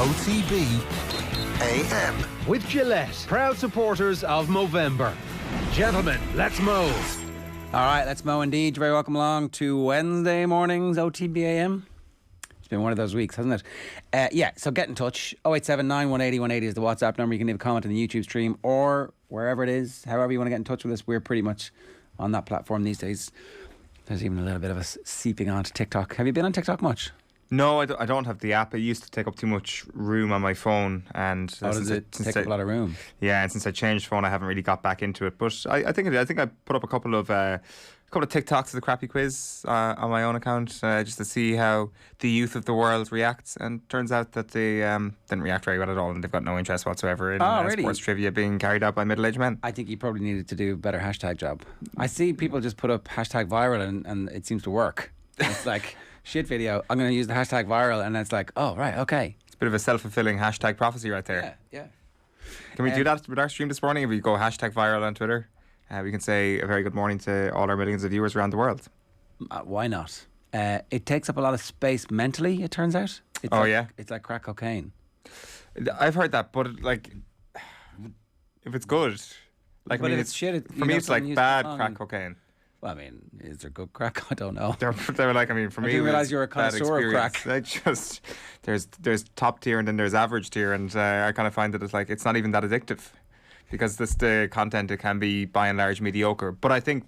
OTB AM. With Gillette, proud supporters of Movember. Gentlemen, let's mow. All right, let's mow indeed. You're very welcome along to Wednesday morning's OTB AM. It's been one of those weeks, hasn't it? So get in touch. 0879 180 180 is the WhatsApp number. You can leave a comment in the YouTube stream or wherever it is. However you want to get in touch with us, we're pretty much on that platform these days. There's even a little bit of us seeping onto TikTok. Have you been on TikTok much? No, I don't have the app. It used to take up too much room on my phone. And does it take up a lot of room? Yeah, and since I changed phone, I haven't really got back into it. But I think I put up a couple of TikToks of the crappy quiz on my own account just to see how the youth of the world reacts. And turns out that they didn't react very well at all, and they've got no interest whatsoever in really? sports trivia being carried out by middle-aged men. I think you probably needed to do a better hashtag job. I see people just put up hashtag viral and it seems to work. It's like, shit video, I'm going to use the hashtag viral, and it's like, oh, right, okay. It's a bit of a self-fulfilling hashtag prophecy right there. Yeah. Can we do that with our stream this morning? If we go hashtag viral on Twitter, we can say a very good morning to all our millions of viewers around the world. Why not? It takes up a lot of space mentally, it turns out. It's like crack cocaine. I've heard that, but like, if it's good, like, but if it's shit, for me it's like bad crack cocaine. Well, I mean, is there good crack? I don't know. They were like, I mean, for me, I didn't realise you were a connoisseur of crack. There's top tier and then there's average tier, and I kind of find that it's not even that addictive, because the content, it can be by and large mediocre. But I think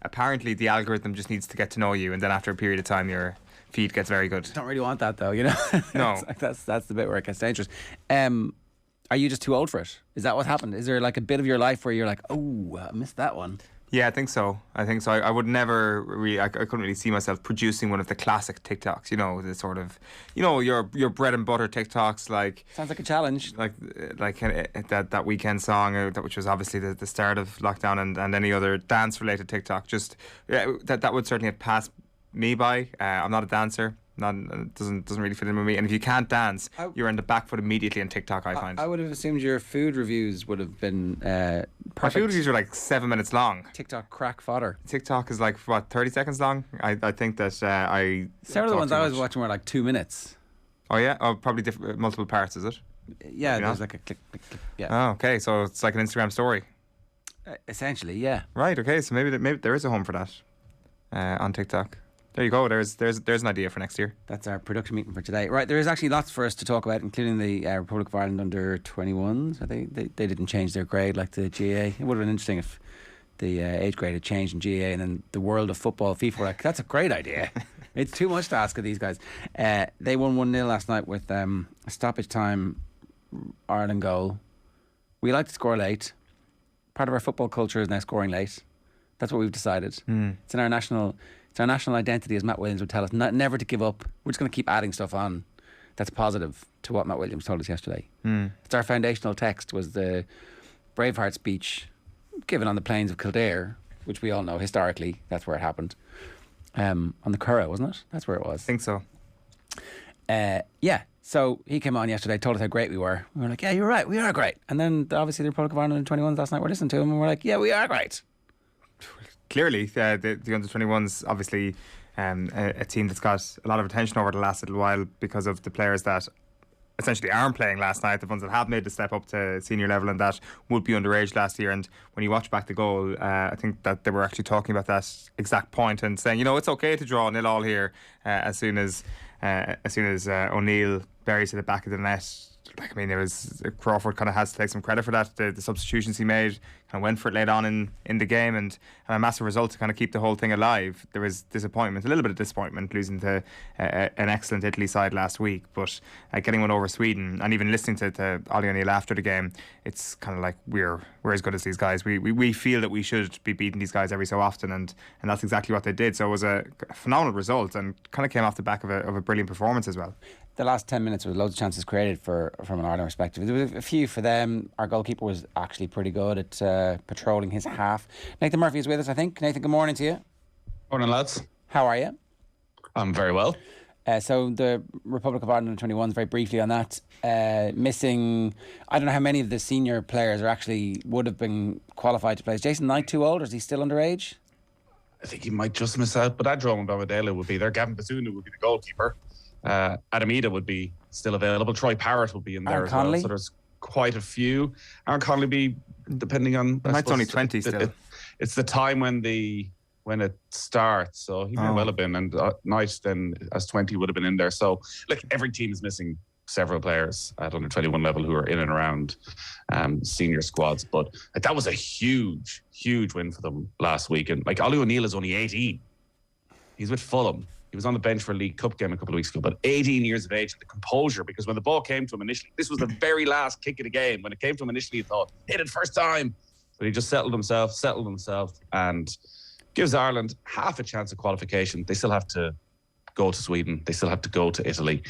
apparently the algorithm just needs to get to know you, and then after a period of time your feed gets very good. Don't really want that though, you know. No, that's the bit where it gets dangerous. Are you just too old for it? Is that what happened? Is there like a bit of your life where you're like, oh, I missed that one? Yeah, I think so. I would never really, I couldn't really see myself producing one of the classic TikToks, you know, the sort of, you know, your bread and butter TikToks, like. Sounds like a challenge. Like that weekend song, which was obviously the start of lockdown, and any other dance related TikTok. Just, that would certainly have passed me by. I'm not a dancer. Doesn't really fit in with me. And if you can't dance, you're in the back foot immediately on TikTok, I find. I would have assumed your food reviews would have been perfect. My food reviews are like 7 minutes long. TikTok crack fodder. TikTok is like, 30 seconds long? I think that Some of the ones I was watching were like 2 minutes. Oh yeah? Oh, probably multiple parts, is it? Yeah, there's like a click, click, click. Yeah. Oh, okay. So it's like an Instagram story. Essentially, yeah. Right, okay. So maybe there is a home for that on TikTok. There you go. There's an idea for next year. That's our production meeting for today. Right, there is actually lots for us to talk about, including the Republic of Ireland under 21s. They didn't change their grade like the GAA. It would have been interesting if the age grade had changed in GAA, and then the world of football, FIFA, were like, that's a great idea. It's too much to ask of these guys. They won 1-0 last night with a stoppage time Ireland goal. We like to score late. Part of our football culture is now scoring late. That's what we've decided. It's our national identity, as Matt Williams would tell us, never to give up. We're just going to keep adding stuff on that's positive to what Matt Williams told us yesterday. It's our foundational text, was the Braveheart speech given on the plains of Kildare, which we all know historically, that's where it happened. On the Curragh, wasn't it? That's where it was. I think so. Yeah. So he came on yesterday, told us how great we were. We were like, yeah, you're right, we are great. And then obviously the Republic of Ireland under 21s last night, we're listening to him and we're like, yeah, we are great. Clearly, the under-21s, obviously a team that's got a lot of attention over the last little while because of the players that essentially aren't playing last night, the ones that have made the step up to senior level and that would be underage last year. And when you watch back the goal, I think that they were actually talking about that exact point and saying, you know, it's okay to draw 0-0 here as soon as O'Neill buries it at the back of the net. Like, I mean, Crawford kind of has to take some credit for that. The substitutions he made, kind of went for it late on in the game, and a massive result to kind of keep the whole thing alive. There was disappointment, a little bit of disappointment, losing to an excellent Italy side last week, but getting one over Sweden, and even listening to Ollie O'Neill after the game, it's kind of like we're as good as these guys. We feel that we should be beating these guys every so often, and that's exactly what they did. So it was a phenomenal result, and kind of came off the back of a brilliant performance as well. The last 10 minutes with loads of chances created from an Ireland perspective. There was a few for them. Our goalkeeper was actually pretty good at patrolling his half. Nathan Murphy is with us, I think. Nathan, good morning to you. Morning, lads. How are you? I'm very well. So the Republic of Ireland under 21s, very briefly on that, missing, I don't know how many of the senior players would have been qualified to play. Is Jason Knight too old, or is he still underage? I think he might just miss out, but Adrome Bamadela would be there. Gavin Bazunu would be the goalkeeper. Adamida would be still available. Troy Parrott will be in there Aaron as Connolly. well. So there's quite a few. Aaron Connolly be depending on. Might's only 20 still. It's the time when it starts, so he may well have been, and Knight then as 20 would have been in there. So look, every team is missing several players at under 21 level who are in and around senior squads, but that was a huge win for them last week. And like, Ollie O'Neill is only 18. He's with Fulham. He was on the bench for a League Cup game a couple of weeks ago, but 18 years of age, the composure, because when the ball came to him initially, this was the very last kick of the game. When it came to him initially, he thought, hit it first time. But he just settled himself, and gives Ireland half a chance of qualification. They still have to go to Sweden. They still have to go to Italy.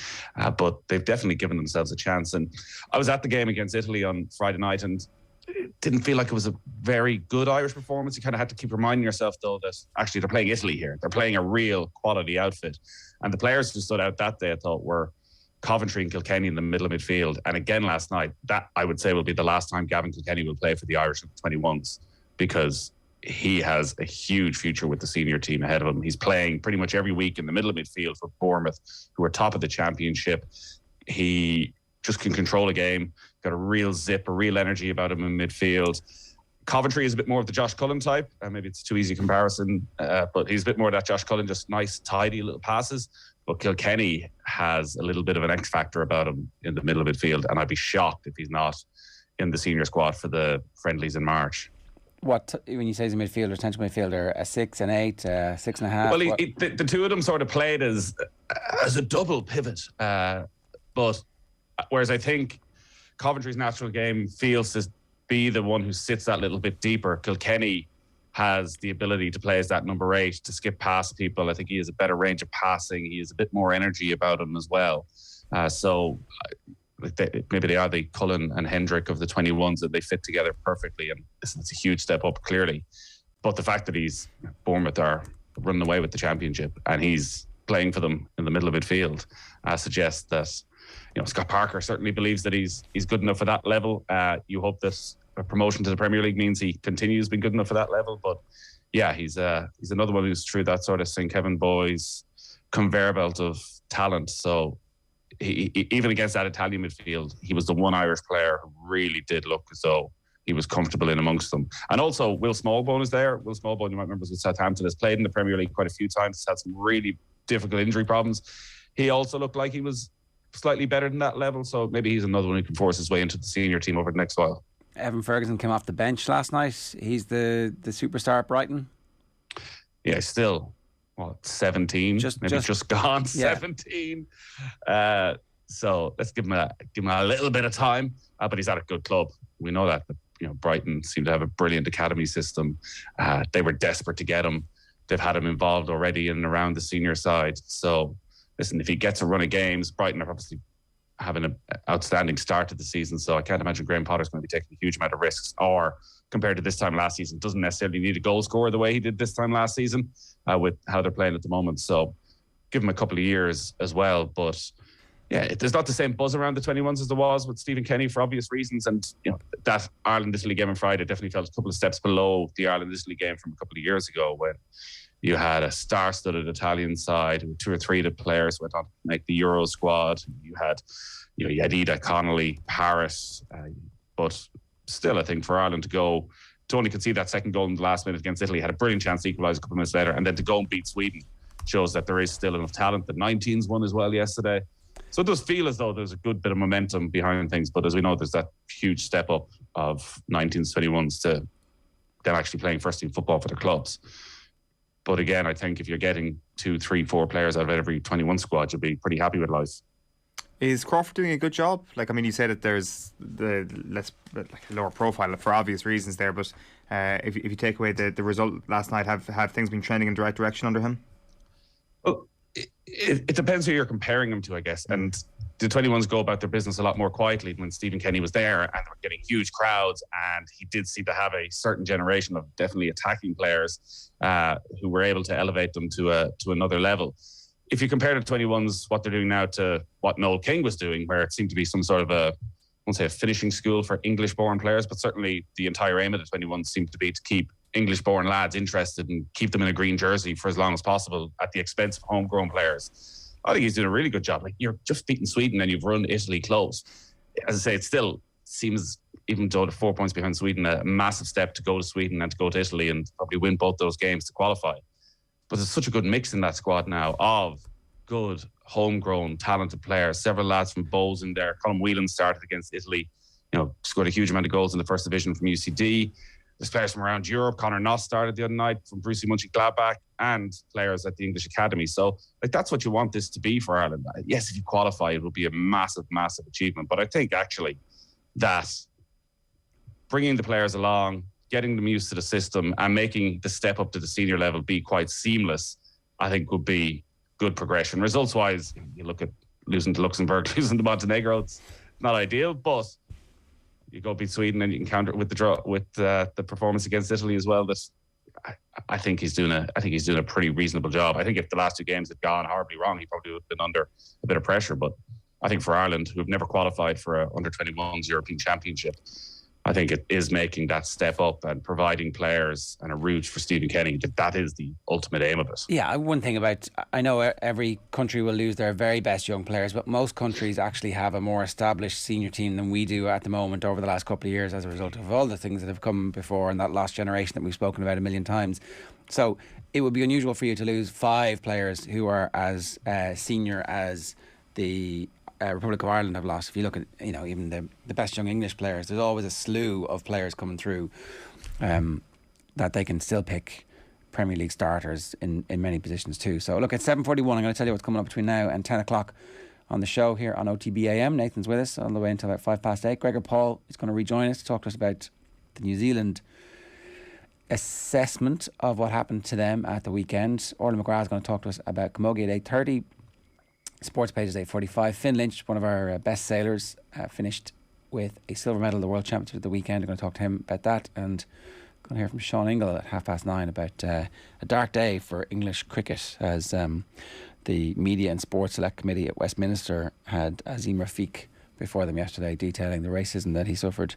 But they've definitely given themselves a chance. And I was at the game against Italy on Friday night, and it didn't feel like it was a very good Irish performance. You kind of had to keep reminding yourself, though, that actually they're playing Italy here. They're playing a real quality outfit. And the players who stood out that day, I thought, were Coventry and Kilkenny in the middle of midfield. And again last night, that I would say will be the last time Gavin Kilkenny will play for the Irish 21s, because he has a huge future with the senior team ahead of him. He's playing pretty much every week in the middle of midfield for Bournemouth, who are top of the championship. He just can control a game, got a real zip, a real energy about him in midfield. Coventry is a bit more of the Josh Cullen type. Maybe it's too easy a comparison, but he's a bit more of that Josh Cullen, just nice, tidy little passes. But Kilkenny has a little bit of an X factor about him in the middle of midfield, and I'd be shocked if he's not in the senior squad for the friendlies in March. What, when you say he's a midfielder, central midfielder, a 6, an 8, 6.5? Well, the two of them sort of played as a double pivot. But whereas I think Coventry's natural game feels to be the one who sits that little bit deeper, Kilkenny has the ability to play as that number 8, to skip past people. I think he has a better range of passing. He has a bit more energy about him as well. Maybe they are the Cullen and Hendrick of the 21s, that they fit together perfectly, and it's a huge step up, clearly. But the fact that Bournemouth are running away with the championship and he's playing for them in the middle of midfield suggests that Scott Parker certainly believes that he's good enough for that level. You hope that a promotion to the Premier League means he continues being good enough for that level. But yeah, he's another one who's through that sort of St. Kevin boys conveyor belt of talent. So he, even against that Italian midfield, he was the one Irish player who really did look as though he was comfortable in amongst them. And also Will Smallbone is there. Will Smallbone, you might remember, was with Southampton, has played in the Premier League quite a few times, has had some really difficult injury problems. He also looked like he was slightly better than that level, so maybe he's another one who can force his way into the senior team over the next while. Evan Ferguson came off the bench last night. He's the superstar at Brighton. Yeah, still 17, just gone 17. So let's give him a little bit of time. But he's at a good club. We know that. Brighton seem to have a brilliant academy system. They were desperate to get him. They've had him involved already in and around the senior side. So listen, if he gets a run of games, Brighton are obviously having an outstanding start to the season. So I can't imagine Graham Potter's going to be taking a huge amount of risks, or compared to this time last season, doesn't necessarily need a goal scorer the way he did this time last season with how they're playing at the moment. So give him a couple of years as well. But yeah, there's not the same buzz around the 21s as there was with Stephen Kenny for obvious reasons. And that Ireland-Italy game on Friday definitely felt a couple of steps below the Ireland-Italy game from a couple of years ago, when you had a star-studded Italian side with 2 or 3 of the players who went on to make the Euro squad. You had Ida, Connolly, Paris, but still, I think for Ireland to only concede that second goal in the last minute against Italy, had a brilliant chance to equalise a couple of minutes later, and then to go and beat Sweden shows that there is still enough talent. The 19s won as well yesterday. So it does feel as though there's a good bit of momentum behind things, but as we know, there's that huge step up of 19s, 21s to then actually playing first team football for their clubs. But again, I think if you're getting 2, 3, 4 players out of every 21 squad, you'll be pretty happy with life. Is Crawford doing a good job? You say that there's the lower profile for obvious reasons there, but if you take away the result last night, have things been trending in the right direction under him? Well, it depends who you're comparing him to, I guess. And the 21s go about their business a lot more quietly when Stephen Kenny was there, and they were getting huge crowds, and he did seem to have a certain generation of definitely attacking players who were able to elevate them to another level. If you compare the 21s, what they're doing now, to what Noel King was doing, where it seemed to be some sort of I won't say a finishing school for English-born players, but certainly the entire aim of the 21s seemed to be to keep English-born lads interested and keep them in a green jersey for as long as possible at the expense of homegrown players. I think he's doing a really good job. Like, you're just beating Sweden and you've run Italy close. As I say, it still seems, even though the 4 points behind Sweden, a massive step to go to Sweden and to go to Italy and probably win both those games to qualify. But there's such a good mix in that squad now of good, homegrown, talented players. Several lads from Bowes in there. Colm Whelan started against Italy, scored a huge amount of goals in the first division from UCD. There's players from around Europe. Conor Noss started the other night from Borussia Mönchengladbach, and players at the English Academy. So, that's what you want this to be for Ireland. Yes, if you qualify, it will be a massive, massive achievement. But I think actually that bringing the players along, getting them used to the system, and making the step up to the senior level be quite seamless, I think would be good progression. Results-wise, you look at losing to Luxembourg, losing to Montenegro, it's not ideal, but you go beat Sweden and you can counter it with the draw, with the performance against Italy as well. That I think he's doing a pretty reasonable job. I think if the last 2 games had gone horribly wrong, he probably would have been under a bit of pressure. But I think for Ireland, who've never qualified for a under-21s European Championship, I think it is making that step up and providing players and a route for Stephen Kenny. That is the ultimate aim of it. Yeah, one thing about, I know every country will lose their very best young players, but most countries actually have a more established senior team than we do at the moment over the last couple of years as a result of all the things that have come before and that lost generation that we've spoken about a million times. So it would be unusual for you to lose 5 players who are as senior as the Republic of Ireland have lost. If you look at even the best young English players, there's always a slew of players coming through that they can still pick Premier League starters in many positions too. So look, at 7:41, I'm going to tell you what's coming up between now and 10 o'clock on the show here on OTB AM. Nathan's with us on the way until about 8:05. Gregor Paul is going to rejoin us to talk to us about the New Zealand assessment of what happened to them at the weekend. Orlaith McGrath is going to talk to us about Camogie at 8:30. Sports Pages 8:45. Finn Lynch, one of our best sailors, finished with a silver medal at the World Championship at the weekend. I'm going to talk to him about that, and going to hear from Sean Ingle at 9:30 about a dark day for English cricket, as the Media and Sports Select Committee at Westminster had Azeem Rafiq before them yesterday, detailing the racism that he suffered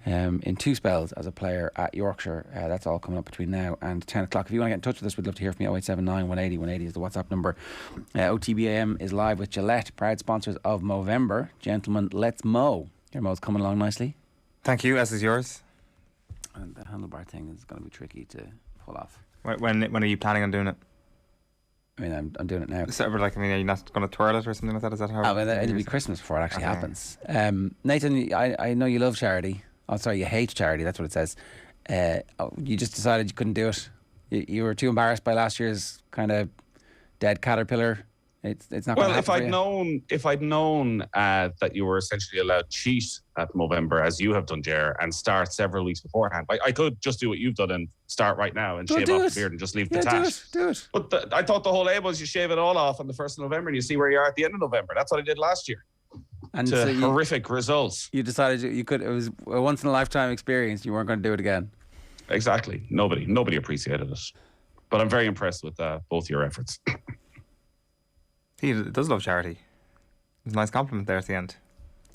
in 2 spells as a player at Yorkshire. That's all coming up between now and 10 o'clock. If you want to get in touch with us, we'd love to hear from you. 0879 180 180 is the WhatsApp number. OTBAM is live with Gillette, proud sponsors of Movember. Gentlemen, let's mow. Your mow's coming along nicely. Thank you, as is yours. And that handlebar thing is going to be tricky to pull off. When are you planning on doing it? I mean, I'm doing it now. So, are you not going to twirl it or something like that? Is that how? It'll be Christmas before it actually happens. Nathan, I know you love charity. Oh, sorry, you hate charity. That's what it says. You just decided you couldn't do it. You were too embarrassed by last year's kind of dead caterpillar. It's not. Well, if I'd known that you were essentially allowed to cheat at Movember, as you have done, Ger, and start several weeks beforehand, I could just do what you've done and start right now and shave off the beard and just leave the tash. Do it. But I thought the whole aim was you shave it all off on the 1st of November and you see where you are at the end of November. That's what I did last year. And so horrific results. You decided you could. It was a once in a lifetime experience. You weren't going to do it again. Exactly. Nobody appreciated it. But I'm very impressed with both your efforts. He does love charity. It's a nice compliment there at the end.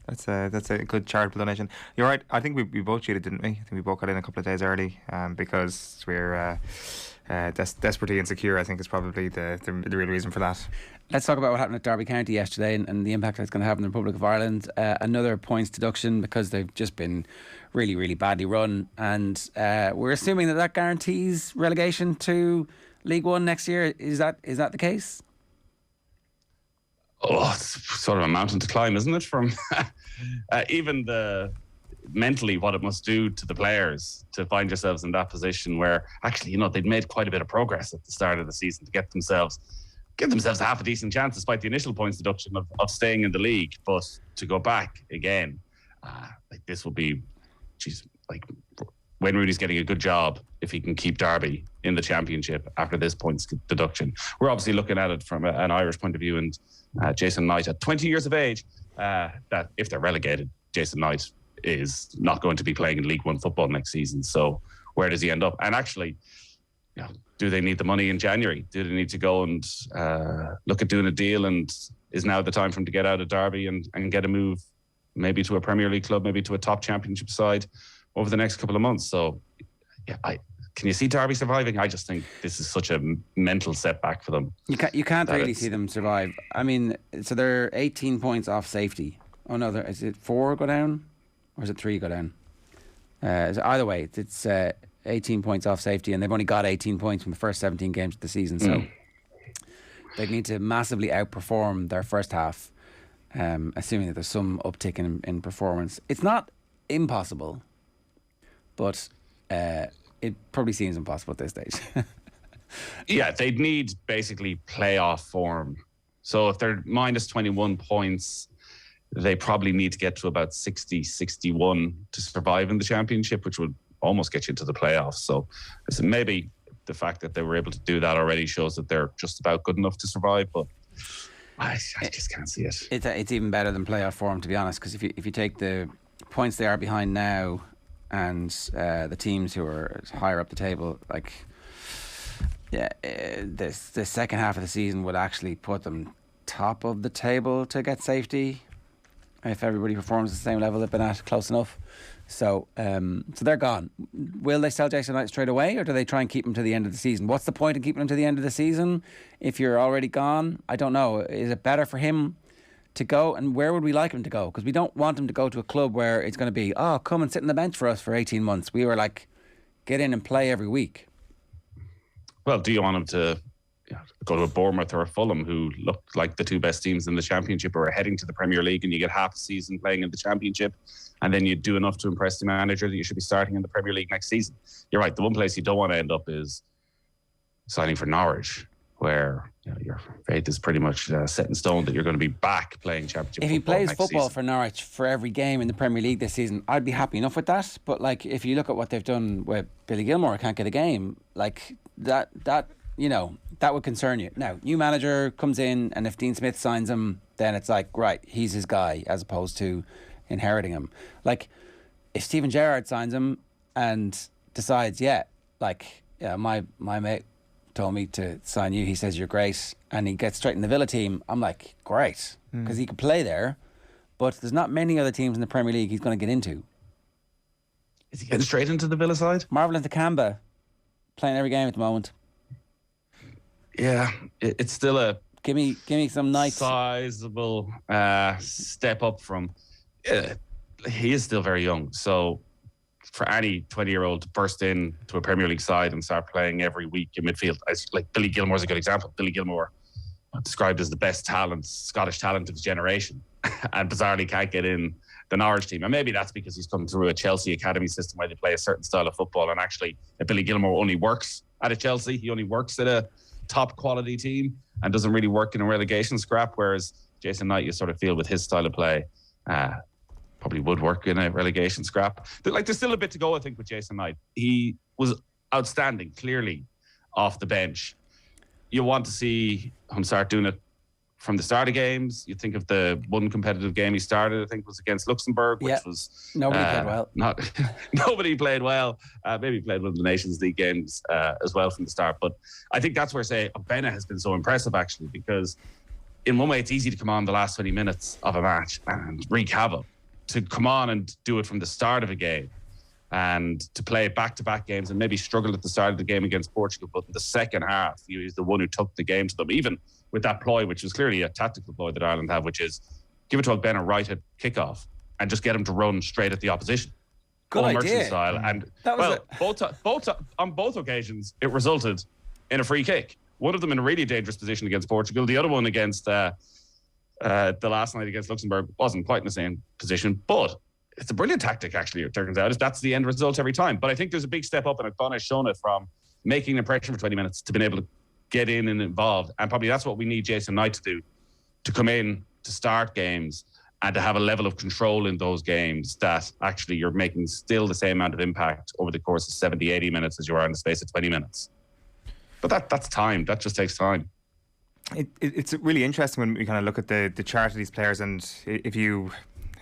That's a good charitable donation. You're right. I think we both cheated, didn't we? I think we both got in a couple of days early because we're desperately insecure. I think is probably the real reason for that. Let's talk about what happened at Derby County yesterday and the impact that's going to have on the Republic of Ireland. Another points deduction because they've just been really, really badly run, and we're assuming that guarantees relegation to League One next year. Is that the case? Oh, it's sort of a mountain to climb, isn't it? From even mentally what it must do to the players to find yourselves in that position where actually, they'd made quite a bit of progress at the start of the season to give themselves a half a decent chance despite the initial points deduction of staying in the league. But to go back again, this will be, Wayne Rooney's getting a good job if he can keep Derby in the championship after this points deduction. We're obviously looking at it from an Irish point of view, and Jason Knight at 20 years of age, that if they're relegated, Jason Knight is not going to be playing in League One football next season. So where does he end up? And actually, do they need the money in January? Do they need to go and look at doing a deal? And is now the time for him to get out of Derby and get a move, maybe to a Premier League club, maybe to a top championship side over the next couple of months? So, can you see Derby surviving? I just think this is such a mental setback for them. You can't really see them survive. I mean, so they're 18 points off safety. Oh no, is it 4 go down, or is it 3 go down? Either way, it's 18 points off safety, and they've only got 18 points from the first 17 games of the season. So they need to massively outperform their first half, assuming that there's some uptick in performance. It's not impossible, but it probably seems impossible at this stage. Yeah, they'd need basically playoff form. So if they're minus 21 points, they probably need to get to about 60, 61 to survive in the championship, which would almost get you into the playoffs. So maybe the fact that they were able to do that already shows that they're just about good enough to survive, but I just can't see it. It's even better than playoff form, to be honest, because if you take the points they are behind now and the teams who are higher up the table, like the second half of the season would actually put them top of the table to get safety if everybody performs at the same level they've been at, close enough. So they're gone. Will they sell Jason Knight straight away, or do they try and keep him to the end of the season? What's the point in keeping him to the end of the season if you're already gone? I don't know. Is it better for him to go, and where would we like him to go? Because we don't want him to go to a club where it's going to be, oh, come and sit on the bench for us for 18 months. We were like, get in and play every week. Well, do you want him to go to a Bournemouth or a Fulham, who look like the two best teams in the Championship, or are heading to the Premier League, and you get half a season playing in the Championship, and then you do enough to impress the manager that you should be starting in the Premier League next season? You're right. The one place you don't want to end up is signing for Norwich, where your faith is pretty much set in stone that you're going to be back playing Championship. If he plays football season for Norwich for every game in the Premier League this season, I'd be happy enough with that. But like, if you look at what they've done with Billy Gilmore, can't get a game, like that would concern you. Now, new manager comes in, and if Dean Smith signs him, then it's like, right, he's his guy, as opposed to inheriting him. Like, if Stephen Gerrard signs him and decides, my mate told me to sign you, he says you're great, and he gets straight in the Villa team, I'm like, great, because he could play there, but there's not many other teams in the Premier League he's going to get into. Is he getting straight into the Villa side? Marvelous Nakamba, playing every game at the moment. Yeah, it's still a give me some nice sizable step up from. He is still very young, so for any 20-year-old to burst in to a Premier League side and start playing every week in midfield, like Billy Gilmore's a good example. Billy Gilmore, described as the best Scottish talent of his generation, and bizarrely can't get in the Norwich team. And maybe that's because he's come through a Chelsea academy system where they play a certain style of football, and actually Billy Gilmore only works at a Chelsea. He only works at a top quality team and doesn't really work in a relegation scrap, whereas Jason Knight, you sort of feel with his style of play, probably would work in a relegation scrap. There's still a bit to go, I think, with Jason Knight. He was outstanding, clearly, off the bench. You want to see him start doing it from the start of games. You think of the one competitive game he started, I think was against Luxembourg, which was nobody played well. Nobody played well. Maybe played one of the Nations League games as well from the start. But I think that's where, say, Bennett has been so impressive, actually, because in one way it's easy to come on the last 20 minutes of a match and wreak havoc. To come on and do it from the start of a game and to play back-to-back games and maybe struggle at the start of the game against Portugal, but in the second half, he's the one who took the game to them, even with that ploy, which was clearly a tactical ploy that Ireland have, which is give it to Bennett right at kickoff and just get him to run straight at the opposition. Good idea. Merchant style. And both on both occasions, it resulted in a free kick. One of them in a really dangerous position against Portugal. The other one against the last night against Luxembourg wasn't quite in the same position, but it's a brilliant tactic, actually, it turns out. That's the end result every time. But I think there's a big step up, and O'Connor has shown it, from making an impression for 20 minutes to being able to get in and involved. And probably that's what we need Jason Knight to do, to come in, to start games, and to have a level of control in those games that actually you're making still the same amount of impact over the course of 70, 80 minutes as you are in the space of 20 minutes. But that's time. That just takes time. It's really interesting when we kind of look at the chart of these players, and if you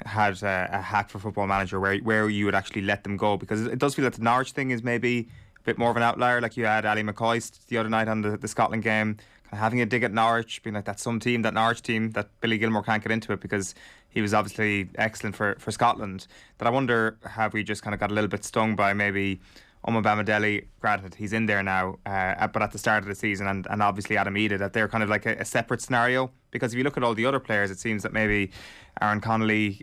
had a hack for Football Manager where you would actually let them go, because it does feel that the Norwich thing is maybe a bit more of an outlier. Like you had Ali McCoy the other night on the Scotland game, kind of having a dig at Norwich, being like, that's some team, that Norwich team, that Billy Gilmore can't get into it, because he was obviously excellent for Scotland. That I wonder, have we just kind of got a little bit stung by maybe Bamidele, granted, he's in there now, but at the start of the season, and obviously Adam Ida, that they're kind of like a separate scenario. Because if you look at all the other players, it seems that maybe Aaron Connolly,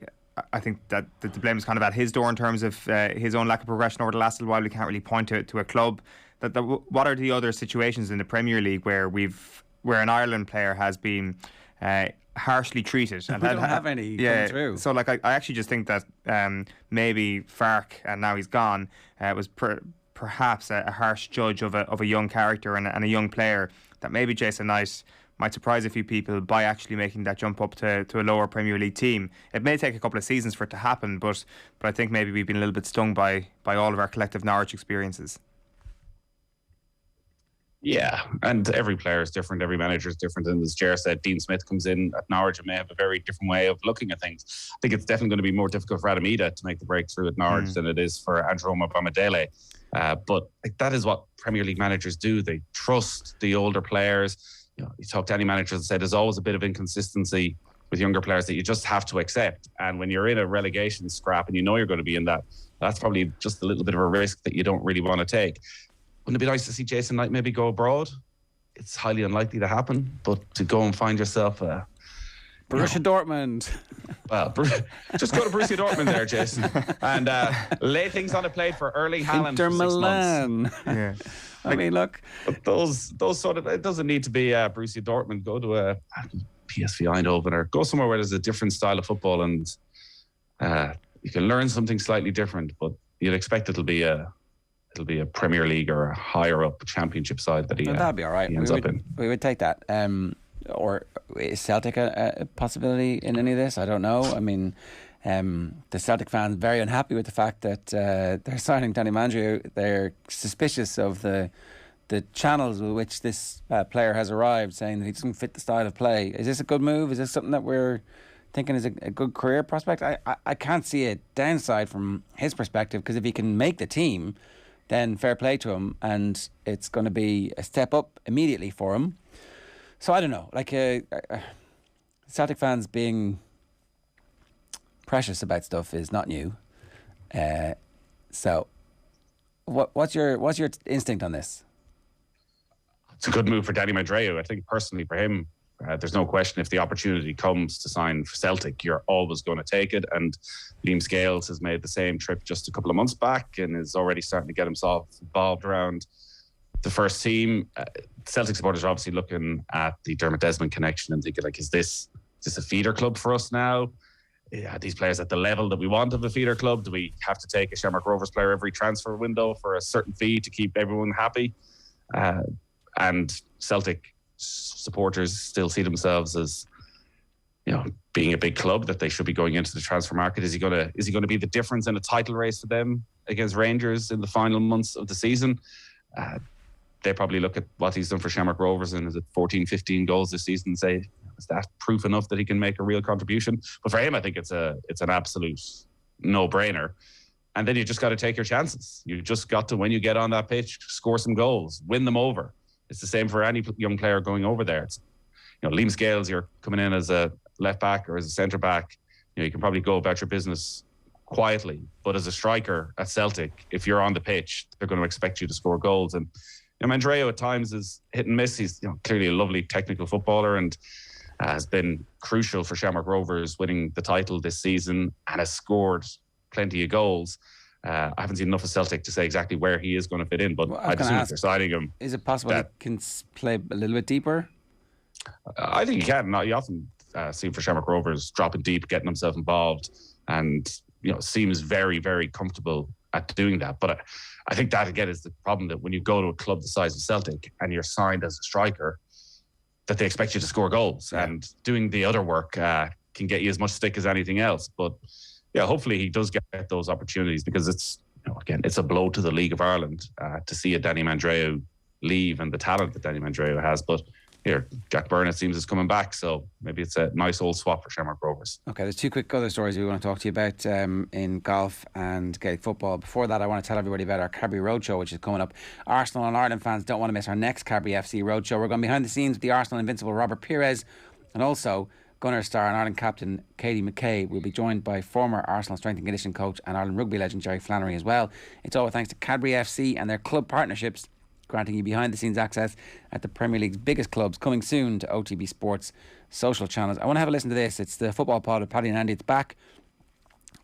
I think that the blame is kind of at his door in terms of his own lack of progression over the last little while. We can't really point to a club. What are the other situations in the Premier League where an Ireland player has been harshly treated? And we don't have any coming through. So like I actually just think that maybe Fark, and now he's gone, was perhaps a harsh judge of a young character and a young player, that maybe Jason Knight might surprise a few people by actually making that jump up to a lower Premier League team. It may take a couple of seasons for it to happen, but I think maybe we've been a little bit stung by all of our collective Norwich experiences. Yeah, and every player is different, every manager is different, and as Ger said, Dean Smith comes in at Norwich and may have a very different way of looking at things. I think it's definitely going to be more difficult for Adam Ida to make the breakthrough at Norwich than it is for Andrew Bamidele. But that is what Premier League managers do. They trust the older players. You talk to any manager and say there's always a bit of inconsistency with younger players that you just have to accept. And when you're in a relegation scrap and you know you're going to be in that, that's probably just a little bit of a risk that you don't really want to take. Wouldn't it be nice to see Jason Knight maybe go abroad? It's highly unlikely to happen, but to go and find yourself Borussia Dortmund. Well, just go to Borussia Dortmund there, Jason, and lay things on a plate for Erling Haaland Inter for 6 Milan. months. Yeah. I mean, look, but those sort of, it doesn't need to be Borussia Dortmund. Go to a PSV Eindhoven or go somewhere where there's a different style of football and you can learn something slightly different. But you'd expect it'll be a Premier League or a higher up Championship side that that'd be all right. He ends up in. We would take that. Or is Celtic a possibility in any of this? I don't know. I mean, the Celtic fans very unhappy with the fact that they're signing Danny Mandroiu. They're suspicious of the channels with which this player has arrived, saying that he doesn't fit the style of play. Is this a good move? Is this something that we're thinking is a good career prospect? I can't see a downside from his perspective, because if he can make the team, then fair play to him, and it's going to be a step up immediately for him. So I don't know, like Celtic fans being precious about stuff is not new. So what's your instinct on this? It's a good move for Danny Mandroiu. I think personally for him, there's no question if the opportunity comes to sign for Celtic, you're always going to take it. And Liam Scales has made the same trip just a couple of months back and is already starting to get himself involved around the first team. Celtic supporters are obviously looking at the Dermot Desmond connection and thinking, like, is this a feeder club for us now? Are these players at the level that we want of a feeder club? Do we have to take a Shamrock Rovers player every transfer window for a certain fee to keep everyone happy? And Celtic supporters still see themselves as, being a big club that they should be going into the transfer market. Is he going to be the difference in a title race for them against Rangers in the final months of the season? They probably look at what he's done for Shamrock Rovers and is it 14, 15 goals this season and say, is that proof enough that he can make a real contribution? But for him, I think it's an absolute no-brainer. And then you just got to take your chances. You just got to, when you get on that pitch, score some goals, win them over. It's the same for any young player going over there. It's, Liam Scales, you're coming in as a left back or as a centre back. You can probably go about your business quietly. But as a striker at Celtic, if you're on the pitch, they're going to expect you to score goals. And Mandroiu at times is hit and miss. He's clearly a lovely technical footballer and has been crucial for Shamrock Rovers winning the title this season and has scored plenty of goals. I haven't seen enough of Celtic to say exactly where he is going to fit in, but I presume if they're signing him, is it possible he can play a little bit deeper? I think he can. You often see him for Shamrock Rovers dropping deep, getting himself involved, and seems very, very comfortable at doing that. But I think that again is the problem, that when you go to a club the size of Celtic and you're signed as a striker, that they expect you to score goals, and doing the other work can get you as much stick as anything else. But yeah, hopefully he does get those opportunities, because it's again, it's a blow to the League of Ireland to see a Danny Mandroiu leave and the talent that Danny Mandroiu has. But here, Jack Byrne, it seems, is coming back, so maybe it's a nice old swap for Shamrock Rovers. Okay, there's two quick other stories we want to talk to you about in golf and Gaelic football. Before that, I want to tell everybody about our Carbery Roadshow, which is coming up. Arsenal and Ireland fans don't want to miss our next Carbery FC Roadshow. We're going behind the scenes with the Arsenal invincible Robert Pires, and also Gunner star and Ireland captain Katie McKay will be joined by former Arsenal strength and conditioning coach and Ireland rugby legend Jerry Flannery as well. It's all thanks to Cadbury FC and their club partnerships, granting you behind-the-scenes access at the Premier League's biggest clubs, coming soon to OTB Sports social channels. I want to have a listen to this. It's the football pod with Paddy and Andy. It's back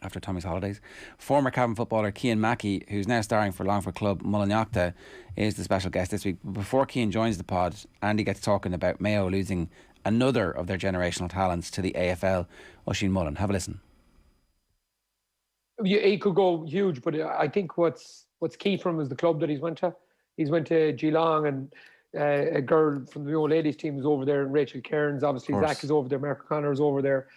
after Tommy's holidays. Former Cavan footballer Cian Mackey, who's now starring for Longford club Mullinachta, is the special guest this week. Before Cian joins the pod, Andy gets talking about Mayo losing another of their generational talents to the AFL, Oisin Mullen. Have a listen. He could go huge, but I think what's key for him is the club that he's went to. He's went to Geelong, and a girl from the old ladies team is over there, and Rachel Cairns. Obviously, Zach is over there, Mark O'Connor is over there.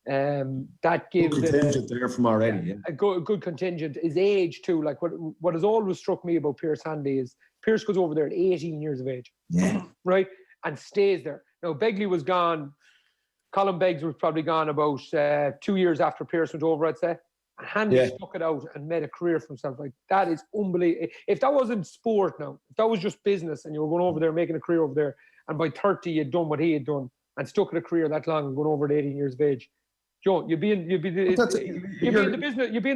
That gives good contingent there from already. Yeah. A good contingent. His age too. Like what has always struck me about Pierce Hanley is Pierce goes over there at 18 years of age, right, and stays there. Now Begley was gone. Colin Beggs was probably gone about 2 years after Pierce went over, I'd say. And Hanley stuck it out and made a career for himself. Like, that is unbelievable. If that wasn't sport now, if that was just business and you were going over there making a career over there, and by 30 you'd done what he had done and stuck in a career that long and going over at 18 years of age, Joe, you'd be in the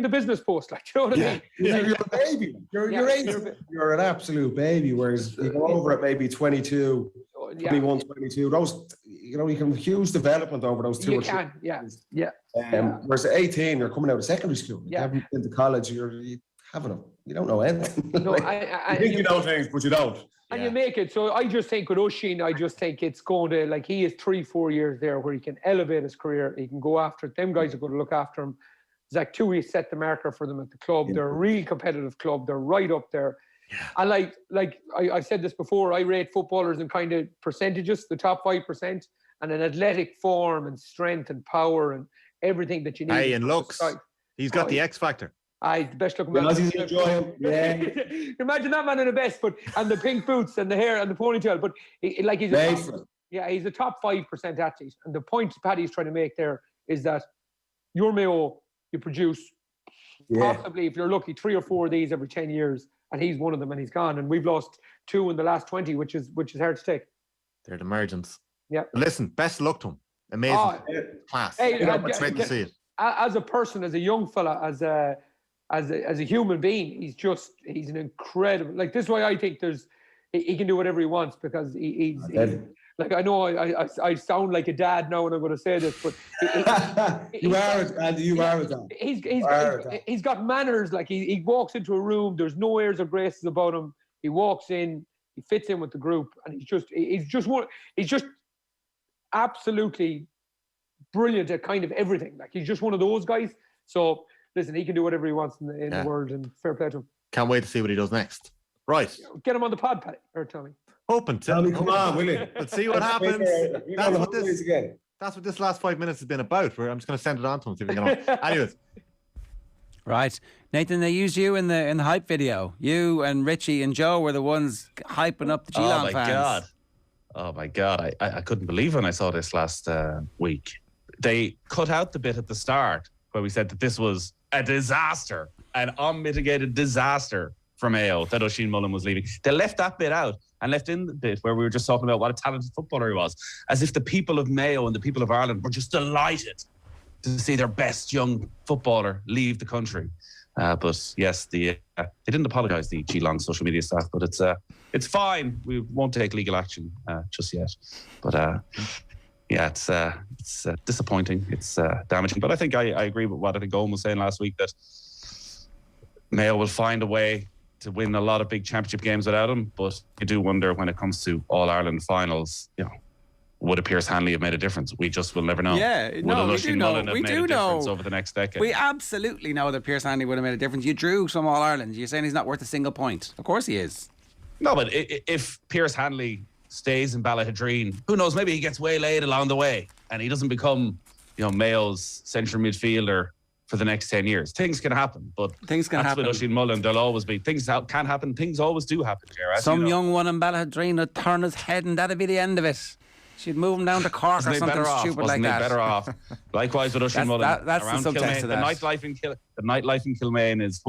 business post, like, you know what I mean? You're a baby. You're an absolute baby. Whereas you go over at maybe 22, maybe 122. Those, you can have huge development over those 2 or 3 years. Whereas at 18, you're coming out of secondary school. You haven't been to college. You don't know anything. No, you think you know things, but you don't. And you make it. So I just think with Oisin, it's going to, like, he is 3-4 years there where he can elevate his career. He can go after it. Them guys are going to look after him. Zach Toohey set the marker for them at the club. They're a real competitive club. They're right up there. And I've said this before, I rate footballers in kind of percentages, the top 5%, and an athletic form and strength and power and everything that you need. Hey, and looks. He's got the X factor. The best looking man. Imagine that man in the best, and the pink boots and the hair and the ponytail. But he's a top 5% athlete. And the point Paddy's trying to make there is that your Mayo, you produce possibly, if you're lucky, 3 or 4 of these every 10 years, and he's one of them, and he's gone. And we've lost 2 in the last 20, which is hard to take. They're the emergents. Yeah. Listen, best luck to him. Amazing. Class. Hey, it's great to see it. As a person, as a young fella, as a human being, he's an incredible, like, this is why I think he can do whatever he wants, because he's like, I know I sound like a dad now when I'm going to say this, but you are, Andy, you are a dad. He's got manners. Like, he walks into a room, there's no airs or graces about him. He walks in, he fits in with the group, and he's just absolutely brilliant at kind of everything. Like, he's just one of those guys. So listen, he can do whatever he wants in the world, and fair play to him. Can't wait to see what he does next. Right. Get him on the pod, Paddy, or Tommy. Open to. Tommy, come on, will you? Let's see what happens. That's what this last 5 minutes has been about. I'm just going to send it on to him, see if we get on. Anyways. Right. Nathan, they used you in the hype video. You and Richie and Joe were the ones hyping up the Geelong fans. Oh my God. I couldn't believe when I saw this last week. They cut out the bit at the start where we said that this was a disaster, an unmitigated disaster from Mayo, that Oisin Mullen was leaving. They left that bit out and left in the bit where we were just talking about what a talented footballer he was, as if the people of Mayo and the people of Ireland were just delighted to see their best young footballer leave the country. But yes, they didn't apologise, the Geelong social media staff, but it's fine. We won't take legal action just yet. But it's disappointing. It's damaging. But I think I agree with what I think Eoin was saying last week, that Mayo will find a way to win a lot of big championship games without him. But you do wonder, when it comes to All-Ireland finals, would a Pierce Hanley have made a difference? We just will never know. Yeah, would no, we do know. We do know over the next decade. We absolutely know that Pierce Hanley would have made a difference. You drew some All-Ireland. You're saying he's not worth a single point. Of course he is. No, but if Pierce Hanley stays in Ballahadreen, who knows, maybe he gets waylaid along the way and he doesn't become, Mayo's central midfielder for the next 10 years. Things can happen, but things can happen. With Oisin Mullen, there'll always be things can happen. Things always do happen, Gerard. Some young one in Ballahadreen would turn his head and that'd be the end of it. She'd move him down to Cork or something stupid like that. Better off. Likewise with Oisin Mullen. That's the subtext of that. The nightlife in Kilmaine is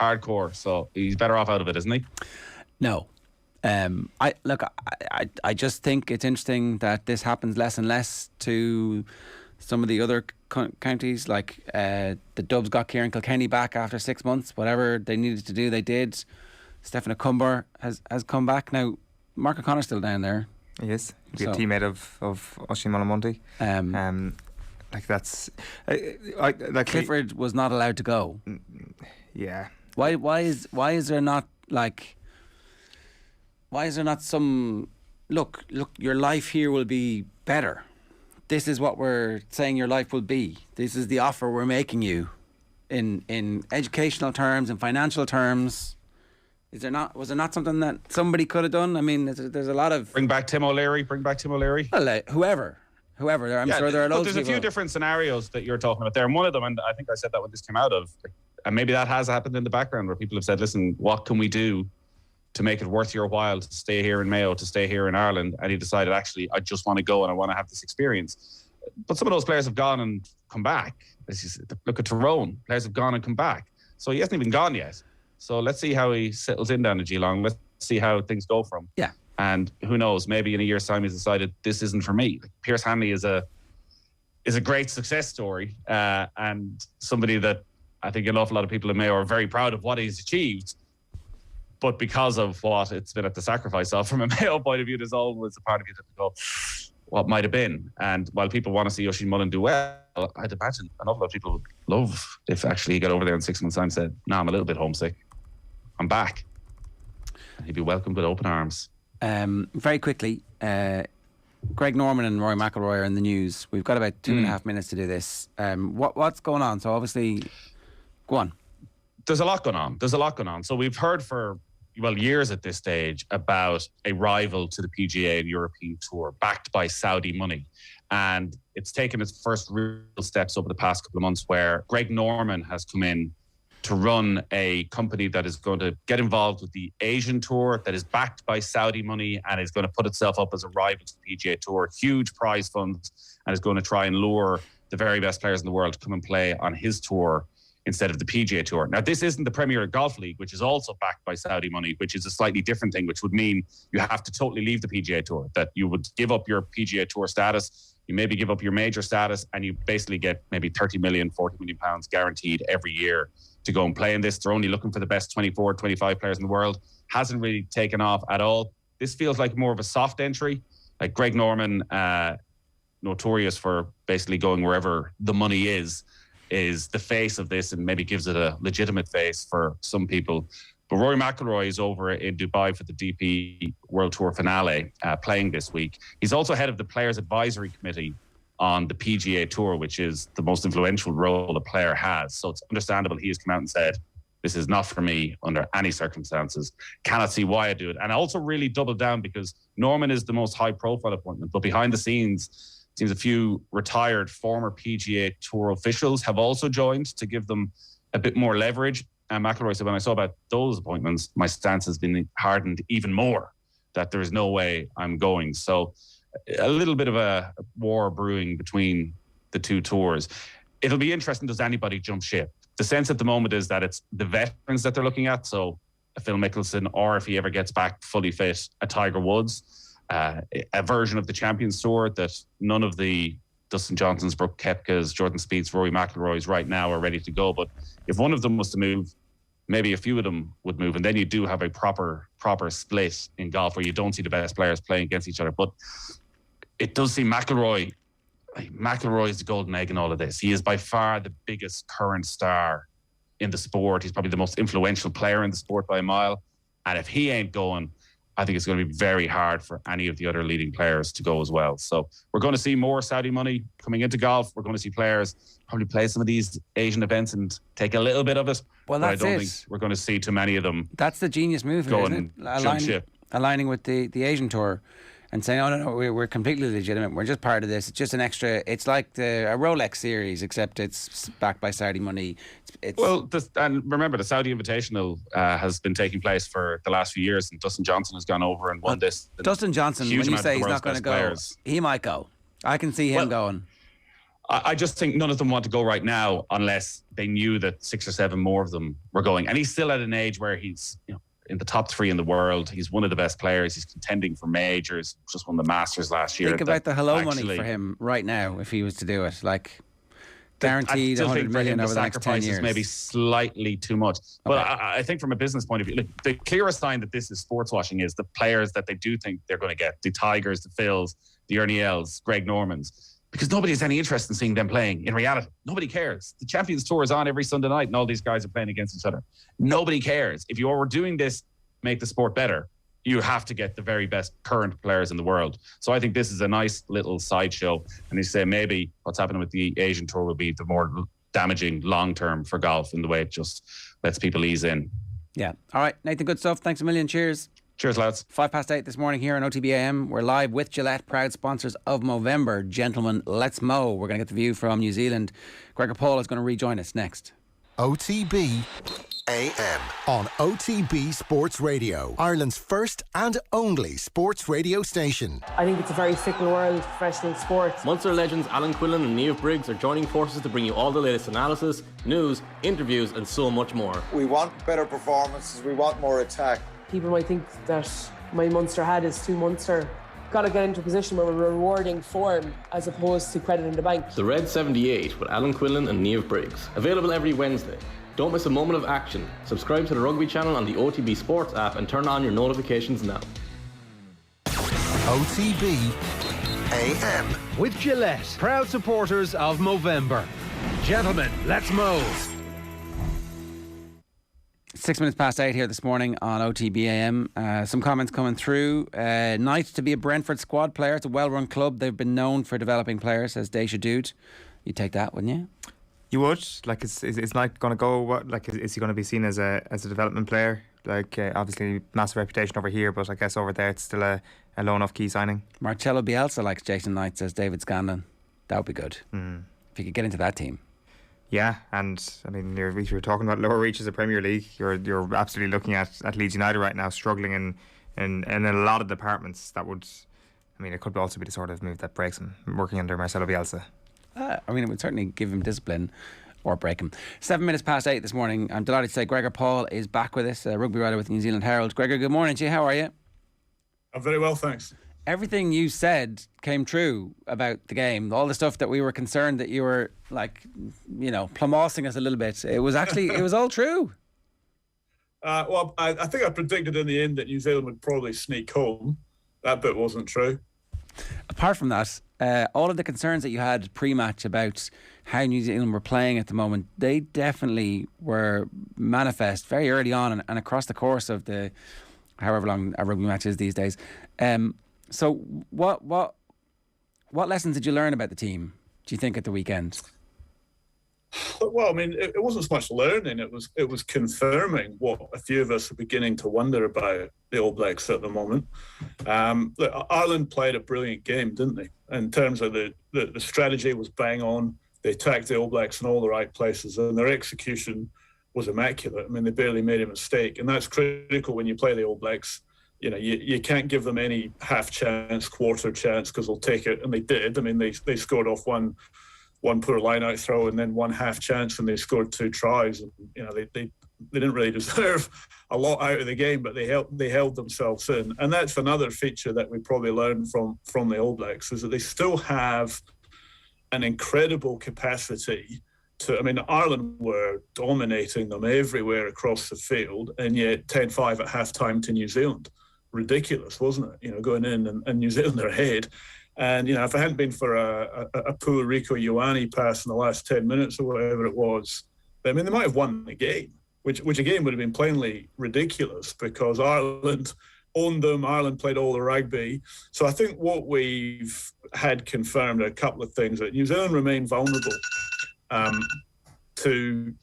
hardcore, so he's better off out of it, isn't he? No. I just think it's interesting that this happens less and less to some of the other counties. Like the Dubs got Kieran Kilkenny back after 6 months. Whatever they needed to do, they did. Stephen Acumber has come back now. Mark O'Connor's still down there. He is. He's a teammate of Oisin Mullen. Like that's like Clifford was not allowed to go. Yeah. Why is there not some look, your life here will be better. This is what we're saying your life will be. This is the offer we're making you in educational terms and financial terms. Was there not something that somebody could have done? I mean, there's a lot of... Bring back Tim O'Leary. Well, whoever. I'm sure there are loads of people. There's a few different scenarios that you're talking about there. And one of them, and I think I said that when this came out of, and maybe that has happened in the background where people have said, listen, what can we do to make it worth your while to stay here in Mayo, to stay here in Ireland? And he decided, actually, I just want to go and I want to have this experience. But some of those players have gone and come back. Look at Tyrone. Players have gone and come back. So he hasn't even gone yet. So let's see how he settles in down at Geelong. Let's see how things go for him. Yeah. And who knows, maybe in a year's time he's decided this isn't for me. Like, Pierce Hanley is a great success story and somebody that I think an awful lot of people in Mayo are very proud of what he's achieved. But because of what it's been at the sacrifice of, from a Mayo point of view, there's always a part of you that go, what might have been? And while people want to see Oisin Mullen do well, I'd imagine an awful lot of people would love if actually he got over there in 6 months' time and said, no, I'm a little bit homesick. I'm back. And he'd be welcomed with open arms. Very quickly, Greg Norman and Rory McIlroy are in the news. We've got about 2.5 minutes to do this. What's going on? So obviously, go on. There's a lot going on. So we've heard for years at this stage about a rival to the PGA and European Tour backed by Saudi money. And it's taken its first real steps over the past couple of months where Greg Norman has come in to run a company that is going to get involved with the Asian Tour, that is backed by Saudi money and is going to put itself up as a rival to the PGA Tour, huge prize funds, and is going to try and lure the very best players in the world to come and play on his tour instead of the PGA Tour. Now, this isn't the Premier Golf League, which is also backed by Saudi money, which is a slightly different thing, which would mean you have to totally leave the PGA Tour, that you would give up your PGA Tour status, you maybe give up your major status, and you basically get maybe 30 million, 40 million pounds guaranteed every year to go and play in this. They're only looking for the best 24, 25 players in the world. Hasn't really taken off at all. This feels like more of a soft entry. Like Greg Norman, notorious for basically going wherever the money is the face of this and maybe gives it a legitimate face for some people. But Rory McIlroy is over in Dubai for the DP World Tour finale playing this week. He's also head of the Players Advisory Committee on the PGA Tour, which is the most influential role a player has. So it's understandable he has come out and said, this is not for me under any circumstances. Cannot see why I do it. And I also really doubled down because Norman is the most high-profile appointment, but behind the scenes, it seems a few retired former PGA Tour officials have also joined to give them a bit more leverage. And McIlroy said, when I saw about those appointments, my stance has been hardened even more, that there is no way I'm going. So a little bit of a war brewing between the two tours. It'll be interesting, does anybody jump ship? The sense at the moment is that it's the veterans that they're looking at. So a Phil Mickelson, or if he ever gets back fully fit, a Tiger Woods, a version of the Champions Tour that none of the Dustin Johnsons, Brooke Koepkas, Jordan Spieths, Rory McIlroys right now are ready to go. But if one of them was to move, maybe a few of them would move. And then you do have a proper split in golf where you don't see the best players playing against each other. But it does seem McIlroy is the golden egg in all of this. He is by far the biggest current star in the sport. He's probably the most influential player in the sport by a mile. And if he ain't going, I think it's going to be very hard for any of the other leading players to go as well. So we're going to see more Saudi money coming into golf. We're going to see players probably play some of these Asian events and take a little bit of it. Well, but that's I don't think we're going to see too many of them. That's the genius move here, isn't it? Aligning with the Asian Tour and saying, no, we're completely legitimate. We're just part of this. It's just an extra. It's like a Rolex series, except it's backed by Saudi money. And remember, the Saudi Invitational has been taking place for the last few years, and Dustin Johnson has gone over and won this. Dustin Johnson, when you say he's not going to go, he might go. I can see him going. I just think none of them want to go right now unless they knew that 6 or 7 more of them were going. And he's still at an age where he's, in the top 3 in the world. He's one of the best players. He's contending for majors. Just won the Masters last year. Think about the hello money for him right now if he was to do it. Like, guaranteed 100 million over the next 10 years. Maybe slightly too much. But I think from a business point of view, the clearest sign that this is sports washing is the players that they do think they're going to get. The Tigers, the Phils, the Ernie Els, Greg Normans. Because nobody has any interest in seeing them playing. In reality, nobody cares. The Champions Tour is on every Sunday night and all these guys are playing against each other. Nobody cares. If you were doing this, make the sport better, you have to get the very best current players in the world. So I think this is a nice little sideshow. And you say maybe what's happening with the Asian Tour will be the more damaging long-term for golf in the way it just lets people ease in. Yeah. All right, Nathan, good stuff. Thanks a million. Cheers. Cheers, lads. 8:05 this morning here on OTB AM. We're live with Gillette, proud sponsors of Movember. Gentlemen, let's mow. We're going to get the view from New Zealand. Gregor Paul is going to rejoin us next. OTB AM on OTB Sports Radio, Ireland's first and only sports radio station. I think it's a very fickle world, professional sport. Munster legends Alan Quillan and Niamh Briggs are joining forces to bring you all the latest analysis, news, interviews and so much more. We want better performances, we want more attack. People might think that my Munster hat is too Munster. Got to get into a position where we're rewarding form as opposed to credit in the bank. The Red 78 with Alan Quillan and Niamh Briggs. Available every Wednesday. Don't miss a moment of action. Subscribe to the Rugby channel on the OTB Sports app and turn on your notifications now. OTB AM with Gillette, proud supporters of Movember. Gentlemen, let's mow. 8:06 here this morning on OTB AM. Some comments coming through. Nice to be a Brentford squad player. It's a well-run club. They've been known for developing players, says Daisha Dude. You'd take that, wouldn't you? You would. Like, is Knight going to go? What? Like, is he going to be seen as a development player? Like, obviously, massive reputation over here, but I guess over there it's still a low enough key signing. Marcello Bielsa likes Jason Knight, says David Scanlon. That would be good. If you could get into that team. Yeah, and I mean, if you're talking about lower reaches of Premier League, you're absolutely looking at Leeds United right now, struggling in a lot of departments. That would, I mean, it could also be the sort of move that breaks him, working under Marcelo Bielsa. I mean, it would certainly give him discipline or break him. 8:07 this morning. I'm delighted to say Gregor Paul is back with us, a rugby writer with the New Zealand Herald. Gregor, good morning to you. How are you? I'm very well, thanks. Everything you said came true about the game. All the stuff that we were concerned that you were, like, you know, plumossing us a little bit. It was actually, it was all true. Well, I think I predicted in the end that New Zealand would probably sneak home. That bit wasn't true. Apart from that, all of the concerns that you had pre-match about how New Zealand were playing at the moment, they definitely were manifest very early on and across the course of the however long a rugby match is these days. So what lessons did you learn about the team, do you think, at the weekend? Well, I mean, it wasn't so much learning, it was confirming what a few of us are beginning to wonder about the All Blacks at the moment. Look, Ireland played a brilliant game, didn't they? In terms of the strategy was bang on. They attacked the All Blacks in all the right places, and their execution was immaculate. I mean, they barely made a mistake, and that's critical when you play the All Blacks. You know, you can't give them any half chance, quarter chance, because they'll take it, and they did. I mean, they scored off one poor line-out throw and then one half chance, and they scored 2 tries. And, you know, they didn't really deserve a lot out of the game, but they held themselves in. And that's another feature that we probably learned from the All Blacks, is that they still have an incredible capacity to, I mean, Ireland were dominating them everywhere across the field, and yet 10-5 at half-time to New Zealand. Ridiculous, wasn't it? You know, going in and New Zealand are ahead. And, you know, if it hadn't been for a poor Rico Ioane pass in the last 10 minutes or whatever it was, I mean, they might have won the game, which again would have been plainly ridiculous, because Ireland owned them. Ireland played all the rugby. So I think what we've had confirmed are a couple of things: that New Zealand remain vulnerable to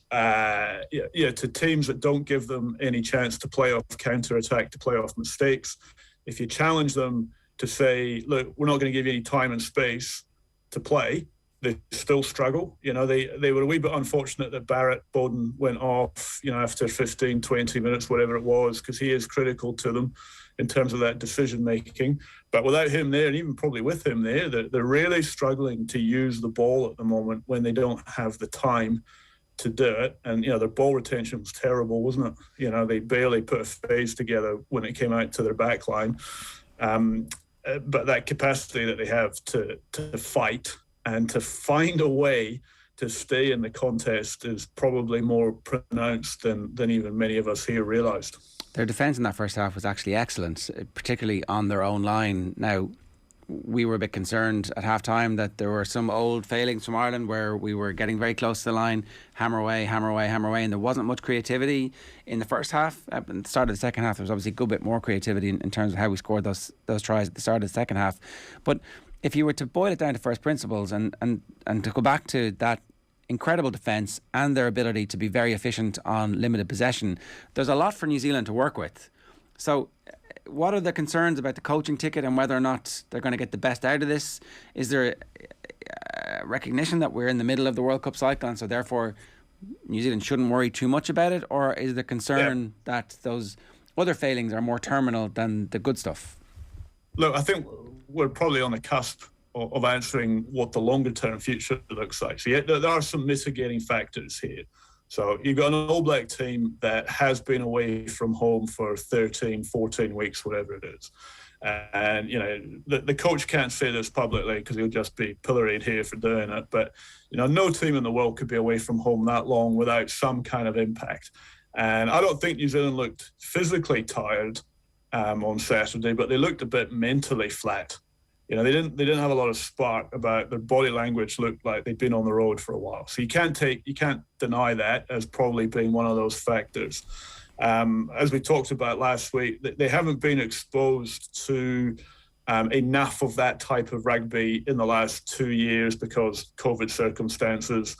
teams that don't give them any chance to play off counter-attack, to play off mistakes. If you challenge them to say, look, we're not going to give you any time and space to play, they still struggle. You know, they were a wee bit unfortunate that Barrett Bowden went off, you know, after 15, 20 minutes, whatever it was, because he is critical to them in terms of that decision-making. But without him there, and even probably with him there, they're really struggling to use the ball at the moment when they don't have the time to do it. And, their ball retention was terrible, wasn't it? They barely put a phase together when it came out to their back line. But that capacity that they have to fight and to find a way to stay in the contest is probably more pronounced than even many of us here realised. Their defence in that first half was actually excellent, particularly on their own line. Now, we were a bit concerned at half-time that there were some old failings from Ireland where we were getting very close to the line, hammer away, and there wasn't much creativity in the first half. At the start of the second half, there was obviously a good bit more creativity in terms of how we scored those tries at the start of the second half. But if you were to boil it down to first principles and to go back to that incredible defence and their ability to be very efficient on limited possession, there's a lot for New Zealand to work with. So what are the concerns about the coaching ticket and whether or not they're going to get the best out of this? Is there a recognition that we're in the middle of the World Cup cycle and so therefore New Zealand shouldn't worry too much about it? Or is the concern that those other failings are more terminal than the good stuff? Look, I think we're probably on the cusp of answering what the longer term future looks like. So there are some mitigating factors here. So you've got an All Black team that has been away from home for 13, 14 weeks, whatever it is. And, the coach can't say this publicly because he'll just be pilloried here for doing it. But, no team in the world could be away from home that long without some kind of impact. And I don't think New Zealand looked physically tired on Saturday, but they looked a bit mentally flat. They didn't have a lot of spark about their body language. Looked like they'd been on the road for a while. So you can't deny that as probably being one of those factors. As we talked about last week, they haven't been exposed to enough of that type of rugby in the last 2 years because COVID circumstances.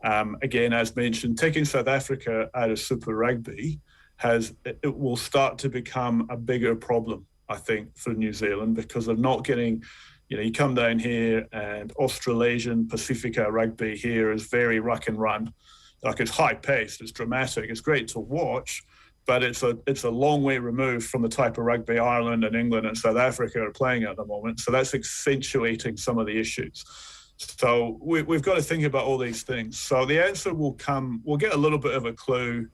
Again, as mentioned, taking South Africa out of Super Rugby it will start to become a bigger problem, I think, for New Zealand, because they're not getting, you come down here and Australasian Pacifica rugby here is very ruck and run. Like, it's high paced, it's dramatic, it's great to watch, but it's a long way removed from the type of rugby Ireland and England and South Africa are playing at the moment. So that's accentuating some of the issues. So we've got to think about all these things. So the answer will come, we'll get a little bit of a clue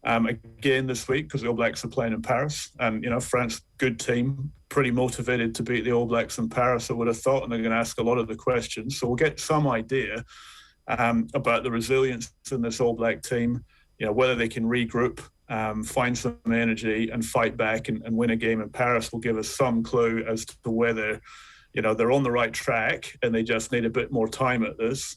again this week because the All Blacks are playing in Paris, and France, good team, pretty motivated to beat the All Blacks in Paris, I would have thought, and they're going to ask a lot of the questions. So we'll get some idea about the resilience in this All Black team, whether they can regroup, find some energy and fight back and win a game in Paris will give us some clue as to whether they're on the right track and they just need a bit more time at this.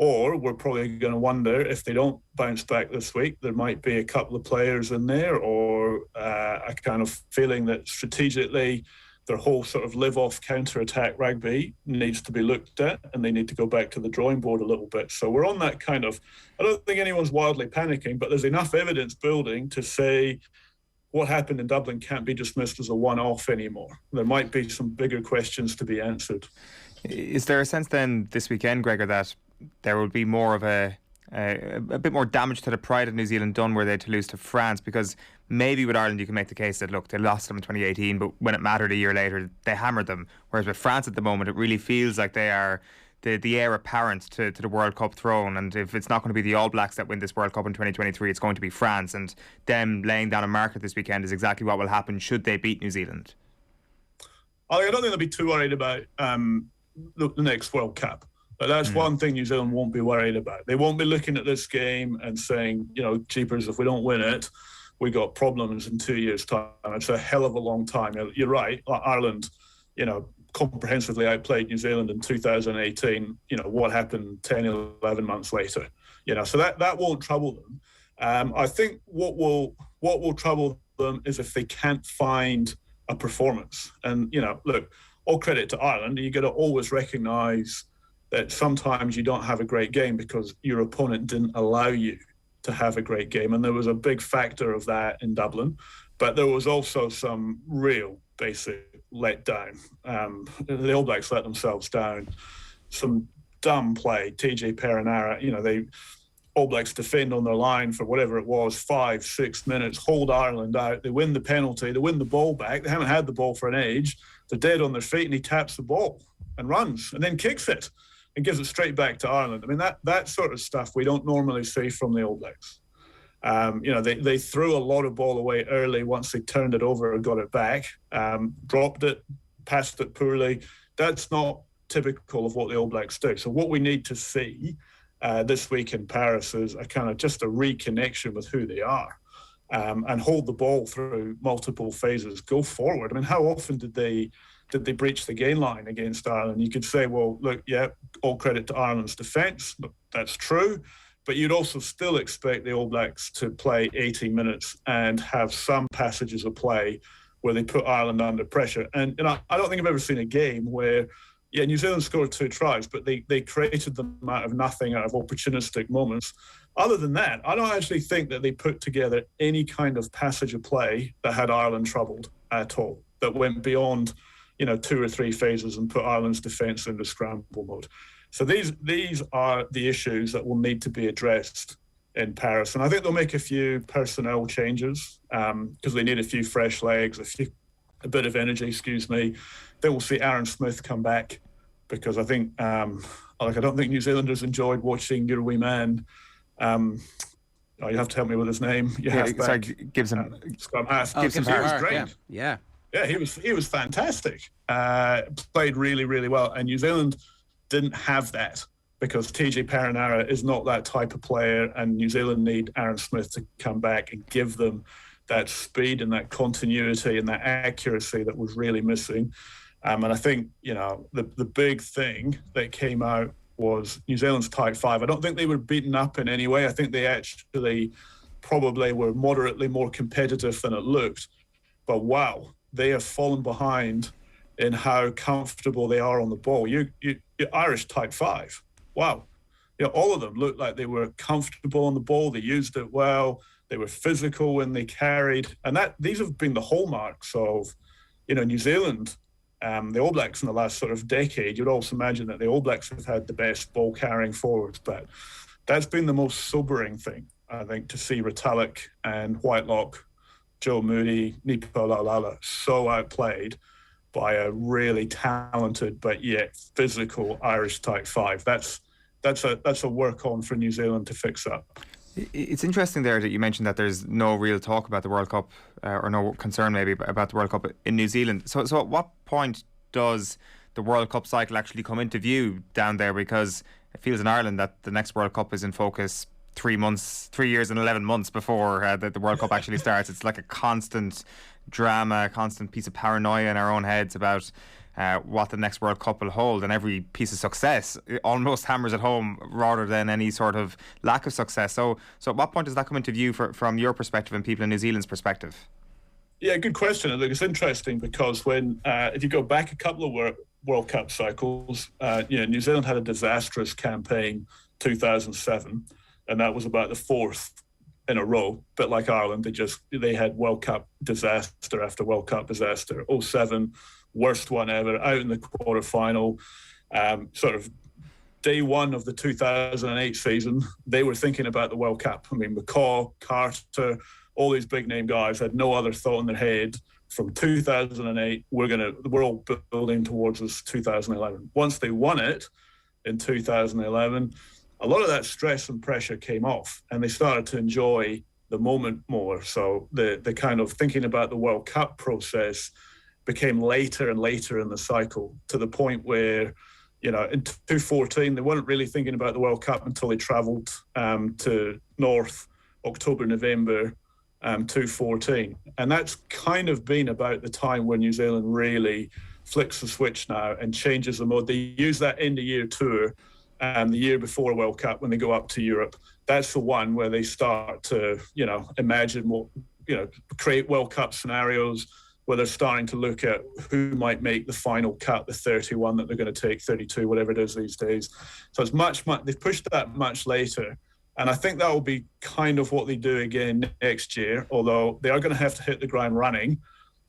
Or we're probably going to wonder if they don't bounce back this week, there might be a couple of players in there or a kind of feeling that strategically their whole sort of live-off counter-attack rugby needs to be looked at and they need to go back to the drawing board a little bit. So we're on that kind of, I don't think anyone's wildly panicking, but there's enough evidence building to say what happened in Dublin can't be dismissed as a one-off anymore. There might be some bigger questions to be answered. Is there a sense then this weekend, Gregor, that there will be more of a bit more damage to the pride of New Zealand done were they to lose to France? Because maybe with Ireland you can make the case that, look, they lost them in 2018, but when it mattered a year later, they hammered them. Whereas with France at the moment, it really feels like they are the heir apparent to the World Cup throne. And if it's not going to be the All Blacks that win this World Cup in 2023, it's going to be France. And them laying down a marker this weekend is exactly what will happen should they beat New Zealand. I don't think they'll be too worried about the next World Cup. But that's one thing New Zealand won't be worried about. They won't be looking at this game and saying, jeepers, if we don't win it, we got problems in 2 years' time. It's a hell of a long time. You're right. Ireland, comprehensively outplayed New Zealand in 2018. What happened 10, 11 months later? So that won't trouble them. I think what will trouble them is if they can't find a performance. And, look, all credit to Ireland. You got to always recognise that sometimes you don't have a great game because your opponent didn't allow you to have a great game. And there was a big factor of that in Dublin. But there was also some real basic letdown. The All Blacks let themselves down. Some dumb play. TJ Perenara, they All Blacks defend on their line for whatever it was, 5-6 minutes, hold Ireland out. They win the penalty. They win the ball back. They haven't had the ball for an age. They're dead on their feet and he taps the ball and runs and then kicks it. and gives it straight back to Ireland. I mean, that sort of stuff we don't normally see from the All Blacks. They threw a lot of ball away early once they turned it over and got it back, dropped it, passed it poorly. That's not typical of what the All Blacks do. So what we need to see this week in Paris is a kind of just a reconnection with who they are, and hold the ball through multiple phases, go forward. I mean, how often did they breach the gain line against Ireland? You could say, well, look, yeah, all credit to Ireland's defence. That's true. But you'd also still expect the All Blacks to play 80 minutes and have some passages of play where they put Ireland under pressure. And I don't think I've ever seen a game where, yeah, New Zealand scored 2 tries, but they created them out of nothing, out of opportunistic moments. Other than that, I don't actually think that they put together any kind of passage of play that had Ireland troubled at all, that went beyond 2 or 3 phases and put Ireland's defence into scramble mode. So these are the issues that will need to be addressed in Paris. And I think they'll make a few personnel changes because they need a few fresh legs, a bit of energy, Then we'll see Aaron Smith come back, because I think, I don't think New Zealanders enjoyed watching your wee man. You have to help me with his name. Gibson. Gibson Park, was great. Yeah, he was fantastic. Played really, really well. And New Zealand didn't have that because TJ Perenara is not that type of player, and New Zealand need Aaron Smith to come back and give them that speed and that continuity and that accuracy that was really missing. And I think, the big thing that came out was New Zealand's tight 5. I don't think they were beaten up in any way. I think they actually probably were moderately more competitive than it looked. But wow, they have fallen behind in how comfortable they are on the ball. You're Irish tight 5. Wow. All of them looked like they were comfortable on the ball. They used it well. They were physical when they carried. And these have been the hallmarks of, New Zealand. The All Blacks in the last sort of decade, you'd also imagine that the All Blacks have had the best ball carrying forwards. But that's been the most sobering thing, I think, to see Retallick and Whitelock, Joe Moody, Nipo Laulala so outplayed by a really talented but yet physical Irish type 5. That's a work on for New Zealand to fix up. It's interesting there that you mentioned that there's no real talk about the World Cup, or no concern maybe about the World Cup in New Zealand. So at what point does the World Cup cycle actually come into view down there? Because it feels in Ireland that the next World Cup is in focus 3 years and 11 months before the World Cup actually starts. It's like a constant drama, a constant piece of paranoia in our own heads about what the next World Cup will hold, and every piece of success almost hammers it home rather than any sort of lack of success. So at what point does that come into view from your perspective and people in New Zealand's perspective? Yeah, good question. I think it's interesting because when if you go back a couple of World Cup cycles, New Zealand had a disastrous campaign 2007, and that was about the 4th in a row. But like Ireland, they had World Cup disaster after World Cup disaster. 2007, worst one ever, out in the quarterfinal. Sort of day one of the 2008 season, they were thinking about the World Cup. I mean, McCaw, Carter, all these big name guys had no other thought in their head. From 2008, we're all building towards this 2011. Once they won it in 2011, a lot of that stress and pressure came off, and they started to enjoy the moment more. So the kind of thinking about the World Cup process became later and later in the cycle, to the point where, in 2014, they weren't really thinking about the World Cup until they travelled to North, October, November, 2014. And that's kind of been about the time where New Zealand really flicks the switch now and changes the mode. They use that end-of-year tour the year before World Cup when they go up to Europe. That's the one where they start to, imagine what, create World Cup scenarios, where they're starting to look at who might make the final cut, the 31 that they're going to take, 32, whatever it is these days. So it's much, they've pushed that much later. And I think that will be kind of what they do again next year, although they are going to have to hit the ground running.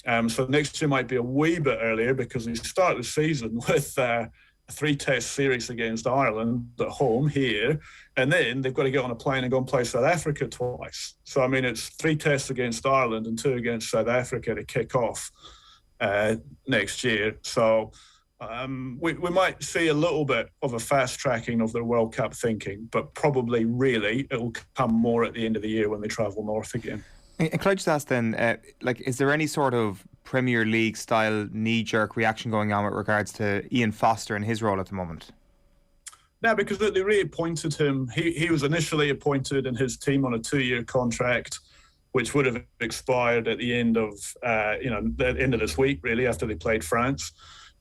So next year might be a wee bit earlier, because they start the season with a 3-test series against Ireland at home here, and then they've got to get on a plane and go and play South Africa twice. So, I mean, it's 3 tests against Ireland and 2 against South Africa to kick off next year. So We might see a little bit of a fast tracking of their World Cup thinking, but probably really it will come more at the end of the year when they travel north again. And can I just ask then, is there any sort of Premier League style knee-jerk reaction going on with regards to Ian Foster and his role at the moment? No, because they reappointed him. He was initially appointed and his team on a 2-year contract, which would have expired at the end of the end of this week, really, after they played France.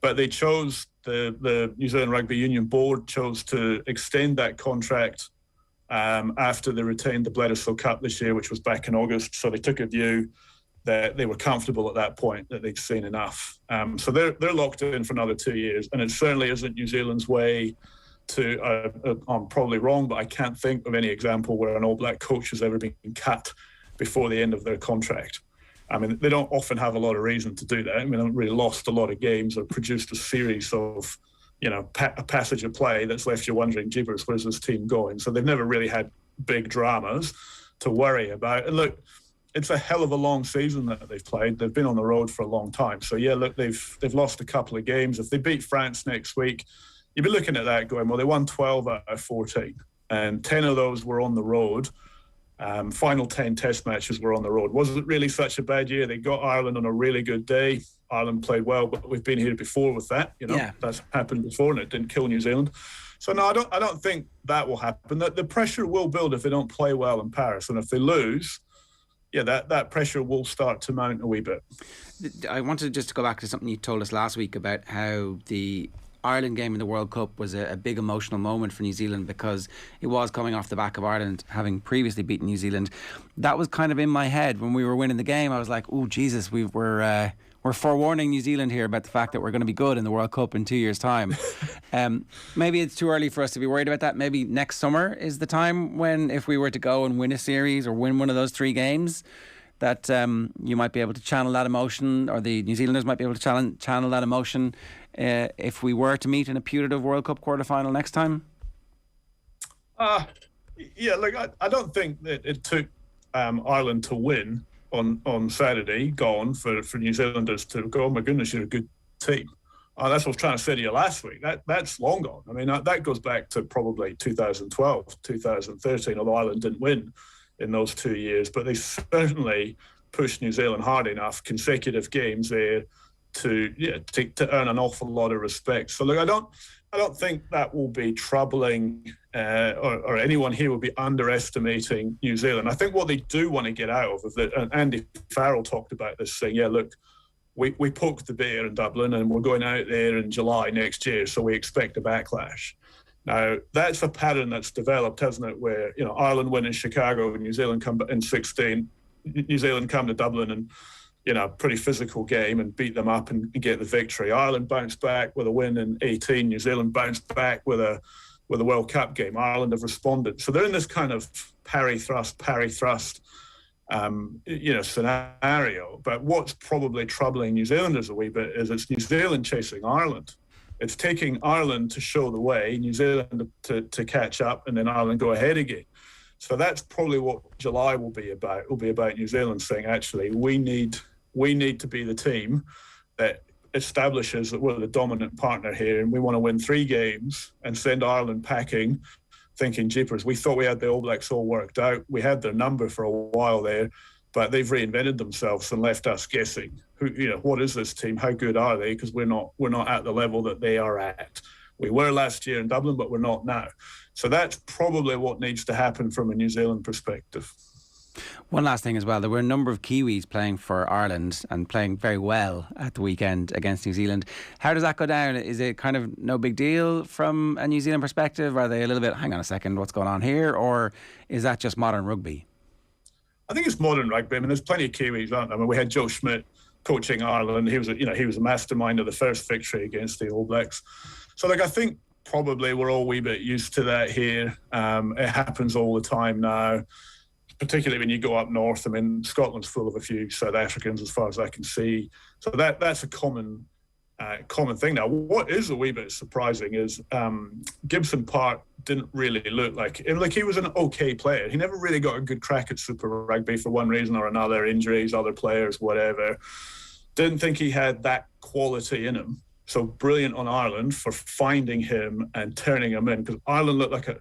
But they chose, the New Zealand Rugby Union Board chose to extend that contract after they retained the Bledisloe Cup this year, which was back in August. So they took a view that they were comfortable at that point, that they'd seen enough. So they're locked in for another 2 years. And it certainly isn't New Zealand's way to, I'm probably wrong, but I can't think of any example where an All Black coach has ever been cut before the end of their contract. I mean, they don't often have a lot of reason to do that. I mean, they haven't really lost a lot of games or produced a series of, a passage of play that's left you wondering, jeepers, where's this team going? So they've never really had big dramas to worry about. And look, it's a hell of a long season that they've played. They've been on the road for a long time. So yeah, look, they've lost a couple of games. If they beat France next week, you'd be looking at that going, well, they won 12 out of 14, and 10 of those were on the road. Final 10 test matches were on the road. Wasn't really such a bad year. They got Ireland on a really good day. Ireland played well, but we've been here before with that. That's happened before, and it didn't kill New Zealand. So no, I don't think that will happen. The pressure will build if they don't play well in Paris, and if they lose, that pressure will start to mount a wee bit. I wanted just to go back to something you told us last week about how the Ireland game in the World Cup was a big emotional moment for New Zealand because it was coming off the back of Ireland having previously beaten New Zealand. That was kind of in my head when we were winning the game. I was like, oh Jesus, we're forewarning New Zealand here about the fact that we're going to be good in the World Cup in 2 years' time. Maybe it's too early for us to be worried about that. Maybe next summer is the time when, if we were to go and win a series or win one of those 3 games, that you might be able to channel that emotion, or the New Zealanders might be able to channel that emotion if we were to meet in a putative World Cup quarter-final next time? Look, I don't think that it took Ireland to win on Saturday gone for New Zealanders to go, oh my goodness, you're a good team. That's what I was trying to say to you last week. That's long gone. I mean, that goes back to probably 2012, 2013, although Ireland didn't win in those 2 years, but they certainly pushed New Zealand hard enough, consecutive games there, to earn an awful lot of respect. So look, I don't think that will be troubling, or anyone here will be underestimating New Zealand. I think what they do want to get out of it, and Andy Farrell talked about this, saying, yeah, look, we poked the bear in Dublin and we're going out there in July next year, so we expect a backlash. Now, that's a pattern that's developed, hasn't it, where, Ireland win in Chicago and New Zealand come in 16, New Zealand come to Dublin and, pretty physical game and beat them up and get the victory. Ireland bounced back with a win in 18. New Zealand bounced back with a World Cup game. Ireland have responded. So they're in this kind of parry thrust scenario. But what's probably troubling New Zealanders a wee bit is it's New Zealand chasing Ireland. It's taking Ireland to show the way, New Zealand to catch up, and then Ireland go ahead again. So that's probably what July will be about. It will be about New Zealand saying, actually, we need to be the team that establishes that we're the dominant partner here, and we want to win 3 games and send Ireland packing, thinking, jeepers, we thought we had the All Blacks all worked out. We had their number for a while there, but they've reinvented themselves and left us guessing. What is this team? How good are they? Because we're not at the level that they are at. We were last year in Dublin, but we're not now. So that's probably what needs to happen from a New Zealand perspective. One last thing as well, there were a number of Kiwis playing for Ireland and playing very well at the weekend against New Zealand. How does that go down? Is it kind of no big deal from a New Zealand perspective? Are they a little bit, hang on a second, what's going on here? Or is that just modern rugby? I think it's modern rugby. I mean, there's plenty of Kiwis, aren't there? I mean, we had Joe Schmidt coaching Ireland. He was a mastermind of the first victory against the All Blacks. So, I think probably we're all a wee bit used to that here. It happens all the time now, particularly when you go up north. I mean, Scotland's full of a few South Africans as far as I can see. So that's a common thing now. What is a wee bit surprising is Gibson Park didn't really look like he was an okay player. He never really got a good crack at Super Rugby for one reason or another, injuries, other players, whatever. Didn't think he had that quality in him. So brilliant on Ireland for finding him and turning him in, because Ireland looked like a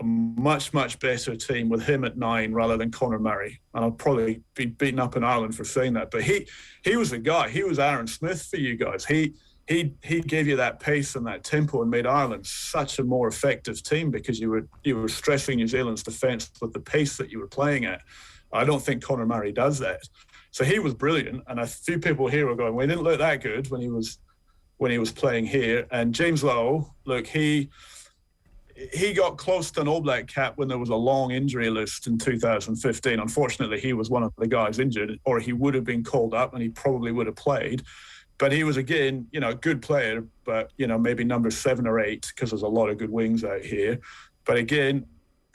much, much better team with him at 9 rather than Conor Murray. And I'll probably be beaten up in Ireland for saying that. But he was the guy. He was Aaron Smith for you guys. He gave you that pace and that tempo and made Ireland such a more effective team because you were stressing New Zealand's defence with the pace that you were playing at. I don't think Conor Murray does that. So he was brilliant. And a few people here were going, well, he didn't look that good when he was playing here. And James Lowe, look, he got close to an All Black cap when there was a long injury list in 2015. Unfortunately, he was one of the guys injured, or he would have been called up and he probably would have played. But he was, again, a good player, but, maybe number 7 or 8, because there's a lot of good wings out here. But again,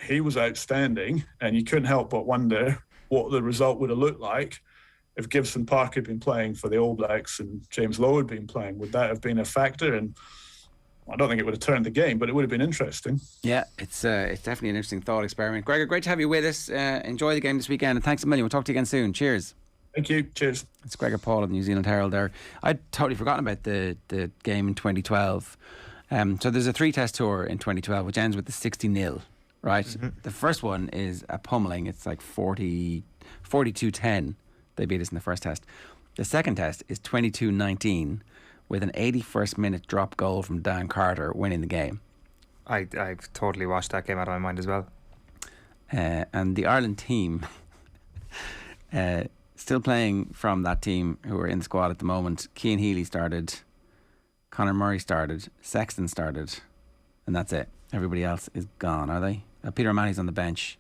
he was outstanding, and you couldn't help but wonder what the result would have looked like if Gibson Park had been playing for the All Blacks and James Lowe had been playing. Would that have been a factor? And I don't think it would have turned the game, but it would have been interesting. Yeah, it's definitely an interesting thought experiment. Gregor, great to have you with us. Enjoy the game this weekend, and thanks a million. We'll talk to you again soon. Cheers. Thank you. Cheers. It's Gregor Paul of the New Zealand Herald there. I'd totally forgotten about the game in 2012. So there's a 3-test tour in 2012, which ends with the 60-0, right? Mm-hmm. The first one is a pummeling. It's like 42-10. They beat us in the first test. The second test is 22-19 with an 81st minute drop goal from Dan Carter winning the game. I've totally washed that game out of my mind as well. And the Ireland team... still playing from that team who are in the squad at the moment. Cian Healy started, Conor Murray started, Sexton started, and that's it. Everybody else is gone, are they? Peter O'Mahony's on the bench.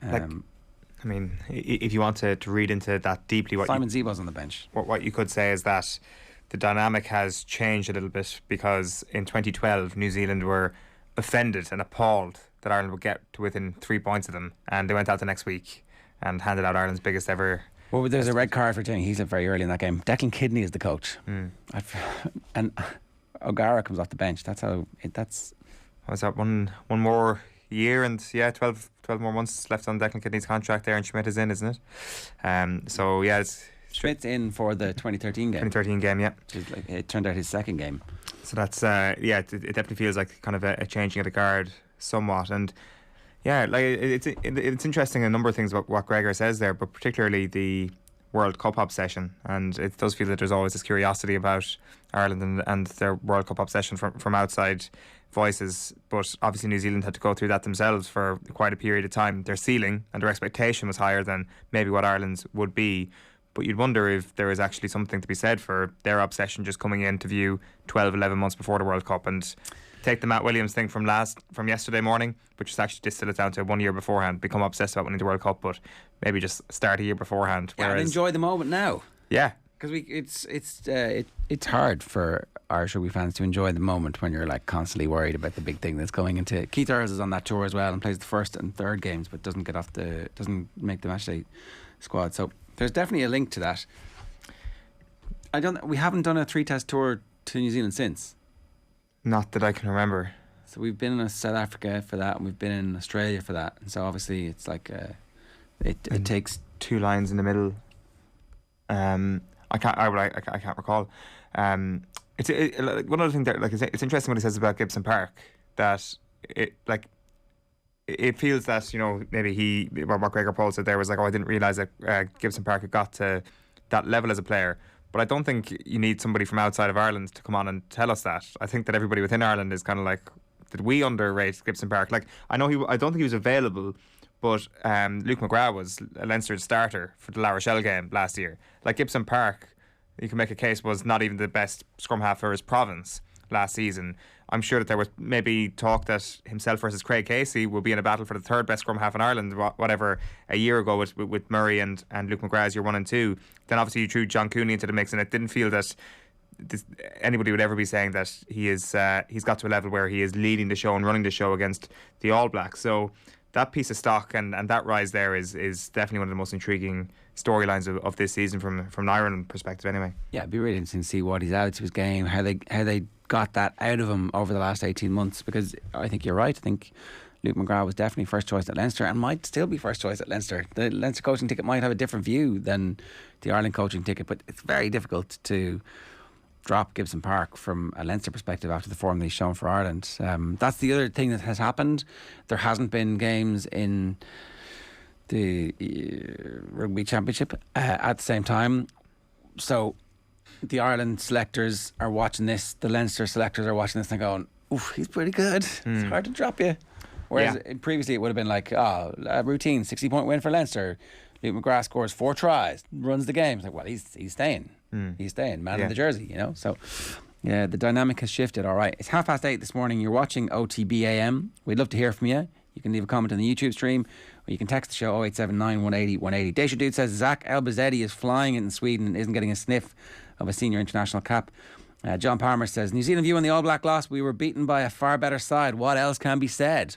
If you want to read into that deeply, Simon Zebo's on the bench. What you could say is that the dynamic has changed a little bit, because in 2012 New Zealand were offended and appalled that Ireland would get to within 3 points of them, and they went out the next week and handed out Ireland's biggest ever. Well, there's a red card for Tony. He's very early in that game. Declan Kidney is the coach, and O'Gara comes off the bench. That's how. Was that one more year and 12 more months left on Declan Kidney's contract there, and Schmidt is in, isn't it? Schmidt's in for the 2013 game. 2013 game, yeah. It turned out his second game. So that's it definitely feels like kind of a changing of the guard somewhat. And yeah, like it's interesting, a number of things what Gregor says there, but particularly the World Cup obsession. And it does feel that there's always this curiosity about Ireland and their World Cup obsession from outside voices. But obviously New Zealand had to go through that themselves for quite a period of time. Their ceiling and their expectation was higher than maybe what Ireland's would be. But you'd wonder if there is actually something to be said for their obsession just coming in to view 11 months before the World Cup. And take the Matt Williams thing from yesterday morning, which is actually distill it down to 1 year beforehand, become obsessed about winning the World Cup, but maybe just start a year beforehand. Yeah, and enjoy the moment now. Yeah, because it's hard for Irish rugby fans to enjoy the moment when you're like constantly worried about the big thing that's going into. Keith Earls is on that tour as well and plays the first and third games, but doesn't make the matchday squad. So there's definitely a link to that. We haven't done a 3-test tour to New Zealand since. Not that I can remember. So we've been in South Africa for that, and we've been in Australia for that. And so obviously it's like it takes 2 lines in the middle. I can't recall. It's one other thing that it's interesting what he says about Gibson Park, that it feels that maybe what Gregor Paul said there was like, I didn't realise that Gibson Park had got to that level as a player. But I don't think you need somebody from outside of Ireland to come on and tell us that. I think that everybody within Ireland is kind of like, did we underrate Gibson Park? Like, I don't think he was available, but Luke McGrath was a Leinster starter for the La Rochelle game last year. Like, Gibson Park, you can make a case, was not even the best scrum half for his province last season. I'm sure that there was maybe talk that himself versus Craig Casey will be in a battle for the third best scrum half in Ireland, whatever, a year ago with Murray and Luke McGrath as your 1 and 2. Then obviously you threw John Cooney into the mix, and it didn't feel that anybody would ever be saying that he's got to a level where he is leading the show and running the show against the All Blacks. So that piece of stock and that rise there is definitely one of the most intriguing storylines of this season from an Ireland perspective anyway. Yeah, it'd be really interesting to see what he's added to his game, how they got that out of him over the last 18 months, because I think you're right. I think Luke McGrath was definitely first choice at Leinster and might still be first choice at Leinster. The Leinster coaching ticket might have a different view than the Ireland coaching ticket, but it's very difficult to drop Gibson Park from a Leinster perspective after the form they've shown for Ireland. That's the other thing that has happened. There hasn't been games in the Rugby Championship at the same time. So the Ireland selectors are watching this, the Leinster selectors are watching this and going, oof, he's pretty good. It's hard to drop you. Whereas previously it would have been like, a routine 60-point win for Leinster. Luke McGrath scores 4 tries, runs the game. It's like, well, he's staying. He's staying, man in the jersey, you know. So, yeah, the dynamic has shifted. All right, it's 8:30 this morning. You're watching OTB AM. We'd love to hear from you. You can leave a comment on the YouTube stream, or you can text the show 0879 180 180. Deja Dude says Zach Elbazetti is flying in Sweden and isn't getting a sniff of a senior international cap. John Palmer says, New Zealand view on the All Black loss. We were beaten by a far better side. What else can be said?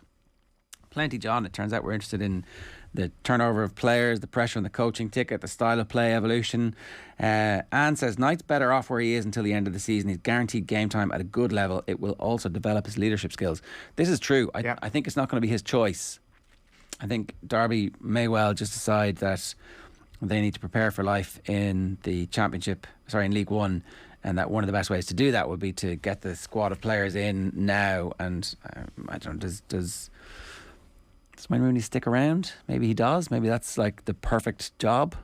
Plenty, John. It turns out we're interested in the turnover of players, the pressure on the coaching ticket, the style of play evolution. Anne says, Knight's better off where he is until the end of the season. He's guaranteed game time at a good level. It will also develop his leadership skills. This is true. I think it's not going to be his choice. I think Derby may well just decide that they need to prepare for life in the Championship, in League One, and that one of the best ways to do that would be to get the squad of players in now. And I don't know, does Wayne Rooney stick around? Maybe he does. Maybe that's like the perfect job.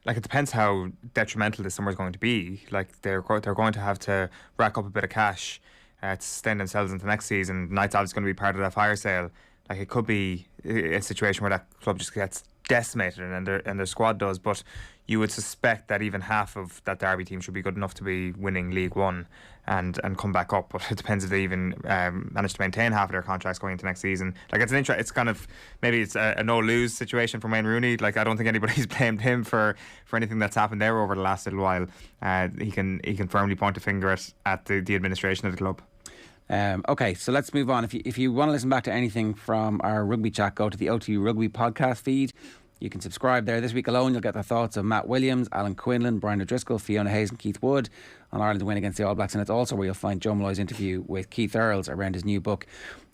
Like, it depends how detrimental this summer is going to be. Like, they're going to have to rack up a bit of cash to sustain themselves into next season. Knight's obviously going to be part of that fire sale. Like, it could be a situation where that club just gets decimated and their squad does. But you would suspect that even half of that Derby team should be good enough to be winning League One and come back up. But it depends if they even manage to maintain half of their contracts going into next season. Like, it's kind of, maybe it's a no-lose situation for Wayne Rooney. Like, I don't think anybody's blamed him for anything that's happened there over the last little while. He can firmly point a finger at the administration of the club. Okay, so let's move on. If you want to listen back to anything from our rugby chat, go to the OTB Rugby podcast feed. You can subscribe there. This week alone, you'll get the thoughts of Matt Williams, Alan Quinlan, Brian O'Driscoll, Fiona Hayes and Keith Wood on Ireland's win against the All Blacks. And it's also where you'll find Joe Malloy's interview with Keith Earls around his new book.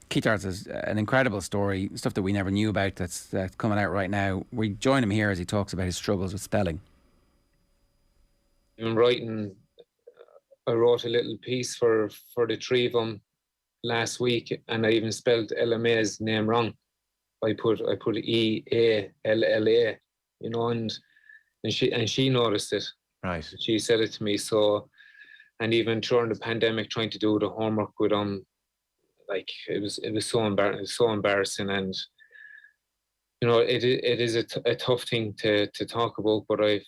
Keith Earls has an incredible story, stuff that we never knew about that's coming out right now. We join him here as he talks about his struggles with spelling. I wrote a little piece for the three of them last week, and I even spelled LMA's name wrong. I put EALLA, you know, and she noticed it. Right. She said it to me. So, and even during the pandemic, trying to do the homework with like it was so embarrassing. It was so embarrassing, and you know, it is a tough thing to talk about, but I've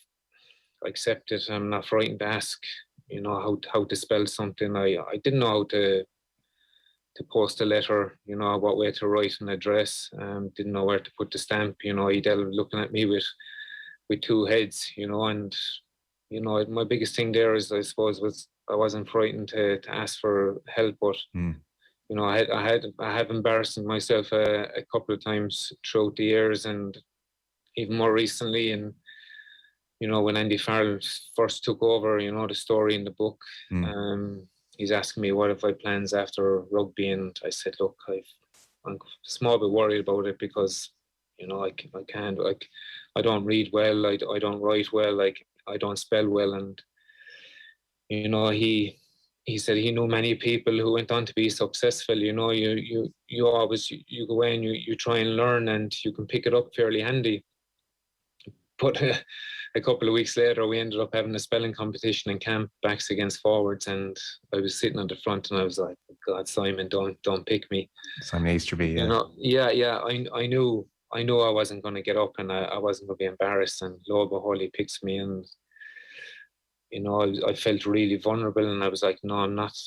accepted. I'm not frightened to ask, you know, how to spell something. I didn't know how to post a letter, you know, what way to write an address. Didn't know where to put the stamp. You know, Edel looking at me with two heads, you know, and you know, my biggest thing there is, I suppose, was I wasn't frightened to ask for help, but you know, I have embarrassed myself a couple of times throughout the years, and even more recently. And you know, when Andy Farrell first took over, you know, the story in the book, he's asking me what if I plans after rugby, and I said, look, I'm a small bit worried about it because, you know, I can't, like, I don't read well, I don't write well, like, I don't spell well. And, you know, he said he knew many people who went on to be successful. You know, you always, you go in, you try and learn, and you can pick it up fairly handy. But a couple of weeks later, we ended up having a spelling competition in camp, backs against forwards, and I was sitting at the front, and I was like, God, Simon, don't pick me. Simon Easterby, yeah. You know, yeah. I knew I wasn't going to get up, and I wasn't going to be embarrassed. And lo and behold, he picks me, and you know, I felt really vulnerable, and I was like, no, I'm not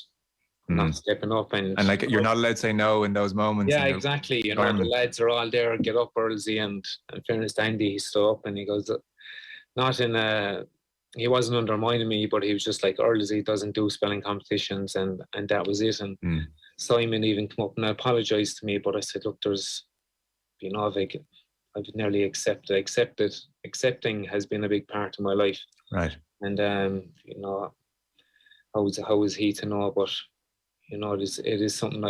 stepping up. And like, you're not allowed to say no in those moments. Yeah, exactly. You know, the lads are all there, get up, Earlsy, and in fairness to Andy, he stood up and he goes, he wasn't undermining me, but he was just like, Earlsy doesn't do spelling competitions, and that was it. And Simon even came up and apologised to me, but I said, look, there's, you know, I've nearly accepted. Accepting has been a big part of my life. Right. And you know, how was he to know? But you know, it is something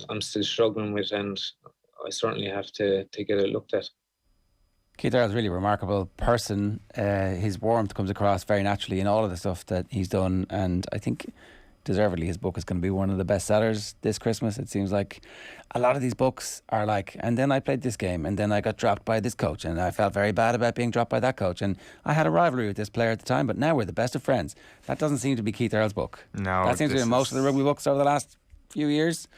I'm still struggling with, and I certainly have to get it looked at. Keith Earls is a really remarkable person. His warmth comes across very naturally in all of the stuff that he's done, and I think deservedly his book is going to be one of the best sellers this Christmas. It seems like a lot of these books are like, and then I played this game, and then I got dropped by this coach, and I felt very bad about being dropped by that coach, and I had a rivalry with this player at the time, but now we're the best of friends. That doesn't seem to be Keith Earls' book. No, that seems to be in most of the rugby books over the last few years,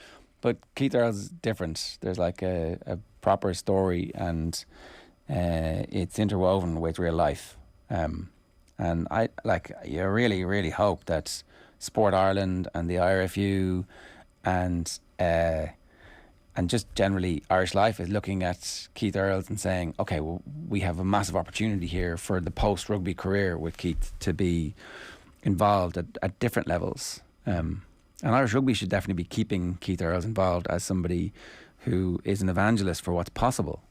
but Keith Earls is different. There's like a proper story, and it's interwoven with real life, and I you really, really hope that Sport Ireland and the IRFU and just generally Irish life is looking at Keith Earls and saying, okay, well, we have a massive opportunity here for the post-rugby career with Keith to be involved at different levels. And Irish rugby should definitely be keeping Keith Earls involved as somebody who is an evangelist for what's possible.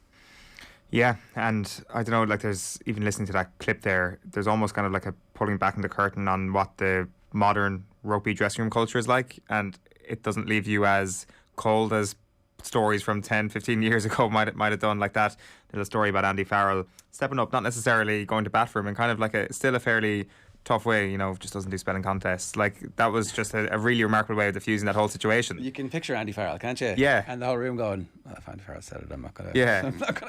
Yeah, and I don't know, like there's, even listening to that clip there's almost kind of like a pulling back in the curtain on what the modern rugby dressing room culture is like, and it doesn't leave you as cold as stories from 10, 15 years ago might have done. Like that little story about Andy Farrell stepping up, not necessarily going to bat for him, and kind of like still a fairly tough way, just doesn't do spelling contests. Like that was just a really remarkable way of diffusing that whole situation. You can picture Andy Farrell, can't you? Yeah. And the whole room going, well, if Andy Farrell said it, I'm not gonna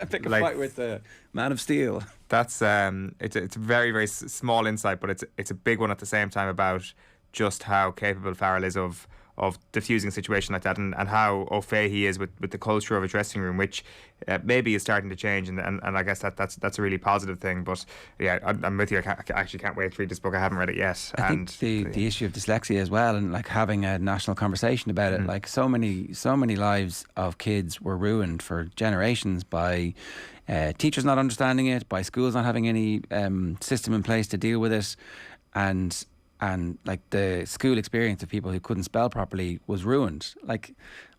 pick a fight with the Man of Steel. That's it's a very, very small insight, but it's a big one at the same time about just how capable Farrell is of diffusing a situation like that, and how au fait he is with the culture of a dressing room, which maybe is starting to change, and I guess that's a really positive thing. But yeah, I'm with you. I actually can't wait to read this book. I haven't read it yet. I think the issue of dyslexia as well, and like having a national conversation about it. Like so many lives of kids were ruined for generations by teachers not understanding it, by schools not having any system in place to deal with it, and like the school experience of people who couldn't spell properly was ruined. Like,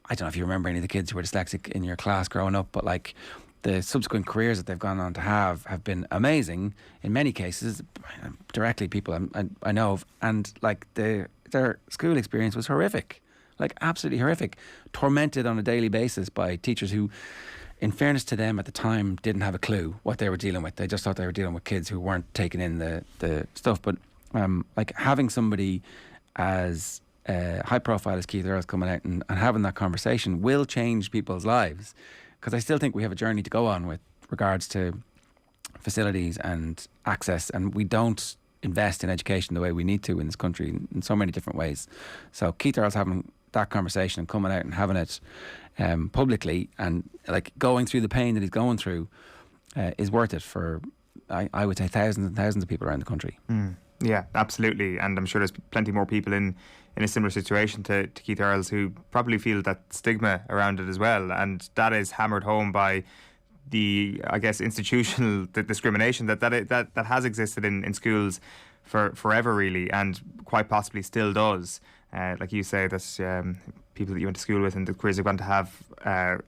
I don't know if you remember any of the kids who were dyslexic in your class growing up, but like the subsequent careers that they've gone on to have been amazing in many cases, directly people I know of, and like their school experience was horrific, like absolutely horrific, tormented on a daily basis by teachers who, in fairness to them at the time, didn't have a clue what they were dealing with. They just thought they were dealing with kids who weren't taking in the stuff. But like having somebody as high profile as Keith Earls coming out and having that conversation will change people's lives, because I still think we have a journey to go on with regards to facilities and access, and we don't invest in education the way we need to in this country in so many different ways. So Keith Earls having that conversation and coming out and having it publicly and like going through the pain that he's going through is worth it for, I would say, thousands and thousands of people around the country. Yeah, absolutely. And I'm sure there's plenty more people in a similar situation to Keith Earls who probably feel that stigma around it as well. And that is hammered home by the, I guess, institutional discrimination that has existed in schools for forever, really, and quite possibly still does. Like you say, that people that you went to school with and the careers they're going to have, that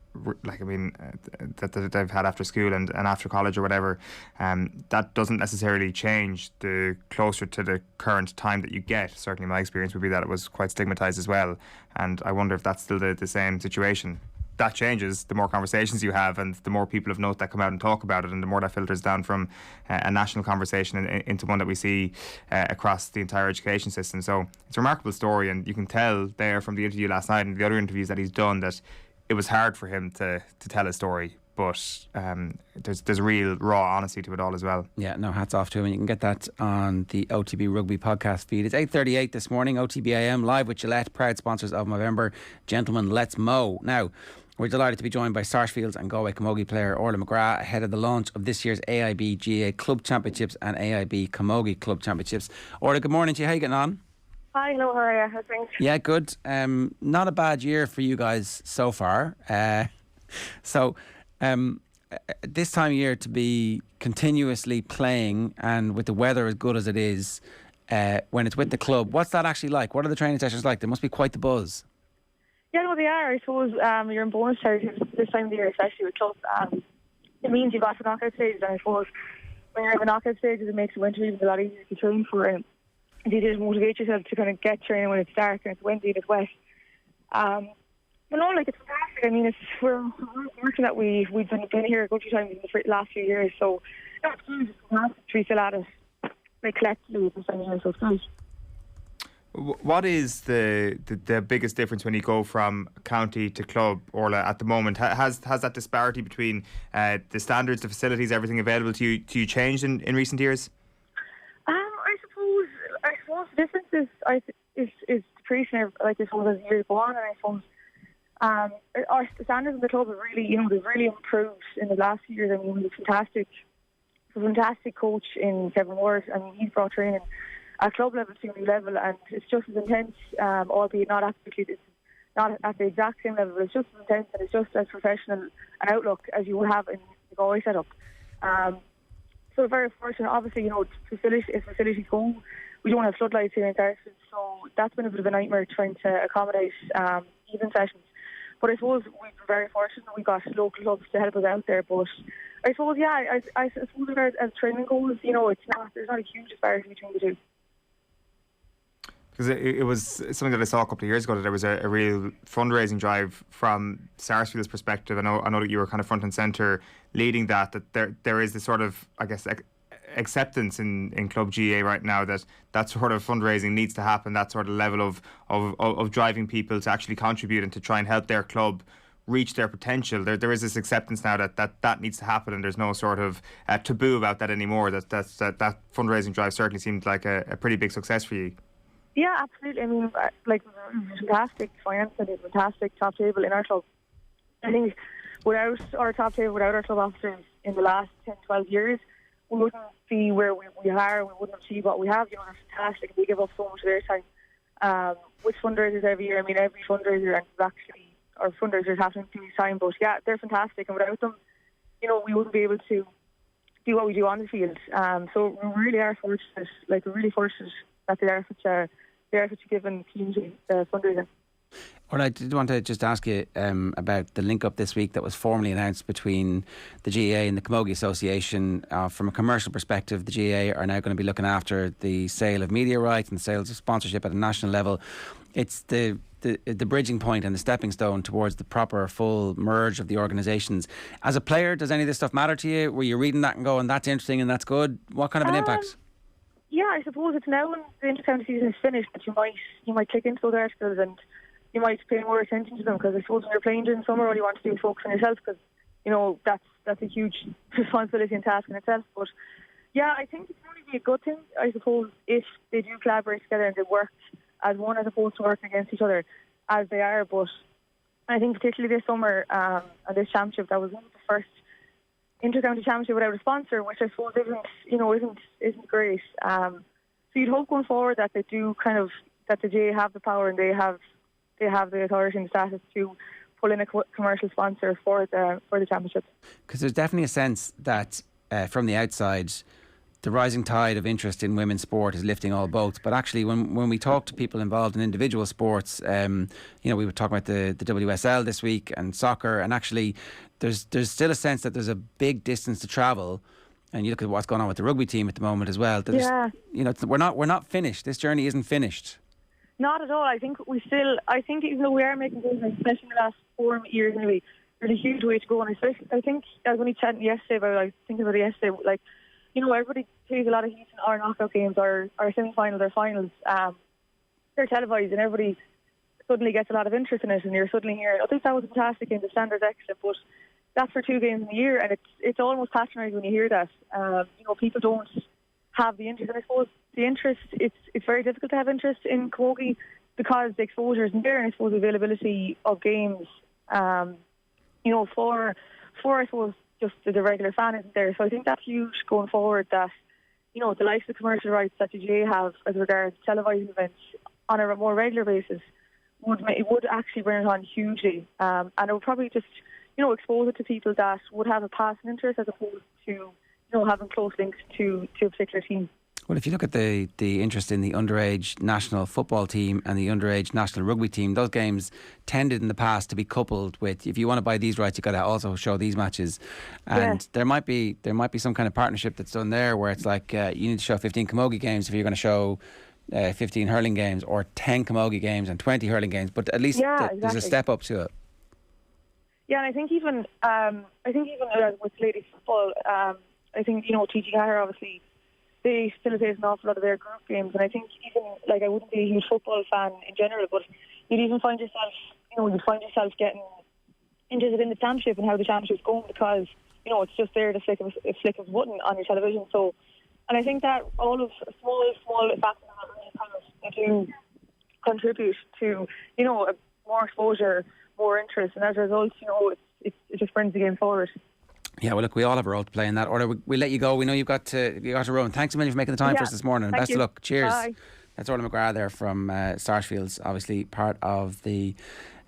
they've had after school and after college or whatever, that doesn't necessarily change the closer to the current time that you get. Certainly my experience would be that it was quite stigmatised as well, and I wonder if that's still the same situation. That changes the more conversations you have and the more people of note that come out and talk about it, and the more that filters down from a national conversation into one that we see across the entire education system. So it's a remarkable story, and you can tell there from the interview last night and the other interviews that he's done that it was hard for him to tell his story, but there's a real raw honesty to it all as well. Yeah, no, hats off to him, and you can get that on the OTB Rugby podcast feed. It's 8:38 this morning, OTB AM, live with Gillette, proud sponsors of Movember. Gentlemen, let's mow. Now, we're delighted to be joined by Sarsfields and Galway camogie player Orlaith McGrath ahead of the launch of this year's AIB GA Club Championships and AIB Camogie Club Championships. Orlaith, good morning to you. How are you getting on? Hi, hello, how are you? How's things? Yeah, good. Not a bad year for you guys so far. This time of year to be continuously playing and with the weather as good as it is, when it's with the club, what's that actually like? What are the training sessions like? They must be quite the buzz. Yeah, no, they are. I suppose you're in bonus territory this time of the year, especially with clubs. It means you've got the knockout stages, and I suppose when you're in the knockout stages, it makes the winter even a lot easier to train for. And you just motivate yourself to kind of get training when it's dark and it's windy and it's wet. Well, no, like, it's fantastic. I mean, we're fortunate that we've been here a good few times in the last few years. So, it's good. It's fantastic to be still at it, like, collectively at the same time. So it's nice. What is the biggest difference when you go from county to club, Orla, at the moment? Has that disparity between the standards, the facilities, everything available to you changed in recent years? I suppose the difference is decreasing, like, I suppose, as years go on, and I suppose our standards in the club have really, they've really improved in the last few years. I mean, we have a fantastic coach in Kevin Ward. I mean, he's brought training at club level to a new level, and it's just as intense, albeit not at the exact same level, but it's just as intense and it's just as professional an outlook as you would have in the Galway setup. So we're very fortunate. Obviously, facilities go. We don't have floodlights here in Sarsfields, so that's been a bit of a nightmare trying to accommodate even sessions. But I suppose we've been very fortunate that we got local clubs to help us out there. But I suppose, I suppose as training goes, there's not a huge disparity between the two. Because it was something that I saw a couple of years ago, that there was a real fundraising drive from Sarsfields' perspective. I know that you were kind of front and centre leading that there is this sort of, I guess, acceptance in Club GA right now that sort of fundraising needs to happen, that sort of level of driving people to actually contribute and to try and help their club reach their potential. There is this acceptance now that needs to happen, and there's no sort of taboo about that anymore. That fundraising drive certainly seemed like a pretty big success for you. Yeah, absolutely. I mean, like, fantastic finance and a fantastic top table in our club. I think without our top table, without our club officers in the last 10, 12 years, we wouldn't be where we are. We wouldn't achieve what we have. They're fantastic, and they give up so much of their time. With fundraisers every year, I mean, every fundraiser our fundraisers happen to be time, but yeah, they're fantastic, and without them, we wouldn't be able to do what we do on the field. So we really are fortunate. Like, we're really fortunate that they are such a given community fundraising. Well, I did want to just ask you about the link-up this week that was formally announced between the GAA and the Camogie Association. From a commercial perspective, the GAA are now going to be looking after the sale of media rights and sales of sponsorship at a national level. It's the bridging point and the stepping stone towards the proper full merge of the organisations. As a player, does any of this stuff matter to you? Were you reading that and going, that's interesting and that's good? What kind of an impact? Yeah, I suppose it's now when the inter-county season is finished that you might click into those articles and you might pay more attention to them, because I suppose when you're playing during summer, all you want to do is focus on yourself, because that's a huge responsibility and task in itself. But yeah, I think it's going to be a good thing, I suppose, if they do collaborate together and they work as one as opposed to working against each other as they are. But I think particularly this summer and this championship, that was one of the first inter-county championship without a sponsor, which I suppose isn't great. So you'd hope going forward that they do that the GA have the power and they have the authority and status to pull in a commercial sponsor for the championship. Because there's definitely a sense that from the outside, the rising tide of interest in women's sport is lifting all boats. But actually, when we talk to people involved in individual sports, we were talking about the WSL this week and soccer, and actually there's still a sense that there's a big distance to travel. And you look at what's going on with the rugby team at the moment as well. We're not finished. This journey isn't finished. Not at all. I think even though we are making progress, especially in the last 4 years maybe, there's a huge way to go. And I think I was only chatting yesterday about like, everybody pays a lot of heat in our knockout games, our semi-finals, our finals. They're televised and everybody suddenly gets a lot of interest in it, and you're suddenly hearing, I think that was a fantastic game, the standard's excellent, but that's for 2 games in a year, and it's almost patronising when you hear that. People don't have the interest, and I suppose the interest, it's very difficult to have interest in camogie because the exposure isn't there, and I suppose the availability of games, for I suppose just the regular fan isn't there. So I think that's huge going forward, that the likes of commercial rights that the GA have as regards televising events on a more regular basis would actually bring it on hugely, and it would probably just expose it to people that would have a passing interest as opposed to having close links to a particular team. Well, if you look at the interest in the underage national football team and the underage national rugby team, those games tended in the past to be coupled with, if you want to buy these rights, you've got to also show these matches. And there might be some kind of partnership that's done there where it's like you need to show 15 camogie games if you're going to show 15 hurling games, or 10 camogie games and 20 hurling games. But at least there's a step up to it. Yeah, and I think even with ladies football, I think TG Gallagher obviously they facilitate an awful lot of their group games, and I think even I wouldn't be a huge football fan in general, but you'd even find yourself getting interested in the championship and how the championship's going because it's just there to flick of a button on your television. So, and I think that all of small factors that do contribute to more exposure, more interest, and as a result, it just brings the game forward. Yeah, well, look, we all have a role to play in that. Orla, we'll let you go. We know you've got to run. Thanks a million for making the time for us this morning. Best of luck. Cheers. Bye. That's Orlaith McGrath there from Sarsfields, obviously part of the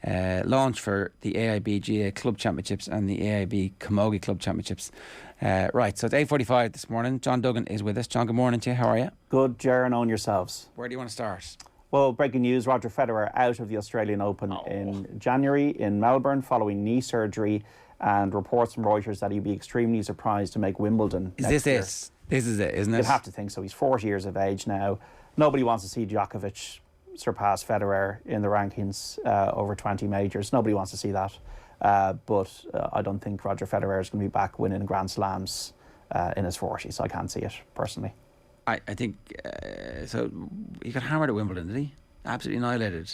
launch for the AIB GA Club Championships and the AIB Camogie Club Championships. Right, so it's 8:45 this morning. John Duggan is with us. John, good morning to you. How are you? Good, Ger, and on yourselves. Where do you want to start? Well, breaking news, Roger Federer out of the Australian Open in January in Melbourne following knee surgery, and reports from Reuters that he'd be extremely surprised to make Wimbledon next year. This is it, isn't it? You'd have to think so. He's 40 years of age now. Nobody wants to see Djokovic surpass Federer in the rankings over 20 majors. Nobody wants to see that. But I don't think Roger Federer is going to be back winning Grand Slams in his 40s. I can't see it, personally. I think, so he got hammered at Wimbledon, did he? Absolutely annihilated.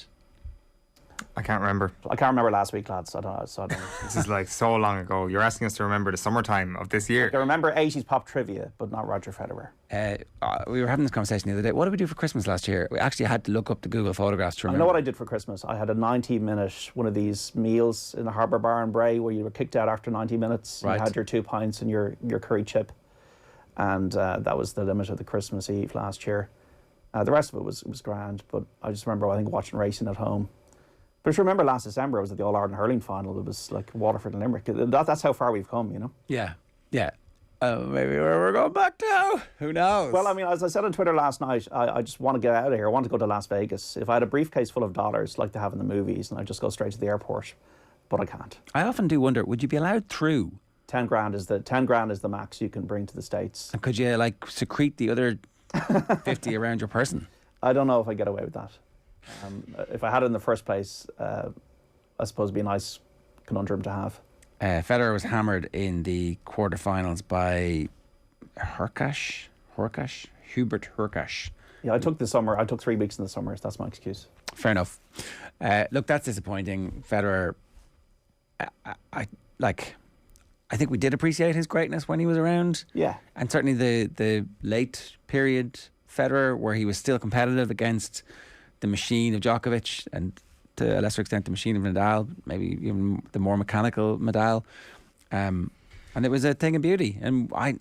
I can't remember. I can't remember last week, lads. I don't. This is so long ago. You're asking us to remember the summertime of this year. I remember 80s pop trivia, but not Roger Federer. We were having this conversation the other day. What did we do for Christmas last year? We actually had to look up the Google photographs to remember. I know what I did for Christmas. I had a 90-minute one of these meals in the Harbour Bar in Bray where you were kicked out after 90 minutes. Right. You had your 2 pints and your curry chip. And that was the limit of the Christmas Eve last year. The rest of it was grand, but I just remember, I think, watching racing at home. But if you remember last December, I was at the All-Ireland hurling final. It was like Waterford and Limerick. That's how far we've come, Yeah. Maybe we're going back now. Who knows? Well, I mean, as I said on Twitter last night, I just want to get out of here. I want to go to Las Vegas. If I had a briefcase full of dollars like they have in the movies, and I'd just go straight to the airport, but I can't. I often do wonder, would you be allowed through? 10 grand is the max you can bring to the States. And could you secrete the other 50 around your person? I don't know if I get away with that. If I had it in the first place, I suppose it'd be a nice conundrum to have. Federer was hammered in the quarterfinals by Hubert Hurkacz. Yeah, I took 3 weeks in the summer. That's my excuse. Fair enough. Look, that's disappointing. Federer, I think we did appreciate his greatness when he was around. Yeah. And certainly the late period Federer, where he was still competitive against the machine of Djokovic and to a lesser extent the machine of Nadal, maybe even the more mechanical Nadal. And it was a thing of beauty. And I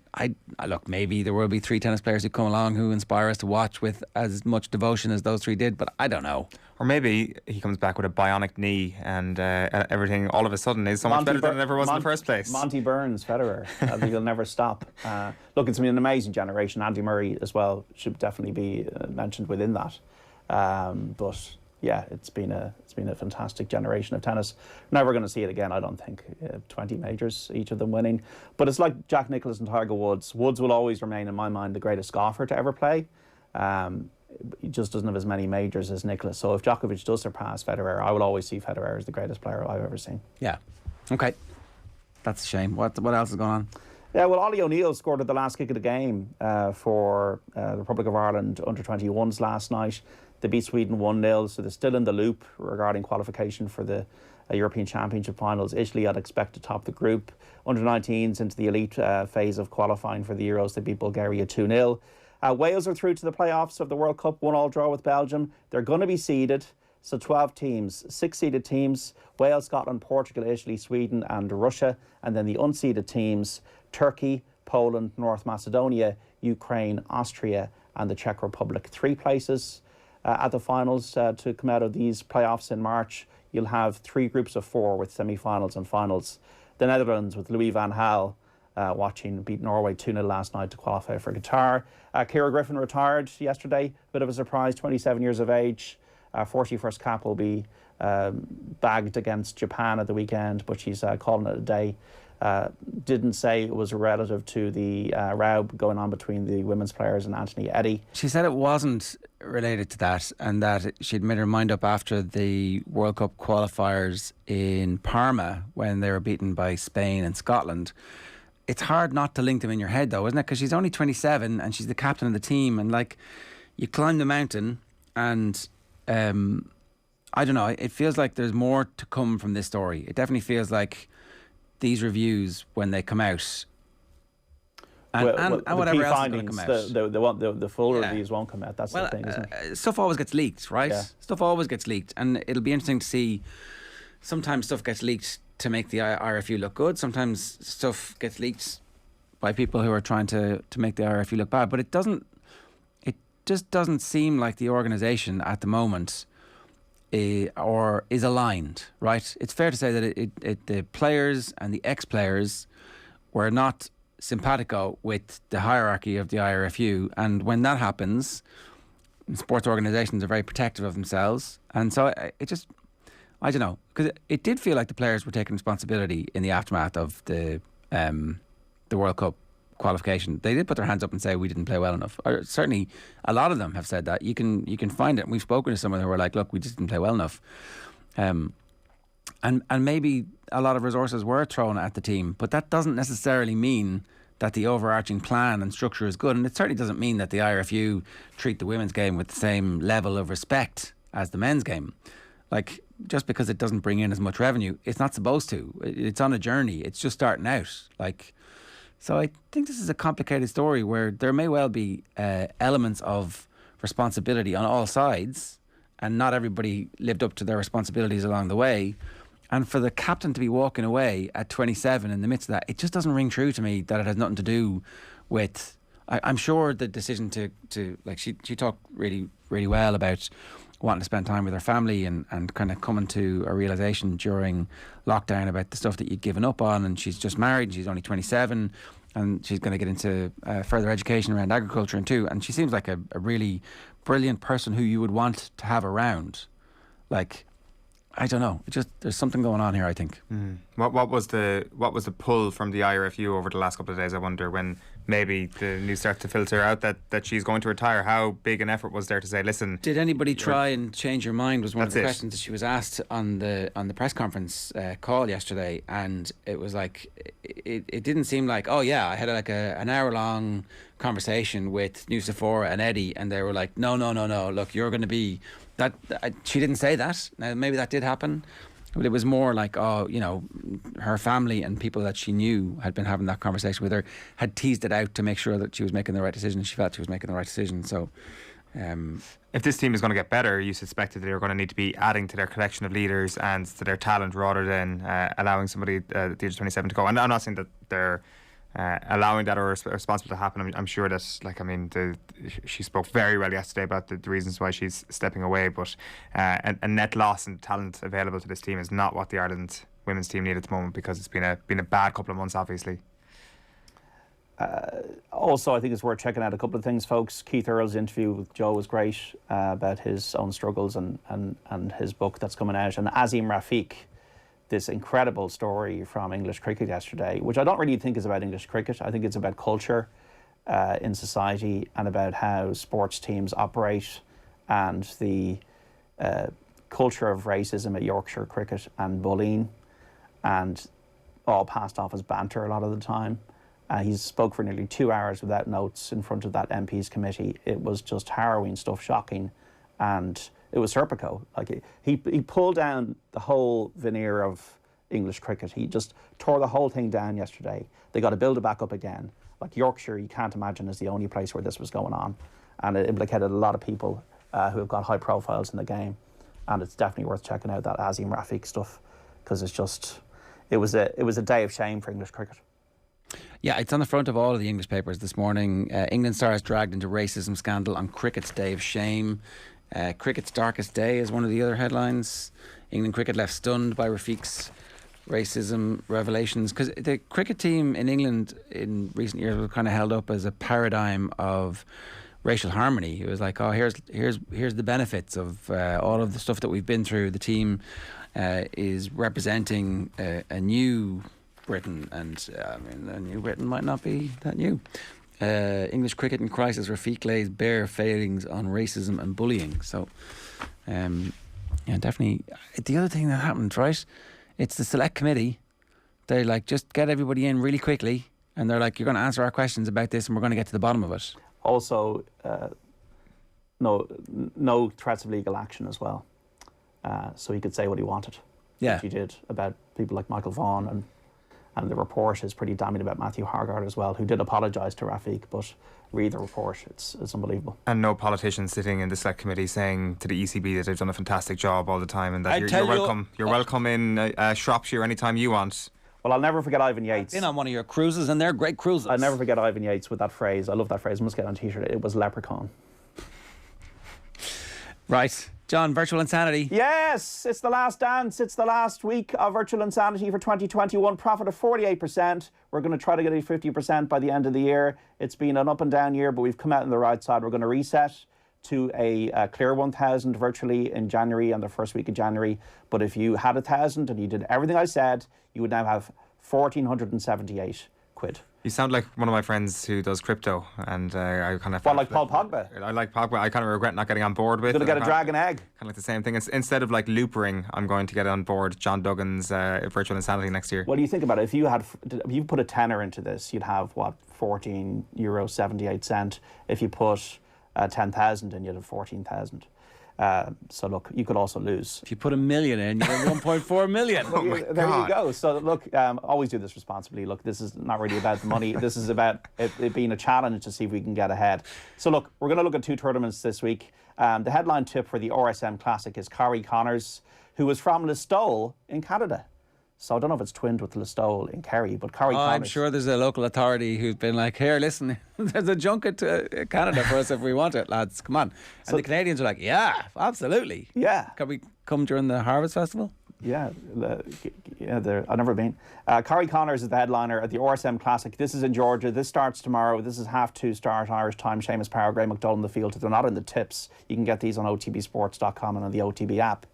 look, maybe there will be 3 tennis players who come along who inspire us to watch with as much devotion as those 3 did, but I don't know. Or maybe he comes back with a bionic knee and everything all of a sudden is so much better than it ever was in the first place. Monty Burns, Federer. He'll never stop. Look, it's been an amazing generation. Andy Murray as well should definitely be mentioned within that. But yeah, it's been a fantastic generation of tennis. Never going to see it again, I don't think. 20 majors, each of them winning. But it's like Jack Nicklaus and Tiger Woods. Woods will always remain, in my mind, the greatest golfer to ever play. He just doesn't have as many majors as Nicklaus. So if Djokovic does surpass Federer, I will always see Federer as the greatest player I've ever seen. Yeah. Okay. That's a shame. What else is going on? Yeah, well, Ollie O'Neill scored at the last kick of the game for the Republic of Ireland under-21s last night. They beat Sweden 1-0, so they're still in the loop regarding qualification for the European Championship finals. Italy, I'd expect to top the group. Under-19s into the elite phase of qualifying for the Euros. They beat Bulgaria 2-0. Wales are through to the playoffs of the World Cup, 1-1 draw with Belgium. They're going to be seeded, so 12 teams, 6 seeded teams, Wales, Scotland, Portugal, Italy, Sweden and Russia. And then the unseeded teams, Turkey, Poland, North Macedonia, Ukraine, Austria and the Czech Republic. 3 places at the finals to come out of these playoffs in March. You'll have 3 groups of 4 with semi-finals and finals. The Netherlands with Louis van Gaal beat Norway 2-0 last night to qualify for Qatar. Ciara Griffin retired yesterday, bit of a surprise, 27 years of age. 41st cap will be bagged against Japan at the weekend, but she's calling it a day. didn't say it was relative to the row going on between the women's players and Anthony Eddy. She said it wasn't related to that, and that she'd made her mind up after the World Cup qualifiers in Parma when they were beaten by Spain and Scotland. It's hard not to link them in your head, though, isn't it? Because she's only 27 and she's the captain of the team, and like, you climb the mountain, and I don't know, it feels like there's more to come from this story. It definitely feels like these reviews, when they come out, and whatever else is going to come out, the full reviews won't come out. That's the thing, isn't it? Stuff always gets leaked, right? Yeah. Stuff always gets leaked, and it'll be interesting to see. Sometimes stuff gets leaked to make the IRFU look good. Sometimes stuff gets leaked by people who are trying to make the IRFU look bad. But it just doesn't seem like the organisation at the moment is aligned, right? It's fair to say that the players and the ex-players were not simpatico with the hierarchy of the IRFU, and when that happens, sports organisations are very protective of themselves, and so I don't know, because it did feel like the players were taking responsibility in the aftermath of the World Cup qualification. They did put their hands up and say we didn't play well enough. Or certainly, a lot of them have said that. You can find it. And we've spoken to someone who were like, "Look, we just didn't play well enough," and maybe a lot of resources were thrown at the team, but that doesn't necessarily mean that the overarching plan and structure is good, and it certainly doesn't mean that the IRFU treat the women's game with the same level of respect as the men's game. Like, just because it doesn't bring in as much revenue, it's not supposed to. It's on a journey. It's just starting out. Like, so I think this is a complicated story where there may well be elements of responsibility on all sides, and not everybody lived up to their responsibilities along the way. And for the captain to be walking away at 27 in the midst of that, it just doesn't ring true to me that it has nothing to do with... I'm sure the decision to like, she talked really, really well about wanting to spend time with her family and kind of coming to a realisation during lockdown about the stuff that you'd given up on, and she's just married and she's only 27 and she's going to get into further education around agriculture and she seems like a really brilliant person who you would want to have around. Like, I don't know, there's something going on here, I think. What was the pull from the IRFU over the last couple of days, I wonder, when maybe the news started to filter out that she's going to retire? How big an effort was there to say, listen... Did anybody try and change your mind was one of the questions that she was asked on the press conference call yesterday, and it was like, it didn't seem like, oh yeah, I had like an hour-long conversation with Nusafora and Eddie, and they were like, no, look, you're going to be... That she didn't say that. Now, maybe that did happen, but it was more like, oh, you know, her family and people that she knew had been having that conversation with her, had teased it out to make sure that she was making the right decision. She felt she was making the right decision. So, if this team is going to get better, you suspected they were going to need to be adding to their collection of leaders and to their talent rather than allowing somebody at the age of 27 to go. And I'm not saying that they're allowing that or responsible to happen. I'm sure that, like, I mean, she spoke very well yesterday about the reasons why she's stepping away, but a net loss in talent available to this team is not what the Ireland women's team need at the moment, because it's been a bad couple of months, obviously. Also, I think it's worth checking out a couple of things, folks. Keith Earls' interview with Joe was great about his own struggles and his book that's coming out, and Azeem Rafiq, this incredible story from English cricket yesterday, which I don't really think is about English cricket. I think it's about culture in society and about how sports teams operate, and the culture of racism at Yorkshire cricket and bullying, and all passed off as banter a lot of the time. He spoke for nearly 2 hours without notes in front of that MP's committee. It was just harrowing stuff, shocking, and it was Serpico. Like, he pulled down the whole veneer of English cricket. He just tore the whole thing down yesterday. They got to build it back up again. Like, Yorkshire, you can't imagine, is the only place where this was going on, and it implicated a lot of people who have got high profiles in the game. And it's definitely worth checking out that Azeem Rafiq stuff, because it was a day of shame for English cricket. Yeah, it's on the front of all of the English papers this morning. England stars dragged into racism scandal on cricket's day of shame. Cricket's darkest day is one of the other headlines. England cricket left stunned by Rafiq's racism revelations, because the cricket team in England in recent years was kind of held up as a paradigm of racial harmony. It was like, oh, here's the benefits of all of the stuff that we've been through. The team is representing a new Britain, and New Britain might not be that new. English cricket in crisis. Rafiq lays bare failings on racism and bullying. So, definitely. The other thing that happened, right? It's the select committee. They just get everybody in really quickly, and they're like, "You're going to answer our questions about this, and we're going to get to the bottom of it." Also, no threats of legal action as well. So he could say what he wanted. Yeah, which he did about people like Michael Vaughan, and the report is pretty damning about Matthew Hargard as well, who did apologise to Rafiq, but read the report, it's unbelievable. And no politicians sitting in the select committee saying to the ECB that they've done a fantastic job all the time, and that you're welcome. You're welcome in Shropshire anytime you want. Well, I'll never forget Ivan Yates. I've been on one of your cruises, and they're great cruises. I'll never forget Ivan Yates with that phrase. I love that phrase. I must get on a t-shirt. It was leprechaun. Right. John, virtual insanity. Yes, it's the last dance. It's the last week of virtual insanity for 2021. Profit of 48%. We're going to try to get a 50% by the end of the year. It's been an up and down year, but we've come out on the right side. We're going to reset to a clear 1,000 virtually in January and the first week of January. But if you had 1,000 and you did everything I said, you would now have 1,478 quid. You sound like one of my friends who does crypto, and I kind of... Well, like Paul Pogba. I like Pogba. I kind of regret not getting on board with. You're going to get a dragon egg. Kind of like the same thing. Instead of loopering, I'm going to get on board John Duggan's virtual insanity next year. Well, you think about it. If you put a tenner into this, you'd have, what, €14.78. If you put 10,000 in, you'd have 14,000. So look, you could also lose. If you put $1 million in, you have 1.4 million. There you go. So look, always do this responsibly. Look, this is not really about the money. This is about it being a challenge to see if we can get ahead. So look, we're going to look at 2 tournaments this week. The headline tip for the RSM Classic is Corey Connors, who is from Listowel in Canada. So I don't know if it's twinned with Listowel in Kerry, but Corey Connors... I'm sure there's a local authority who's been like, here, listen, there's a junket to Canada for us if we want it, lads. Come on. And the Canadians are like, yeah, absolutely. Yeah. Can we come during the Harvest Festival? Yeah, I've never been. Corey Connors is the headliner at the RSM Classic. This is in Georgia. This starts tomorrow. This is 2:30 start Irish time. Seamus Power, Graham McDowell in the field. They're not in the tips. You can get these on OTBSports.com and on the OTB app.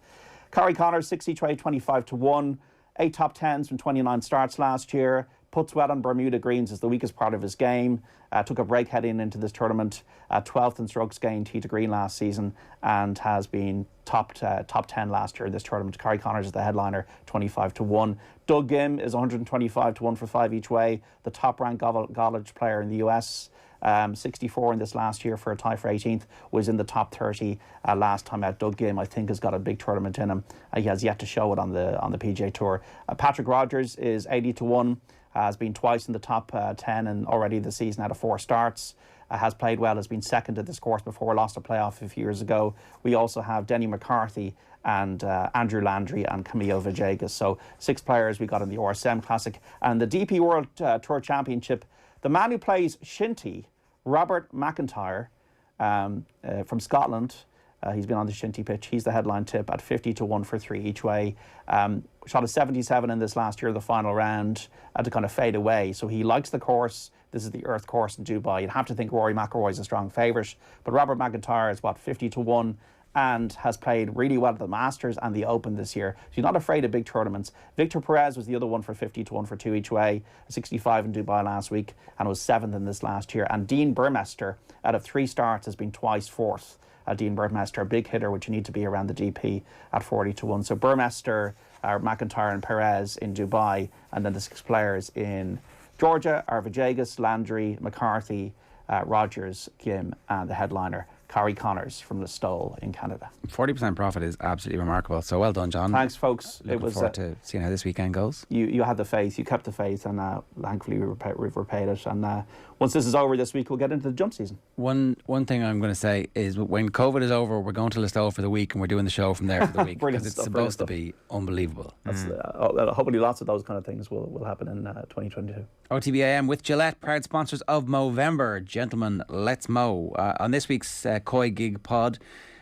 Corey Connors, 60 trade, 25-1. 8 top 10s from 29 starts last year. Puts well on Bermuda greens is the weakest part of his game. Took a break heading into this tournament. 12th in strokes gained tee to green last season, and has been top 10 last year in this tournament. Corey Connors is the headliner, 25-1. Doug Gim is 125-1 for 5 each way. The top ranked college player in the US. 64 in this last year for a tie for 18th, was in the top 30 last time out. Doug Gim, I think, has got a big tournament in him. He has yet to show it on the PGA Tour. Patrick Rogers is 80-1, has been twice in the top 10 and already this season out of 4 starts. Has played well, has been second at this course before, lost a playoff a few years ago. We also have Denny McCarthy and Andrew Landry and Camilo Villegas. So 6 players we got in the RSM Classic. And the DP World Tour Championship, the man who plays Shinty, Robert McIntyre from Scotland. He's been on the Shinty pitch. He's the headline tip at 50-1 for 3 each way. Shot a 77 in this last year, the final round, to kind of fade away. So he likes the course. This is the Earth course in Dubai. You'd have to think Rory McIlroy is a strong favourite. But Robert McIntyre is, 50-1 and has played really well at the Masters and the Open this year. So he's not afraid of big tournaments. Victor Perez was the other one for 50-1 for 2 each way. 65 in Dubai last week and was 7th in this last year. And Dean Burmester, out of 3 starts, has been twice 4th. Dean Burmester, a big hitter, which you need to be around the DP at 40-1. So Burmester, McIntyre and Perez in Dubai, and then the 6 players in Georgia are Villegas, Landry, McCarthy, Rogers, Gim, and the headliner, Corey Connors from Listowel in Canada. 40% profit is absolutely remarkable. So well done, John. Thanks, folks. Looking forward to seeing how this weekend goes. You had the faith, you kept the faith, and thankfully we've repaid it. And once this is over this week, we'll get into the jump season. One thing I'm going to say is when COVID is over, we're going to Listowel for the week, and we're doing the show from there for the week. Because it's supposed to be unbelievable. Hopefully lots of those kind of things will happen in 2022. OTB AM with Gillette, proud sponsors of Movember. Gentlemen, let's mow. On this week's Koi Gig pod,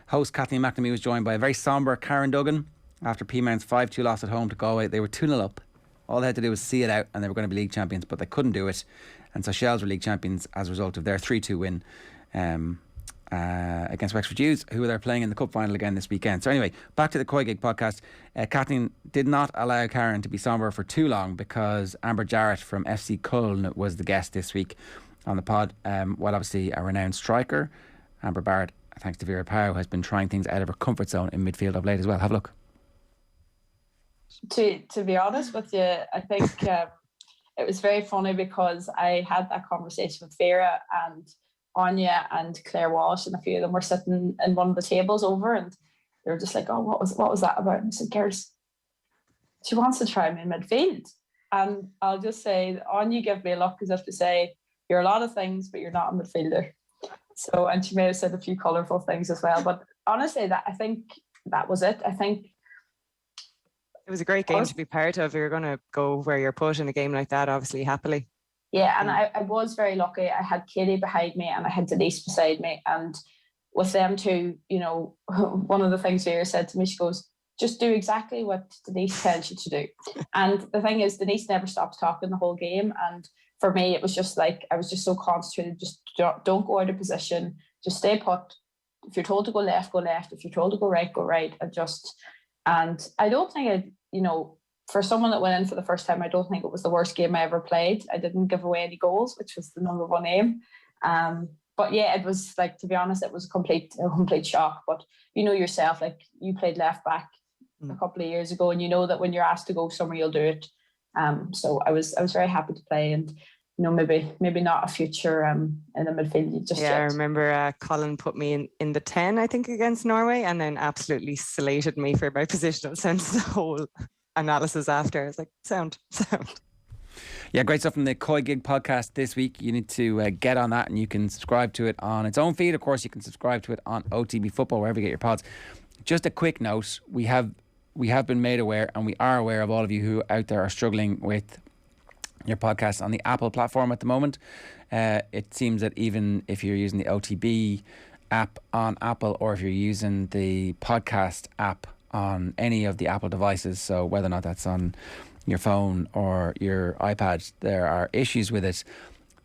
host Kathleen McNamee was joined by a very sombre Karen Duggan. After Peamount's 5-2 loss at home to Galway, they were 2-0 up. All they had to do was see it out and they were going to be league champions, but they couldn't do it. And so Shells were league champions as a result of their 3-2 win against Wexford Youths, who are playing in the cup final again this weekend. So anyway, back to the Koi Gig podcast. Kathleen did not allow Karen to be somber for too long because Amber Jarrett from FC Köln was the guest this week on the pod, while obviously a renowned striker, Amber Barrett, thanks to Vera Pauw, has been trying things out of her comfort zone in midfield of late as well. Have a look. To be honest with you, I think it was very funny because I had that conversation with Vera and Anya and Claire Walsh, and a few of them were sitting in one of the tables over, and they were just like, "Oh, what was that about?" And I said, "Girls, she wants to try me in midfield." And I'll just say, Anya gave me a look as if to say, "You're a lot of things, but you're not a midfielder." So, and she may have said a few colourful things as well, but honestly, I think that was it. I think it was a great game to be part of. You're going to go where you're put in a game like that, obviously, happily. Yeah, and I was very lucky. I had Katie behind me and I had Denise beside me. And with them two, you know, one of the things Vera said to me, she goes, "Just do exactly what Denise tells you to do." And the thing is, Denise never stopped talking the whole game. And for me, it was just like, I was just so concentrated. Just don't go out of position. Just stay put. If you're told to go left, go left. If you're told to go right, go right. And I don't think for someone that went in for the first time, I don't think it was the worst game I ever played. I didn't give away any goals, which was the number one aim. But yeah, it was like, to be honest, it was a complete shock. But you know yourself, like you played left back a couple of years ago, and you know that when you're asked to go somewhere, you'll do it. So I was very happy to play, and you know, maybe not a future in the midfield just yet. I remember Colin put me in the 10, I think, against Norway, and then absolutely slated me for my positional sense. The whole analysis after, I was like, sound. Yeah, great stuff from the Koi Gig podcast this week. You need to get on that, and you can subscribe to it on its own feed. Of course, you can subscribe to it on OTB Football, wherever you get your pods. Just a quick note, we have been made aware, and we are aware of all of you who out there are struggling with your podcast on the Apple platform at the moment. It seems that even if you're using the OTB app on Apple, or if you're using the podcast app on any of the Apple devices, so whether or not that's on your phone or your iPad, there are issues with it.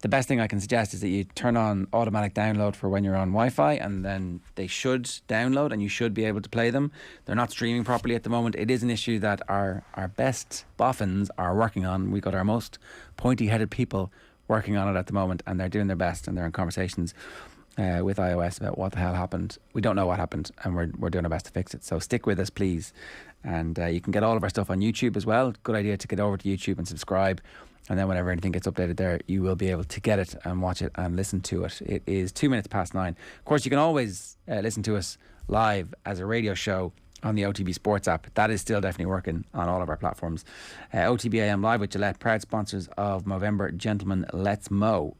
The best thing I can suggest is that you turn on automatic download for when you're on Wi-Fi, and then they should download and you should be able to play them. They're not streaming properly at the moment. It is an issue that our best boffins are working on. We've got our most pointy-headed people working on it at the moment, and they're doing their best, and they're in conversations with iOS about what the hell happened. We don't know what happened, and we're doing our best to fix it. So stick with us, please. And you can get all of our stuff on YouTube as well. Good idea to get over to YouTube and subscribe. And then whenever anything gets updated there, you will be able to get it and watch it and listen to it. It is 9:02. Of course, you can always listen to us live as a radio show on the OTB Sports app. That is still definitely working on all of our platforms. OTB AM Live with Gillette, proud sponsors of Movember. Gentlemen, let's mow.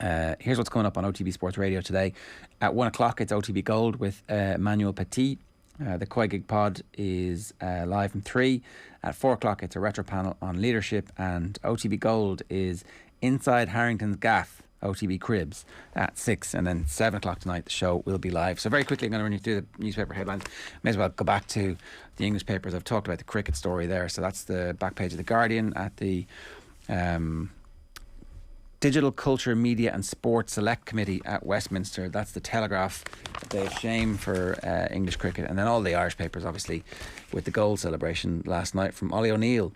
Here's what's coming up on OTB Sports Radio today. At 1 o'clock, it's OTB Gold with Manuel Petit. The Koi Gig pod is live from 3. At 4 o'clock, it's a retro panel on leadership, and OTB Gold is Inside Harrington's Gaff, OTB Cribs, at 6. And then 7 o'clock tonight, the show will be live. So very quickly, I'm going to run you through the newspaper headlines. May as well go back to the English papers. I've talked about the cricket story there. So that's the back page of The Guardian. At the Digital Culture, Media and Sport Select Committee at Westminster, that's the Telegraph. Day of shame for English cricket. And then all the Irish papers, obviously, with the goal celebration last night from Ollie O'Neill,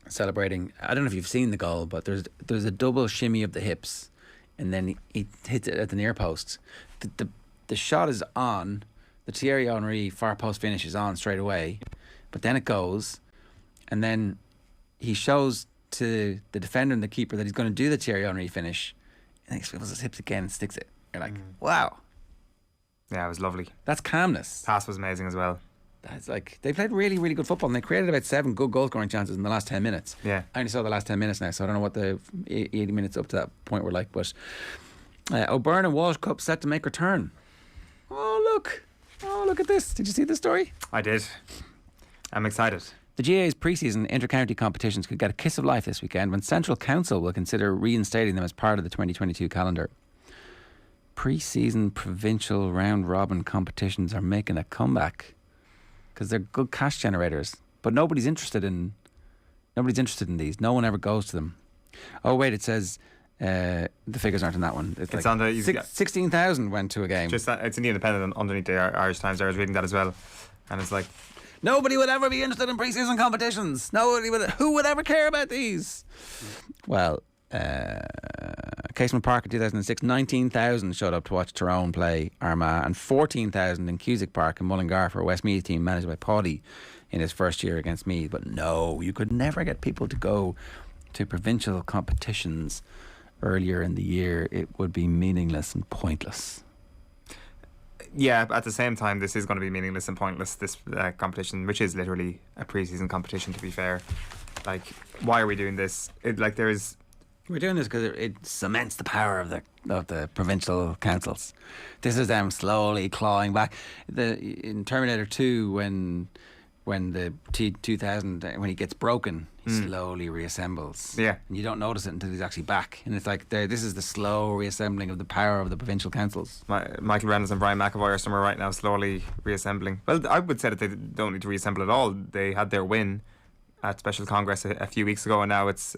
celebrating, I don't know if you've seen the goal, but there's a double shimmy of the hips, and then he hits it at the near post. The shot is on, the Thierry Henry far post finish is on straight away, but then it goes, and then he shows to the defender and the keeper that he's going to do the Thierry Henry finish, and he swivels his hips again and sticks it. You're like, wow. Yeah, it was lovely. That's calmness. Pass was amazing as well. That's like, they played really, really good football, and they created about 7 good goal scoring chances in the last 10 minutes. Yeah. I only saw the last 10 minutes now, so I don't know what the 80 minutes up to that point were like, but O'Byrne and Walsh Cup set to make return. Oh, look at this. Did you see this story? I did. I'm excited. The GAA's pre-season inter-county competitions could get a kiss of life this weekend when Central Council will consider reinstating them as part of the 2022 calendar. Pre-season provincial round-robin competitions are making a comeback because they're good cash generators, but nobody's interested in these. No one ever goes to them. Oh wait, it says The figures aren't in that one. It's like on the 16,000 went to a game. Just that, it's in the Independent underneath the Irish Times. I was reading that as well, and it's like nobody would ever be interested in pre-season competitions. Who would ever care about these? Well, Casement Park in 2006, 19,000 showed up to watch Tyrone play Armagh, and 14,000 in Cusack Park in Mullingar for a Westmeath team managed by Paddy in his first year against Meath. But no, you could never get people to go to provincial competitions earlier in the year. It would be meaningless and pointless. Yeah, but at the same time, this is going to be meaningless and pointless, this competition, which is literally a pre-season competition, to be fair. Like, why are we doing this? We're doing this because it cements the power of the provincial councils. This is them slowly clawing back. In Terminator 2, when the T2000, when he gets broken, he slowly reassembles. Yeah. And you don't notice it until he's actually back. And it's like, this is the slow reassembling of the power of the provincial councils. Michael Reynolds and Brian McAvoy are somewhere right now slowly reassembling. Well, I would say that they don't need to reassemble at all. They had their win at Special Congress a few weeks ago, and now it's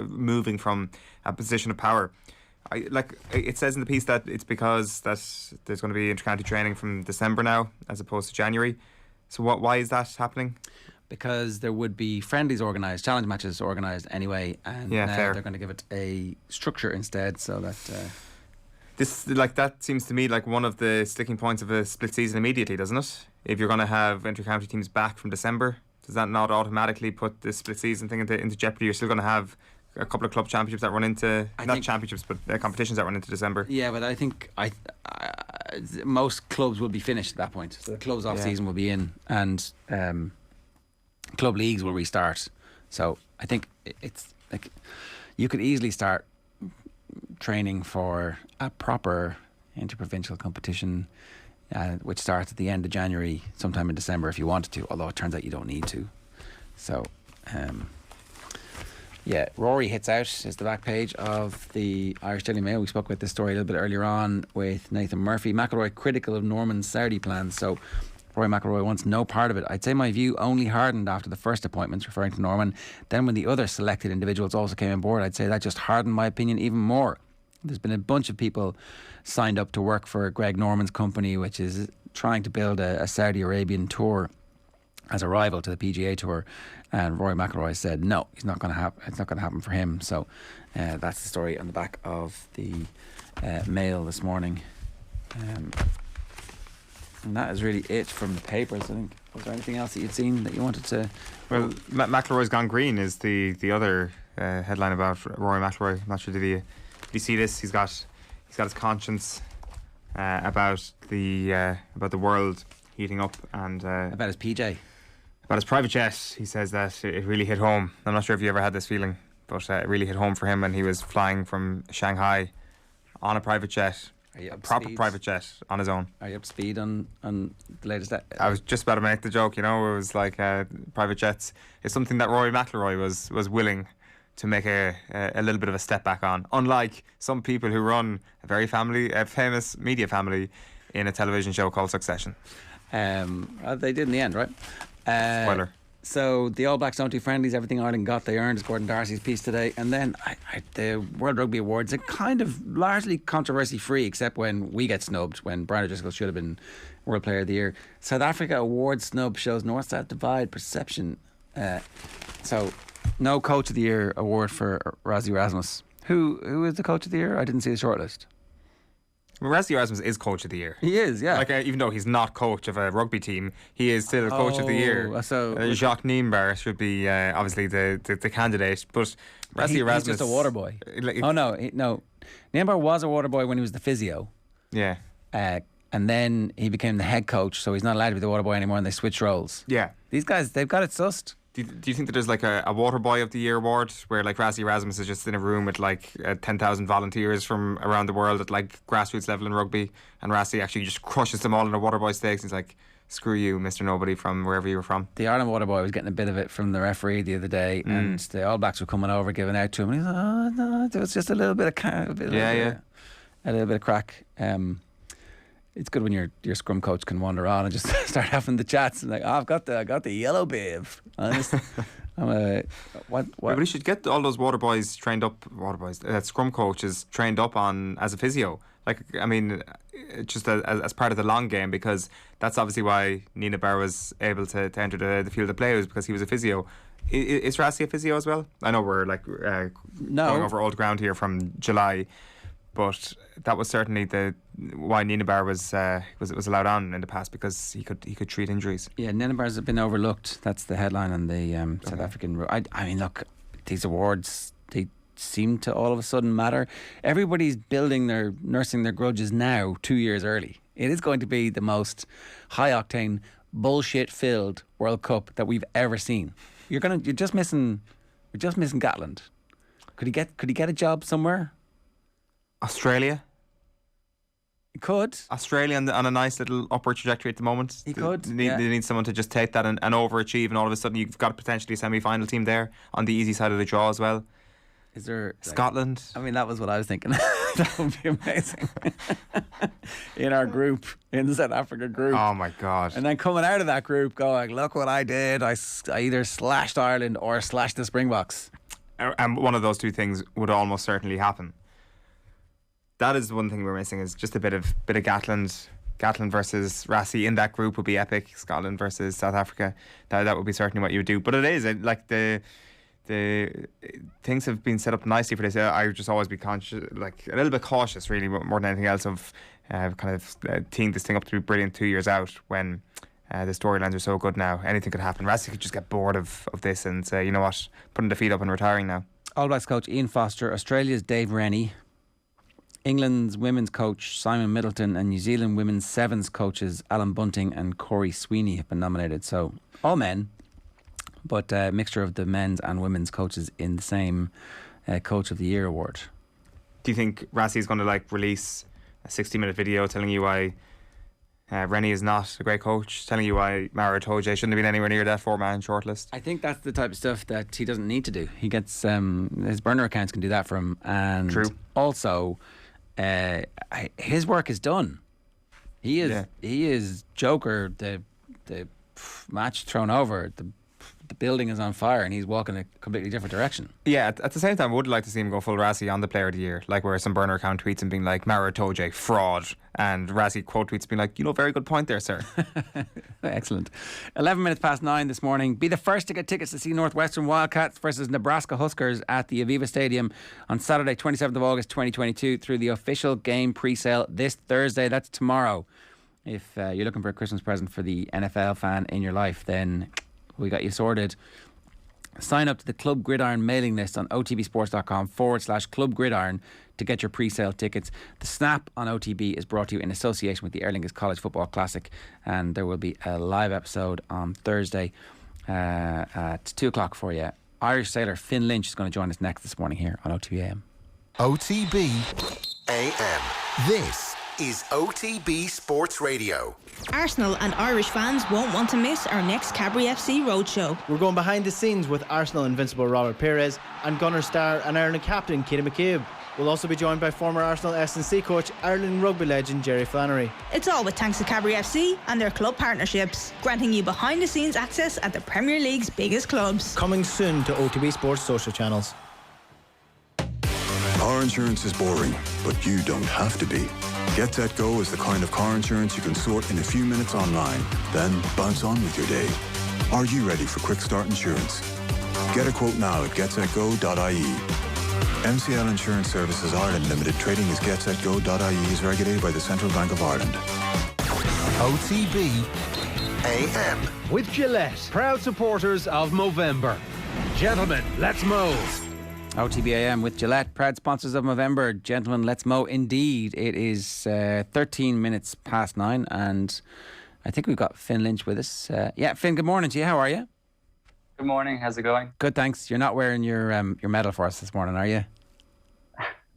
moving from a position of power. It says in the piece that it's because that there's going to be inter-county training from December now as opposed to January. So why is that happening? Because there would be friendlies organised, challenge matches organised anyway, and now they're going to give it a structure instead, so that that seems to me like one of the sticking points of a split season immediately, doesn't it? If you're going to have inter-county teams back from December, does that not automatically put the split season thing into jeopardy? You're still going to have a couple of club championships that run into championships, but competitions that run into December. Yeah, but I think most clubs will be finished at that point. So the club's off season will be in, and club leagues will restart. So I think it's like you could easily start training for a proper interprovincial competition, which starts at the end of January, sometime in December if you wanted to, although it turns out you don't need to. So Rory hits out is the back page of the Irish Daily Mail. We spoke about this story a little bit earlier on with Nathan Murphy. McIlroy critical of Norman's Saudi plans. So Rory McIlroy wants no part of it. I'd say my view only hardened after the first appointments, referring to Norman. Then when the other selected individuals also came on board, I'd say that just hardened my opinion even more. There's been a bunch of people signed up to work for Greg Norman's company, which is trying to build a Saudi Arabian tour as a rival to the PGA Tour, and Rory McIlroy said no, it's not going to happen for him. So that's the story on the back of the Mail this morning, and that is really it from the papers. I think, was there anything else that you'd seen that you wanted to? Well, McIlroy's gone green is the other headline about Rory McIlroy. I'm not sure, did you see this? He's got his conscience about the world heating up, and about his PJ. About his private jet. He says that it really hit home. I'm not sure if you ever had this feeling, but it really hit home for him when he was flying from Shanghai on a private jet, a proper private jet on his own. Are you up to speed on the latest? I was just about to make the joke, it was like private jets is something that Rory McIlroy was willing to make a little bit of a step back on, unlike some people who run a famous media family in a television show called Succession. They did in the end, right? Spoiler. So the All Blacks don't do friendlies. Everything Ireland got, they earned, is Gordon Darcy's piece today. And then the World Rugby Awards are kind of largely controversy free, except when we get snubbed, when Brian O'Driscoll should have been World Player of the Year. South Africa award snub shows North-South divide perception. So no Coach of the Year award for Rassie Erasmus. Who is the Coach of the Year? I didn't see the shortlist. Rassie Erasmus is Coach of the Year. He is, yeah. Even though he's not coach of a rugby team, he is still Coach of the Year. So Jacques Niembar should be obviously the candidate, but Rassie Erasmus... He's just a water boy. No. Niembar was a water boy when he was the physio. Yeah. And then he became the head coach, so he's not allowed to be the water boy anymore, and they switched roles. Yeah. These guys, they've got it sussed. Do you think that there's like a Water Boy of the Year award where like Rassie Erasmus is just in a room with like 10,000 volunteers from around the world at like grassroots level in rugby, and Rassie actually just crushes them all in a Water Boy stakes? He's like, screw you, Mr. Nobody from wherever you were from. The Ireland Water Boy was getting a bit of it from the referee the other day, and the All Blacks were coming over giving out to him, and he's like, oh no, there was just a little bit of a little bit of crack. It's good when your scrum coach can wander on and just start having the chats and like, oh, I got the yellow babe. I'm What? But he should get all those scrum coaches trained up on as a physio. Like, I mean, just as part of the long game, because that's obviously why Nina Barr was able to enter the field of play, was because he was a physio. Is Rassi a physio as well? I know we're going over old ground here from July, but that was certainly why Nina Barr was allowed on in the past, because he could treat injuries. Yeah, Nina Barr's have been overlooked. That's the headline on the South African. I mean, look, these awards, they seem to all of a sudden matter. Everybody's nursing their grudges now, 2 years early. It is going to be the most high octane, bullshit filled World Cup that we've ever seen. You're just missing Gatland. Could he get a job somewhere? Australia. He could. Australia on a nice little upward trajectory at the moment. He could. They need someone to just take that and overachieve, and all of a sudden you've got potentially a semi-final team there on the easy side of the draw as well. Is there Scotland? I mean, that was what I was thinking. That would be amazing. In our group, in the South Africa group. Oh my God. And then coming out of that group going, look what I did. I either slashed Ireland or slashed the Springboks. And one of those two things would almost certainly happen. That is one thing we're missing, is just a bit of Gatland. Gatland versus Rassi in that group would be epic. Scotland versus South Africa. That would be certainly what you would do. But it is like the things have been set up nicely for this. I would just always be conscious, like a little bit cautious, really, more than anything else, of teeing this thing up to be brilliant 2 years out, when the storylines are so good now. Anything could happen. Rassi could just get bored of this and say, you know what, putting the feet up and retiring now. All Blacks coach Ian Foster, Australia's Dave Rennie, England's women's coach Simon Middleton, and New Zealand women's sevens coaches Alan Bunting and Corey Sweeney have been nominated. So all men, but a mixture of the men's and women's coaches in the same Coach of the Year award. Do you think Rassi is going to release a 60-minute video telling you why Rennie is not a great coach, telling you why Mara Itoje shouldn't have been anywhere near that 4-man shortlist? I think that's the type of stuff that he doesn't need to do. He gets his burner accounts can do that for him, and True. Also his work is done. He is Joker. The match thrown over. The building is on fire and he's walking a completely different direction. Yeah, at the same time, I would like to see him go full Rassi on the Player of the Year, like where some burner account tweets and being like, Mara Itoje, fraud, and Rassi quote tweets being like, very good point there, sir. Excellent. 11 minutes past 9 this morning. Be the first to get tickets to see Northwestern Wildcats versus Nebraska Huskers at the Aviva Stadium on Saturday, 27th of August 2022, through the official game pre-sale this Thursday. That's tomorrow. If you're looking for a Christmas present for the NFL fan in your life, then we got you sorted. Sign up to the Club Gridiron mailing list on otbsports.com/Club Gridiron to get your pre-sale tickets. The Snap on OTB is brought to you in association with the Aer Lingus College Football Classic, and there will be a live episode on Thursday at 2 o'clock for you. Irish sailor Finn Lynch is going to join us next this morning here on OTB AM. OTB AM. This is OTB Sports Radio. Arsenal and Irish fans won't want to miss our next Cadbury FC Roadshow. We're going behind the scenes with Arsenal invincible Robert Pires and Gunner star and Ireland captain Keita McCabe. We'll also be joined by former Arsenal S&C coach, Ireland rugby legend Jerry Flannery. It's all with thanks to Cadbury FC and their club partnerships, granting you behind the scenes access at the Premier League's biggest clubs. Coming soon to OTB Sports social channels. Car insurance is boring, but you don't have to be. Get Set Go is the kind of car insurance you can sort in a few minutes online, then bounce on with your day. Are you ready for Quick Start Insurance? Get a quote now at getsetgo.ie. MCL Insurance Services Ireland Limited, trading as getsetgo.ie, is regulated by the Central Bank of Ireland. OTB AM. With Gillette, proud supporters of Movember. Gentlemen, let's move. OTB AM with Gillette, proud sponsors of Movember. Gentlemen, let's mow. Indeed, it is 13 minutes past 9, and I think we've got Finn Lynch with us. Yeah, Finn, good morning to you. How are you? Good morning. How's it going? Good, thanks. You're not wearing your medal for us this morning, are you?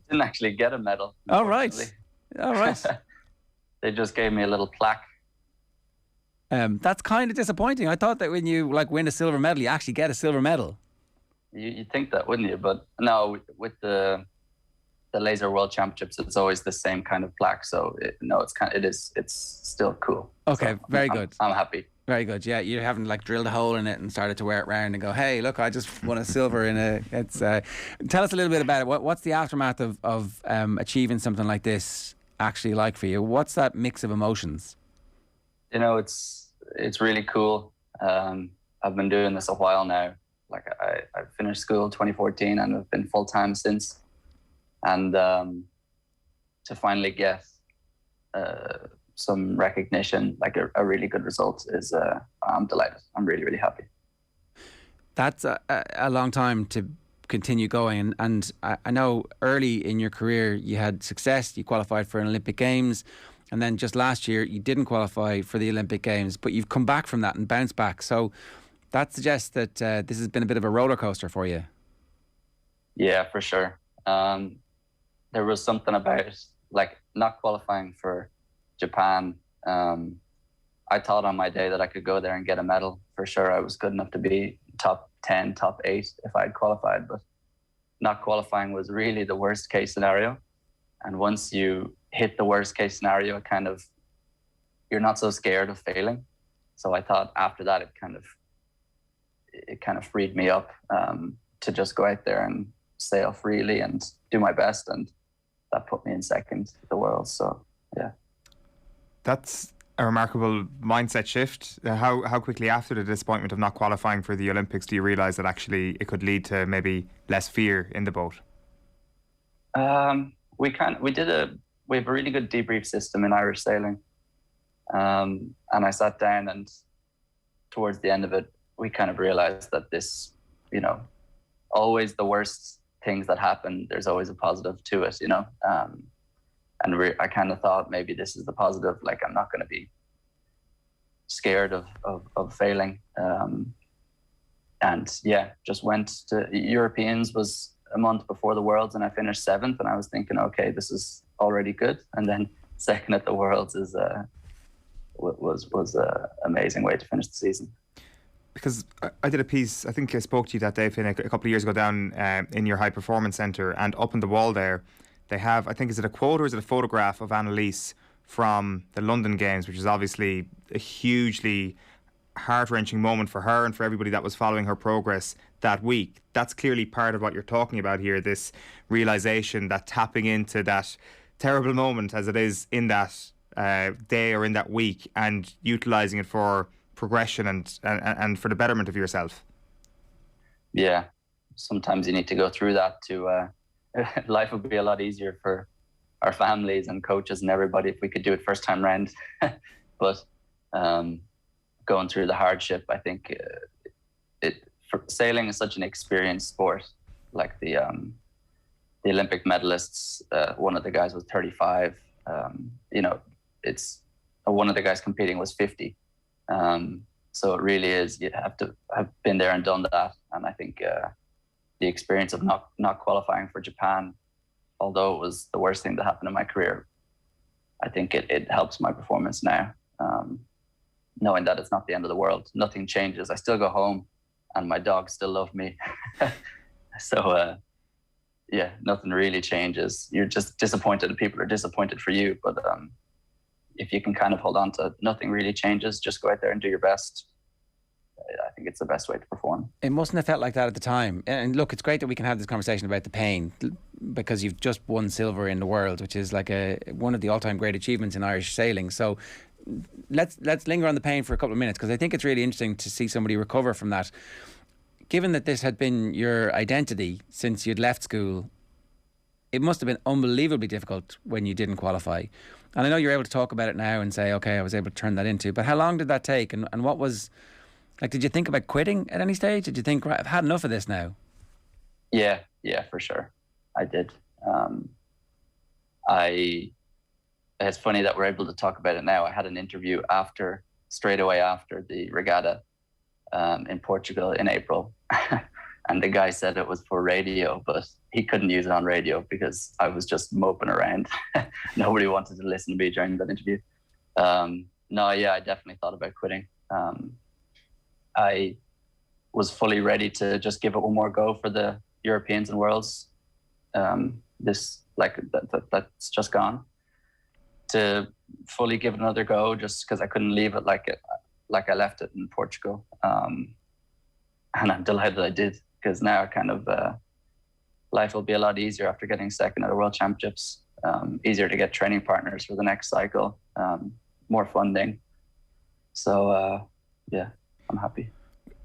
Didn't actually get a medal. Oh, right. All right. They just gave me a little plaque. That's kind of disappointing. I thought that when you win a silver medal, you actually get a silver medal. You'd think that, wouldn't you? But no, with the the Laser World Championships, it's always the same kind of plaque. So it's still cool. Okay, so very good. I'm happy. Very good. Yeah, you haven't like drilled a hole in it and started to wear it round and go, hey, look, I just won a silver in a. It's. Tell us a little bit about it. What's the aftermath of achieving something like this actually like for you? What's that mix of emotions? You know, it's really cool. I've been doing this a while now. Like I finished school in 2014 and I've been full time since. And to finally get some recognition, like a really good result, is I'm delighted. I'm really, really happy. That's a long time to continue going. And I know early in your career you had success. You qualified for an Olympic Games. And then just last year you didn't qualify for the Olympic Games. But you've come back from that and bounced back. So that suggests that this has been a bit of a roller coaster for you. Yeah, for sure. There was something about like not qualifying for Japan. I thought on my day that I could go there and get a medal. For sure, I was good enough to be top 10, top 8 if I had qualified. But not qualifying was really the worst case scenario. And once you hit the worst case scenario, you're not so scared of failing. So I thought after that, it kind of freed me up to just go out there and sail freely and do my best. And that put me in second at the World. So, yeah. That's a remarkable mindset shift. How quickly after the disappointment of not qualifying for the Olympics do you realise that actually it could lead to maybe less fear in the boat? We have a really good debrief system in Irish sailing. And I sat down, and towards the end of it, we kind of realised that this, always the worst things that happen, there's always a positive to it, and I kind of thought maybe this is the positive, like I'm not going to be scared of failing. And yeah, just went to Europeans, was a month before the Worlds, and I finished 7th, and I was thinking, okay, this is already good. And then second at the Worlds was a amazing way to finish the season. Because I did a piece, I think I spoke to you that day, Finn, a couple of years ago down in your high performance centre, and up on the wall there, they have, I think, is it a quote or is it a photograph of Annalise from the London Games, which is obviously a hugely heart-wrenching moment for her and for everybody that was following her progress that week. That's clearly part of what you're talking about here, this realisation, that tapping into that terrible moment as it is in that day or in that week, and utilising it for progression and for the betterment of yourself. Yeah, sometimes you need to go through that to life would be a lot easier for our families and coaches and everybody if we could do it first time round. But going through the hardship, I think sailing is such an experienced sport. Like the Olympic medalists, one of the guys was 35. It's one of the guys competing was 50. So it really is, you have to have been there and done that. And I think the experience of not qualifying for Japan, although it was the worst thing that happened in my career, I think it helps my performance now. Knowing that it's not the end of the world, nothing changes. I still go home and my dogs still love me. So yeah, nothing really changes. You're just disappointed and people are disappointed for you. But if you can kind of hold on to nothing really changes, just go out there and do your best. I think it's the best way to perform. It mustn't have felt like that at the time. And look, it's great that we can have this conversation about the pain, because you've just won silver in the World, which is like one of the all-time great achievements in Irish sailing. So let's linger on the pain for a couple of minutes, because I think it's really interesting to see somebody recover from that. Given that this had been your identity since you'd left school, it must have been unbelievably difficult when you didn't qualify. And I know you're able to talk about it now and say, okay, I was able to turn that into, but how long did that take? And what was, like, did you think about quitting at any stage? Did you think, right, I've had enough of this now? Yeah, for sure. I did. It's funny that we're able to talk about it now. I had an interview straight away after the regatta in Portugal in April. And the guy said it was for radio, but he couldn't use it on radio because I was just moping around. Nobody wanted to listen to me during that interview. I definitely thought about quitting. I was fully ready to just give it one more go for the Europeans and Worlds. that's just gone, to fully give it another go, just because I couldn't leave it like I left it in Portugal. And I'm delighted I did, because now kind of life will be a lot easier after getting second at the World Championships. Easier to get training partners for the next cycle, more funding. So yeah, I'm happy.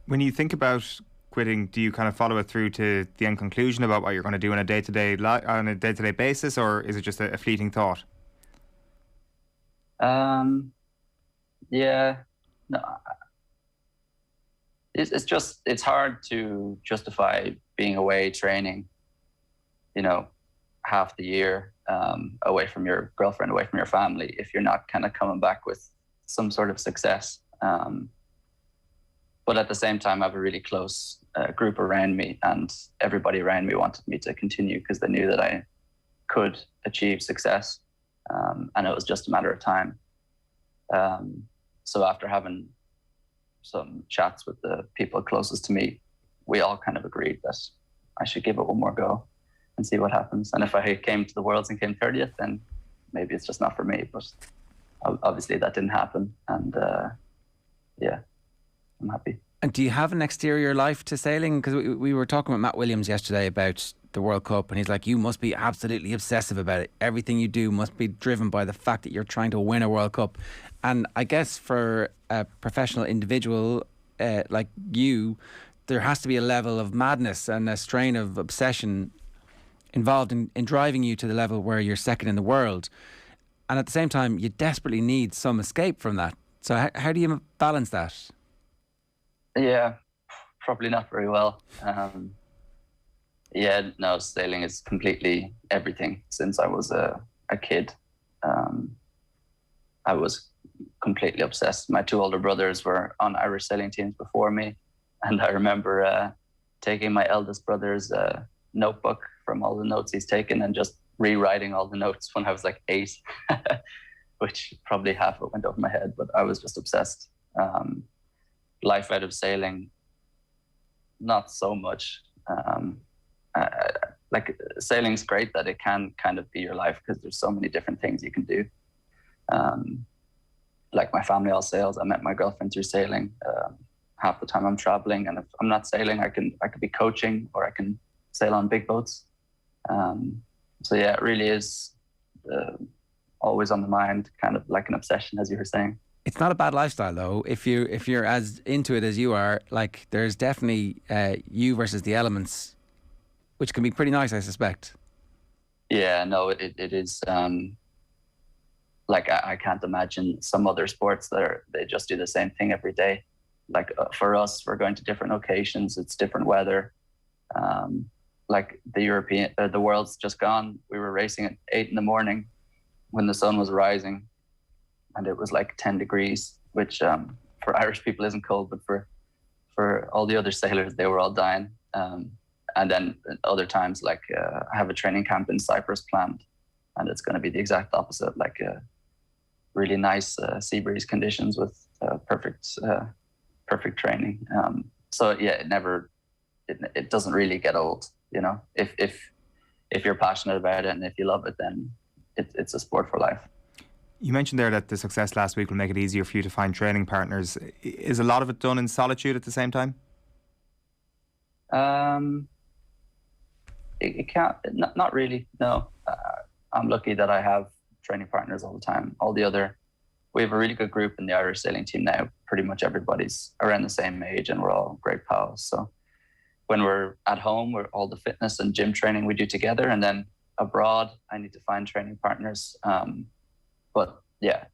When you think about quitting, do you kind of follow it through to the end conclusion about what you're going to do on a day-to-day basis, or is it just a fleeting thought? Yeah, no. It's hard to justify being away training, half the year, away from your girlfriend, away from your family, if you're not kind of coming back with some sort of success. But at the same time, I have a really close group around me, and everybody around me wanted me to continue because they knew that I could achieve success, and it was just a matter of time. So after having some chats with the people closest to me, we all kind of agreed that I should give it one more go and see what happens. And if I came to the Worlds and came 30th, then maybe it's just not for me. But obviously that didn't happen, and yeah, I'm happy. And do you have an exterior life to sailing? Because we were talking with Matt Williams yesterday about the World Cup, and he's like, you must be absolutely obsessive about it. Everything you do must be driven by the fact that you're trying to win a World Cup. And I guess for a professional individual like you, there has to be a level of madness and a strain of obsession involved in driving you to the level where you're second in the world. And at the same time, you desperately need some escape from that. So how do you balance that? Yeah, probably not very well. Yeah, no, sailing is completely everything. Since I was a kid, I was completely obsessed. My two older brothers were on Irish sailing teams before me, and I remember taking my eldest brother's notebook from all the notes he's taken and just rewriting all the notes when I was like 8, which probably half of it went over my head, but I was just obsessed. Life out of sailing, not so much. Like sailing's great that it can kind of be your life because there's so many different things you can do. Like my family all sails. I met my girlfriend through sailing. Half the time I'm traveling, and if I'm not sailing, I could be coaching, or I can sail on big boats. So yeah, it really is always on the mind, kind of like an obsession, as you were saying. It's not a bad lifestyle though. If you're as into it as you are, like there's definitely you versus the elements, which can be pretty nice, I suspect. Yeah, no, it is. Like I can't imagine some other sports that they just do the same thing every day. Like for us, we're going to different locations. It's different weather. Like the World's just gone. We were racing at 8 a.m. when the sun was rising, and it was like 10 degrees, which for Irish people isn't cold, but for all the other sailors, they were all dying. And then other times, like I have a training camp in Cyprus planned, and it's going to be the exact opposite, like really nice sea breeze conditions with perfect training. So yeah, it doesn't really get old, you know. If you're passionate about it and if you love it, then it's a sport for life. You mentioned there that the success last week will make it easier for you to find training partners. Is a lot of it done in solitude at the same time? It can't, not really, no. I'm lucky that I have training partners all the time. We have a really good group in the Irish sailing team now. Pretty much everybody's around the same age and we're all great pals. So when we're at home, we're all the fitness and gym training we do together, and then abroad, I need to find training partners. But yeah,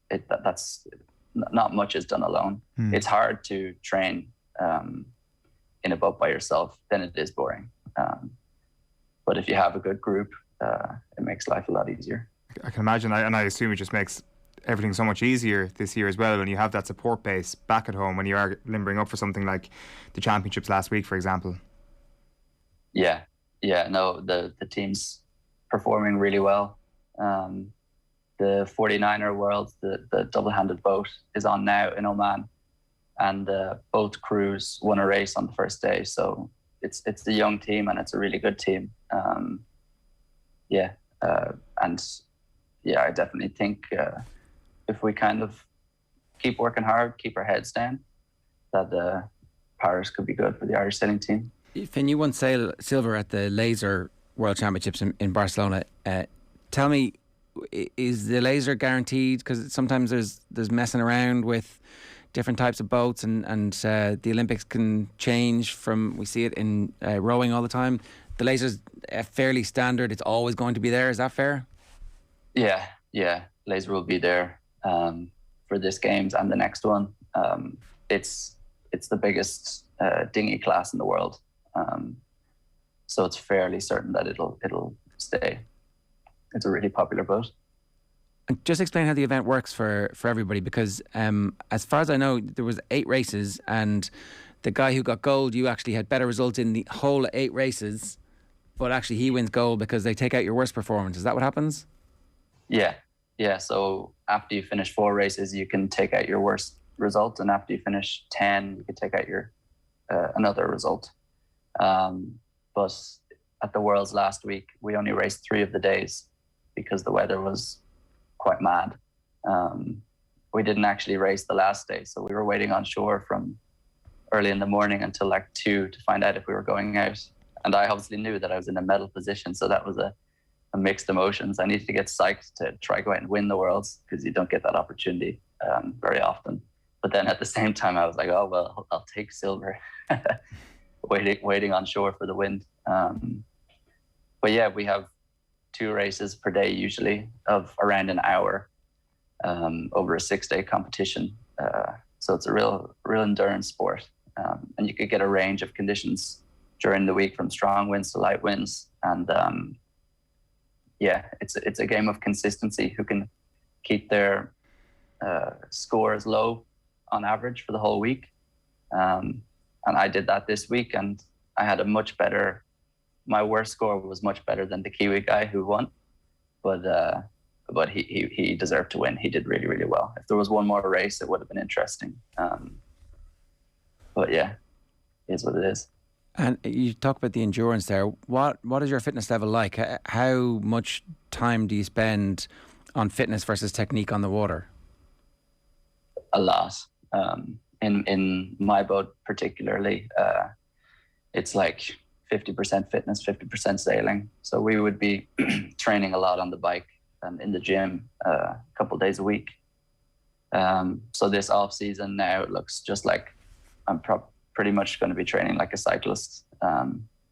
that's not much is done alone. It's hard to train in a boat by yourself, then it is boring. But if you have a good group, it makes life a lot easier. I can imagine, and I assume it just makes everything so much easier this year as well when you have that support base back at home when you are limbering up for something like the championships last week, for example. Yeah, no, the team's performing really well. The 49er World, the double-handed boat, is on now in Oman, and both crews won a race on the first day. So it's a young team and it's a really good team. And I definitely think if we kind of keep working hard, keep our heads down, that Paris could be good for the Irish sailing team. Finn, you won silver at the Laser World Championships in Barcelona. Tell me, is the laser guaranteed? Because sometimes there's messing around with different types of boats, and the Olympics can change from, we see it in rowing all the time. The laser's fairly standard. It's always going to be there. Is that fair? Yeah. Laser will be there for this games and the next one. It's the biggest dinghy class in the world. So it's fairly certain that it'll stay. It's a really popular boat. And just explain how the event works for everybody, because as far as I know, there was 8 races, and the guy who got gold, you actually had better results in the whole 8 races, but actually he wins gold because they take out your worst performance. Is that what happens? Yeah. So after you finish 4 races, you can take out your worst result, and after you finish 10, you can take out your another result. But at the Worlds last week, we only raced 3 of the days because the weather was quite mad. We didn't actually race the last day, so we were waiting on shore from early in the morning until like 2 to find out if we were going out. And I obviously knew that I was in a medal position, so that was a mixed emotions. I needed to get psyched to try go out and win the Worlds, because you don't get that opportunity very often. But then at the same time, I was like, oh, well, I'll take silver. waiting on shore for the wind. But yeah, we have 2 races per day usually of around an hour over a 6-day competition. So it's a real endurance sport. And you could get a range of conditions during the week, from strong winds to light winds. And it's a game of consistency. Who can keep their scores low on average for the whole week. And I did that this week, and I had my worst score was much better than the Kiwi guy who won, but he deserved to win. He did really, really well. If there was one more race, it would have been interesting. But yeah, it is what it is. And you talk about the endurance there. What is your fitness level like? How much time do you spend on fitness versus technique on the water? A lot. In my boat particularly, it's like 50% fitness, 50% sailing. So we would be training a lot on the bike and in the gym a couple of days a week. So this off season now, it looks just like I'm pretty much going to be training like a cyclist,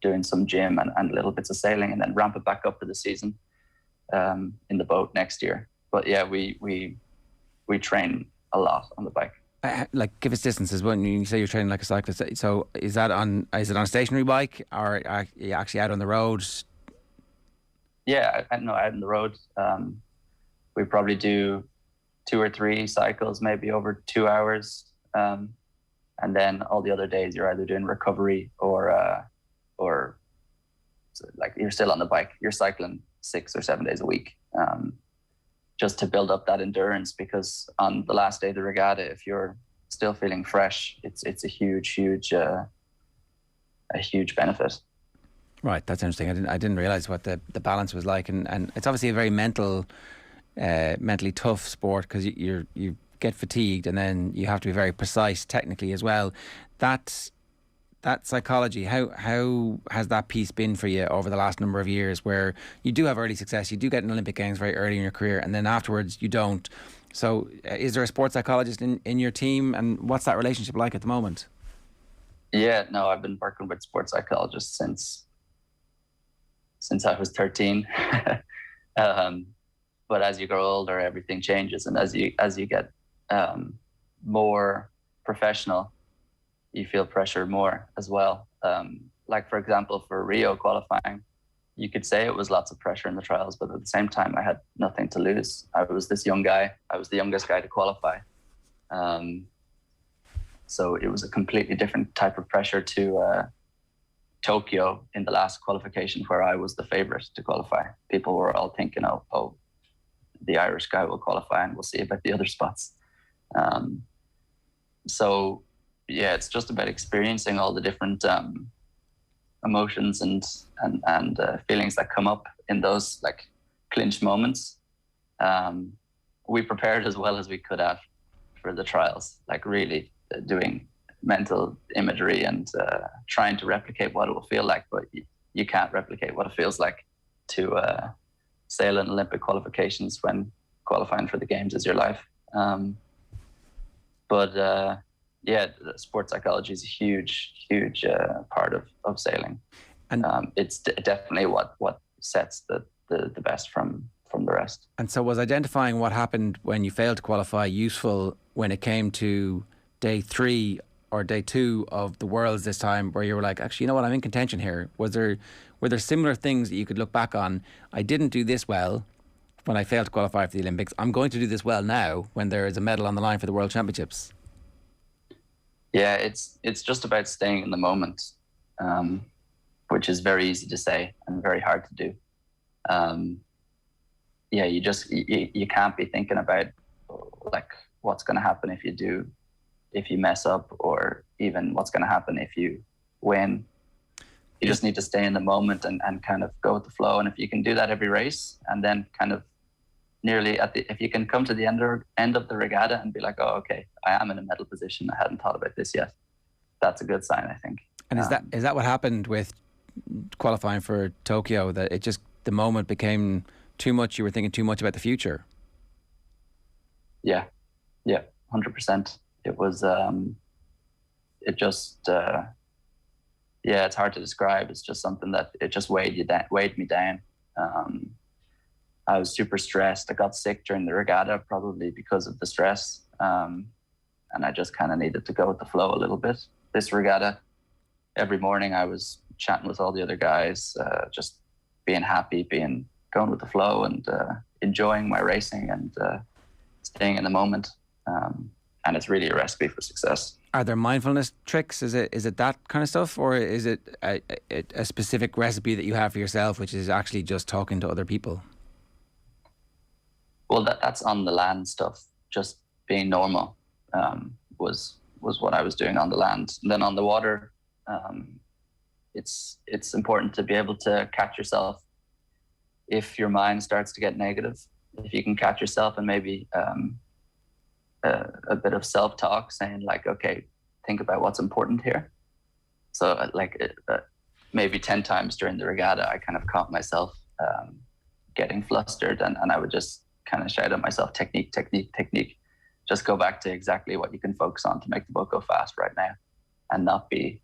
doing some gym and little bits of sailing, and then ramp it back up for the season in the boat next year. But yeah, we train a lot on the bike. Like, give us distances when you say you're training like a cyclist. So is it on a stationary bike, or are you actually out on the road? Yeah, out on the road. We probably do 2 or 3 cycles, maybe over 2 hours. And then all the other days you're either doing recovery or like you're still on the bike. You're cycling 6 or 7 days a week. Just to build up that endurance, because on the last day of the regatta, if you're still feeling fresh, it's a huge benefit. Right, that's interesting. I didn't realise what the balance was like, and it's obviously a very mentally tough sport, because you get fatigued, and then you have to be very precise technically as well. That psychology, how has that piece been for you over the last number of years, where you do have early success, you do get an Olympic Games very early in your career, and then afterwards you don't? So is there a sports psychologist in your team, and what's that relationship like at the moment? Yeah, no, I've been working with sports psychologists since I was 13. But as you grow older, everything changes, and as you get more professional, you feel pressure more as well. Like, for example, for Rio qualifying, you could say it was lots of pressure in the trials, but at the same time, I had nothing to lose. I was this young guy. I was the youngest guy to qualify. So it was a completely different type of pressure to Tokyo in the last qualification, where I was the favorite to qualify. People were all thinking, oh, the Irish guy will qualify and we'll see about the other spots. So yeah, it's just about experiencing all the different emotions and feelings that come up in those like clinch moments. We prepared as well as we could have for the trials, like really doing mental imagery and trying to replicate what it will feel like, but you can't replicate what it feels like to sail in Olympic qualifications when qualifying for the games is your life. But sports psychology is a huge part of sailing, and it's definitely what sets the best from the rest. And so was identifying what happened when you failed to qualify useful when it came to day 3 or day 2 of the Worlds this time, where you were like, actually, you know what, I'm in contention here? Were there similar things that you could look back on? I didn't do this well when I failed to qualify for the Olympics. I'm going to do this well now when there is a medal on the line for the World Championships. Yeah, it's just about staying in the moment, which is very easy to say and very hard to do. You can't be thinking about like what's going to happen if you mess up, or even what's going to happen if you win. You just need to stay in the moment and kind of go with the flow. And if you can do that every race, and then kind of nearly if you can come to the end of the regatta and be like, oh, okay, I am in a medal position, I hadn't thought about this yet, that's a good sign, I think. And is that what happened with qualifying for Tokyo, that it just, the moment became too much, you were thinking too much about the future? Yeah, 100%. It was, it's hard to describe. It's just something that it just weighed me down. I was super stressed. I got sick during the regatta, probably because of the stress. And I just kind of needed to go with the flow a little bit. This regatta, every morning I was chatting with all the other guys, just being happy, going with the flow, and enjoying my racing and staying in the moment. And it's really a recipe for success. Are there mindfulness tricks? Is it that kind of stuff, or is it a specific recipe that you have for yourself, which is actually just talking to other people? Well, that's on the land stuff. Just being normal was what I was doing on the land. And then on the water, it's important to be able to catch yourself if your mind starts to get negative. If you can catch yourself and maybe a bit of self-talk, saying like, okay, think about what's important here. So maybe 10 times during the regatta, I kind of caught myself getting flustered, and I would just kind of shout at myself, technique. Just go back to exactly what you can focus on to make the boat go fast right now, and not be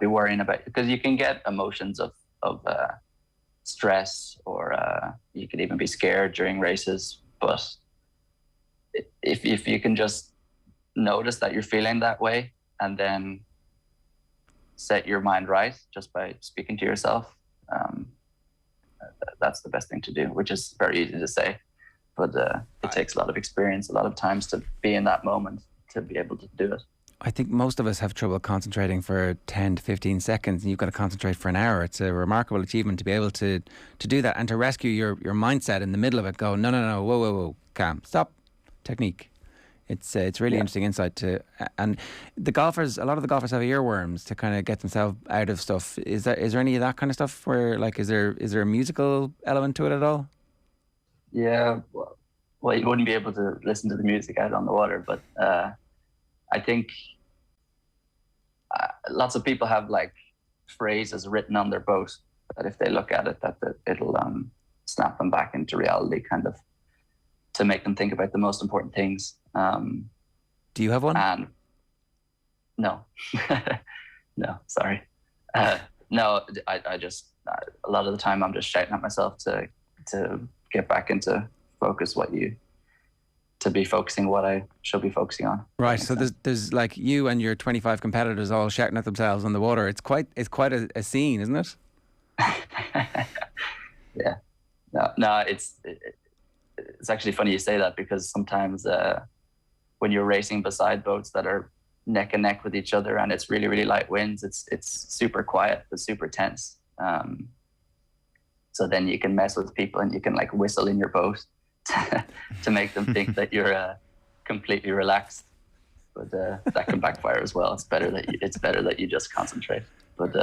worrying about it, because you can get emotions of stress, or you could even be scared during races. But if you can just notice that you're feeling that way, and then set your mind right just by speaking to yourself, that's the best thing to do, which is very easy to say, but it takes a lot of experience, a lot of times to be in that moment to be able to do it. I think most of us have trouble concentrating for 10 to 15 seconds, and you've got to concentrate for an hour. It's a remarkable achievement to be able to do that, and to rescue your mindset in the middle of it. Go, no, whoa, calm, stop, technique. It's really interesting insight and the golfers. A lot of the golfers have earworms to kind of get themselves out of stuff. Is there any of that kind of stuff where, like, is there a musical element to it at all? Yeah, well, you wouldn't be able to listen to the music out on the water, but I think lots of people have like phrases written on their boat that if they look at it, that it'll snap them back into reality, kind of, to make them think about the most important things. Do you have one? No, no, sorry. No, I just, a lot of the time I'm just shouting at myself to get back into focus to be focusing what I should be focusing on. Right. So there's like you and your 25 competitors all shouting at themselves on the water. It's quite a scene, isn't it? Yeah. No, it's actually funny you say that, because sometimes when you're racing beside boats that are neck and neck with each other and it's really, really light winds, it's super quiet but super tense. So then you can mess with people and you can like whistle in your boat to make them think that you're completely relaxed. But that can backfire as well. It's better that you just concentrate. But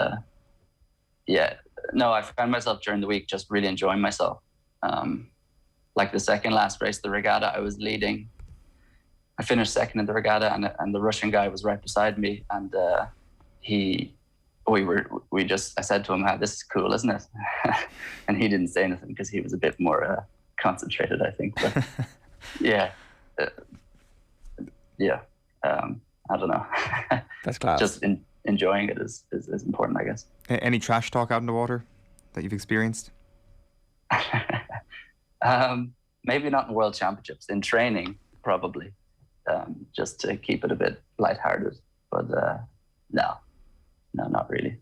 I found myself during the week just really enjoying myself. Like the second last race, the regatta, I was leading. I finished second in the regatta, and the Russian guy was right beside me, and I said to him, "This is cool, isn't it?" And he didn't say anything because he was a bit more concentrated, I think. But I don't know. That's class. Just enjoying it is important, I guess. Any trash talk out in the water that you've experienced? Maybe not in World Championships. In training, probably, just to keep it a bit lighthearted. But no, not really.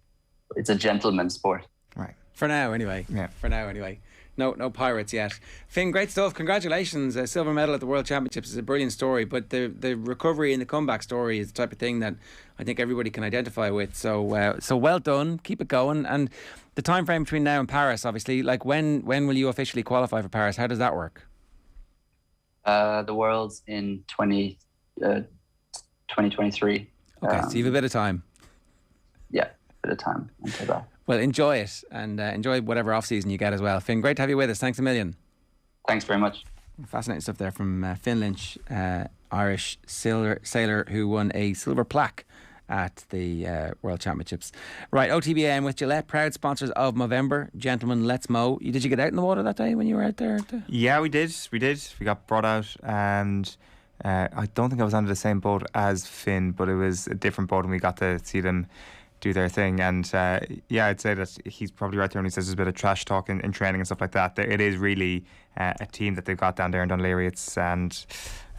It's a gentleman's sport. Right. For now, anyway. Yeah. For now, anyway. No pirates yet. Finn, great stuff. Congratulations. A silver medal at the World Championships is a brilliant story, but the recovery and the comeback story is the type of thing that I think everybody can identify with. So well done. Keep it going. And the time frame between now and Paris, obviously, like when will you officially qualify for Paris? How does that work? The World's in 2023. Okay, so you have a bit of time. Yeah, a bit of time until that. Well, enjoy it, and enjoy whatever off-season you get as well. Finn, great to have you with us. Thanks a million. Thanks very much. Fascinating stuff there from Finn Lynch, Irish sailor who won a silver plaque at the World Championships. Right, OTB AM with Gillette, proud sponsors of Movember. Gentlemen, let's mow. Did you get out in the water that day when you were out there? Yeah, we did. We got brought out, and I don't think I was under the same boat as Finn, but it was a different boat, and we got to see them do their thing. And I'd say that he's probably right there when he says there's a bit of trash talk in training and stuff like that. It is really a team that they've got down there in Dunleary. And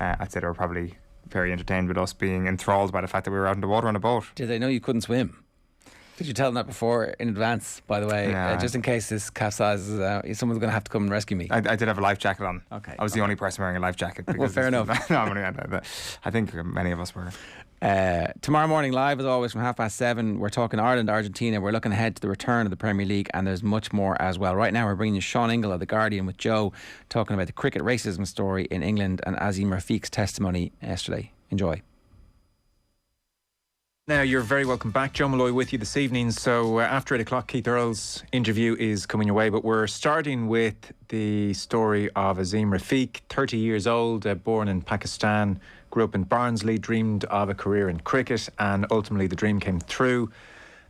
I'd say they were probably very entertained with us being enthralled by the fact that we were out in the water on a boat. Did they know you couldn't swim? Did you tell them that before in advance, by the way? Just in case this capsizes, someone's going to have to come and rescue me. I did have a life jacket on. Okay. I was the only person wearing a life jacket. Well, fair enough. I think many of us were. Tomorrow morning live as always from 7:30 we're talking Ireland, Argentina. We're looking ahead to the return of the Premier League, and there's much more as well. Right now we're bringing you Sean Ingle of The Guardian with Joe, talking about the cricket racism story in England and Azeem Rafiq's testimony yesterday. Enjoy. Now, you're very welcome back. Joe Malloy with you this evening. So after 8 o'clock, Keith Earls' interview is coming your way, but we're starting with the story of Azeem Rafiq, 30 years old, born in Pakistan, grew up in Barnsley, dreamed of a career in cricket, and ultimately the dream came through.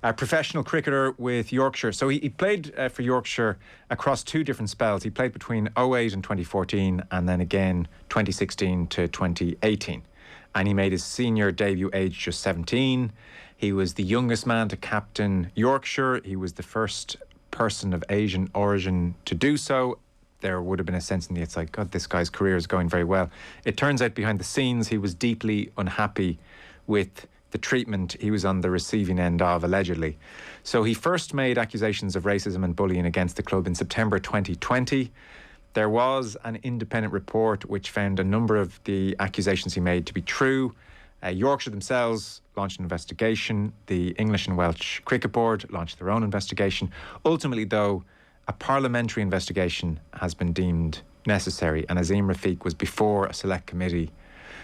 A professional cricketer with Yorkshire. So he played for Yorkshire across two different spells. He played between 2008 and 2014, and then again 2016 to 2018. And he made his senior debut aged just 17. He was the youngest man to captain Yorkshire. He was the first person of Asian origin to do so. There would have been a sense in the outside, God, this guy's career is going very well. It turns out behind the scenes he was deeply unhappy with the treatment he was on the receiving end of, allegedly. So he first made accusations of racism and bullying against the club in September 2020. There was an independent report which found a number of the accusations he made to be true. Yorkshire themselves launched an investigation. The English and Welsh Cricket Board launched their own investigation. Ultimately, though, a parliamentary investigation has been deemed necessary, and Azeem Rafiq was before a select committee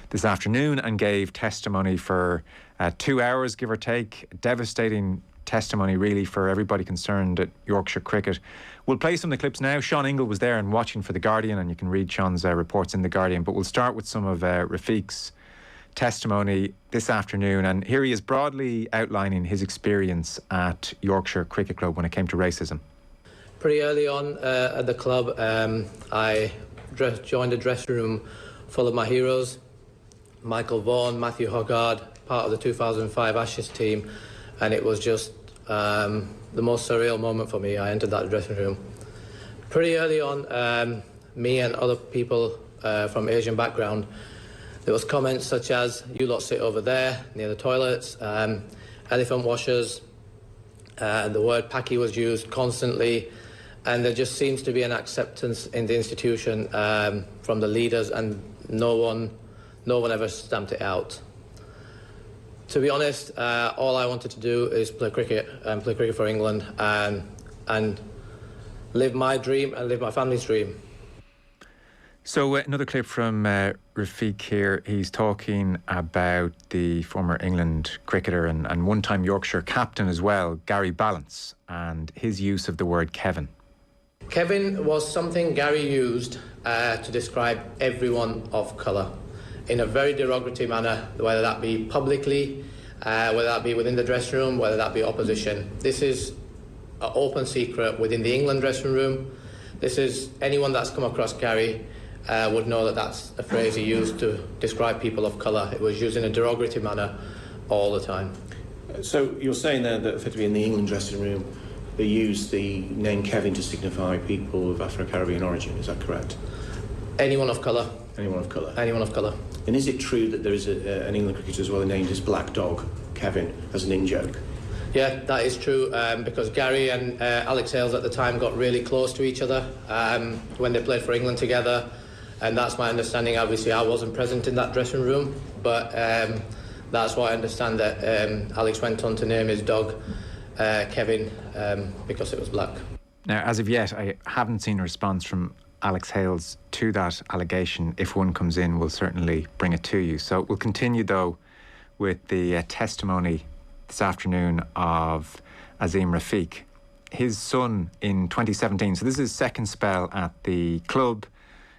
this afternoon and gave testimony for 2 hours, give or take. Devastating testimony, really, for everybody concerned at Yorkshire cricket. We'll play some of the clips now. Sean Ingle was there and watching for The Guardian, and you can read Sean's reports in The Guardian, but we'll start with some of Rafiq's testimony this afternoon, and here he is broadly outlining his experience at Yorkshire Cricket Club when it came to racism. Pretty early on at the club, I joined a dressing room full of my heroes: Michael Vaughan, Matthew Hoggard, part of the 2005 Ashes team, and it was just the most surreal moment for me. I entered that dressing room. Pretty early on, me and other people from Asian background, there was comments such as, "You lot sit over there near the toilets," elephant washers, the word "paki" was used constantly, and there just seems to be an acceptance in the institution from the leaders, and no one ever stamped it out. To be honest, all I wanted to do is play cricket and play cricket for England, and live my dream and live my family's dream. So another clip from Rafiq here. He's talking about the former England cricketer and one-time Yorkshire captain as well, Gary Ballance, and his use of the word Kevin. Kevin was something Gary used to describe everyone of colour in a very derogatory manner, whether that be publicly, whether that be within the dressing room, whether that be opposition. This is an open secret within the England dressing room. This is anyone that's come across Gary would know that that's a phrase he used to describe people of colour. It was used in a derogatory manner all the time. So you're saying there that effectively in the England dressing room they use the name Kevin to signify people of Afro-Caribbean origin, is that correct? Anyone of colour. Anyone of colour. Anyone of colour. And is it true that there is an England cricketer as well named as Black Dog, Kevin, as an in-joke? Yeah, that is true, because Gary and Alex Hales at the time got really close to each other when they played for England together, and that's my understanding. Obviously, I wasn't present in that dressing room, but that's why I understand that Alex went on to name his dog Kevin because it was black. Now, as of yet, I haven't seen a response from Alex Hales to that allegation. If one comes in, we'll certainly bring it to you. So we'll continue, though, with the testimony this afternoon of Azeem Rafiq. His son in 2017, so this is his second spell at the club.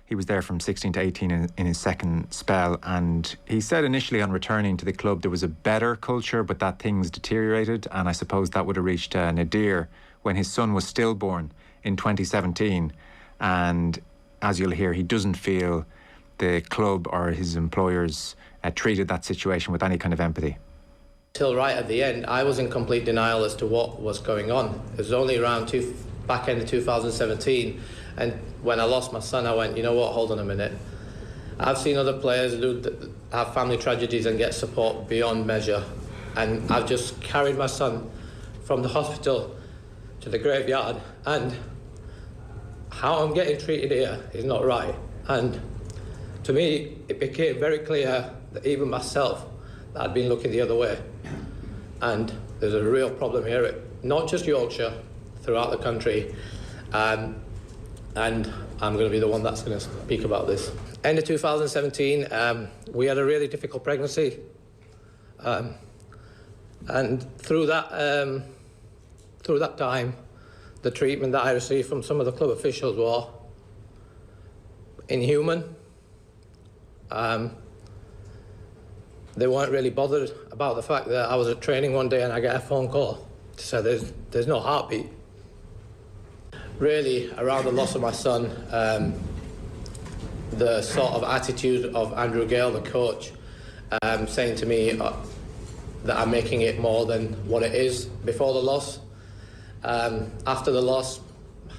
He was there from 16 to 18 in his second spell, and he said initially on returning to the club there was a better culture, but that things deteriorated, and I suppose that would have reached nadir when his son was stillborn in 2017. And as you'll hear, he doesn't feel the club or his employers treated that situation with any kind of empathy. Till right at the end, I was in complete denial as to what was going on. It was only around back end of 2017, and when I lost my son, I went, you know what, hold on a minute. I've seen other players have family tragedies and get support beyond measure, and I've just carried my son from the hospital to the graveyard, and how I'm getting treated here is not right. And to me, it became very clear that even myself, that I'd been looking the other way. And there's a real problem here, not just Yorkshire, throughout the country. And I'm going to be the one that's going to speak about this. End of 2017, we had a really difficult pregnancy. And through that time, the treatment that I received from some of the club officials was inhuman. They weren't really bothered about the fact that I was at training one day and I get a phone call to say there's no heartbeat. Really, around the loss of my son, the sort of attitude of Andrew Gale, the coach, saying to me that I'm making it more than what it is before the loss. After the loss,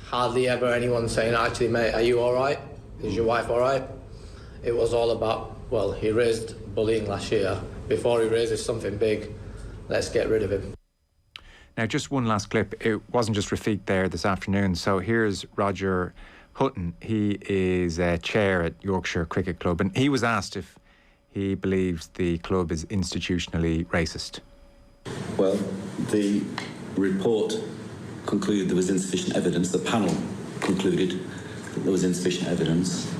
hardly ever anyone saying, actually, mate, are you all right? Is your wife all right? It was all about, well, he raised bullying last year. Before he raises something big, let's get rid of him. Now, just one last clip. It wasn't just Rafiq there this afternoon. So here's Roger Hutton. He is chair at Yorkshire Cricket Club, and he was asked if he believes the club is institutionally racist. Well, the report concluded there was insufficient evidence. The panel concluded that there was insufficient evidence.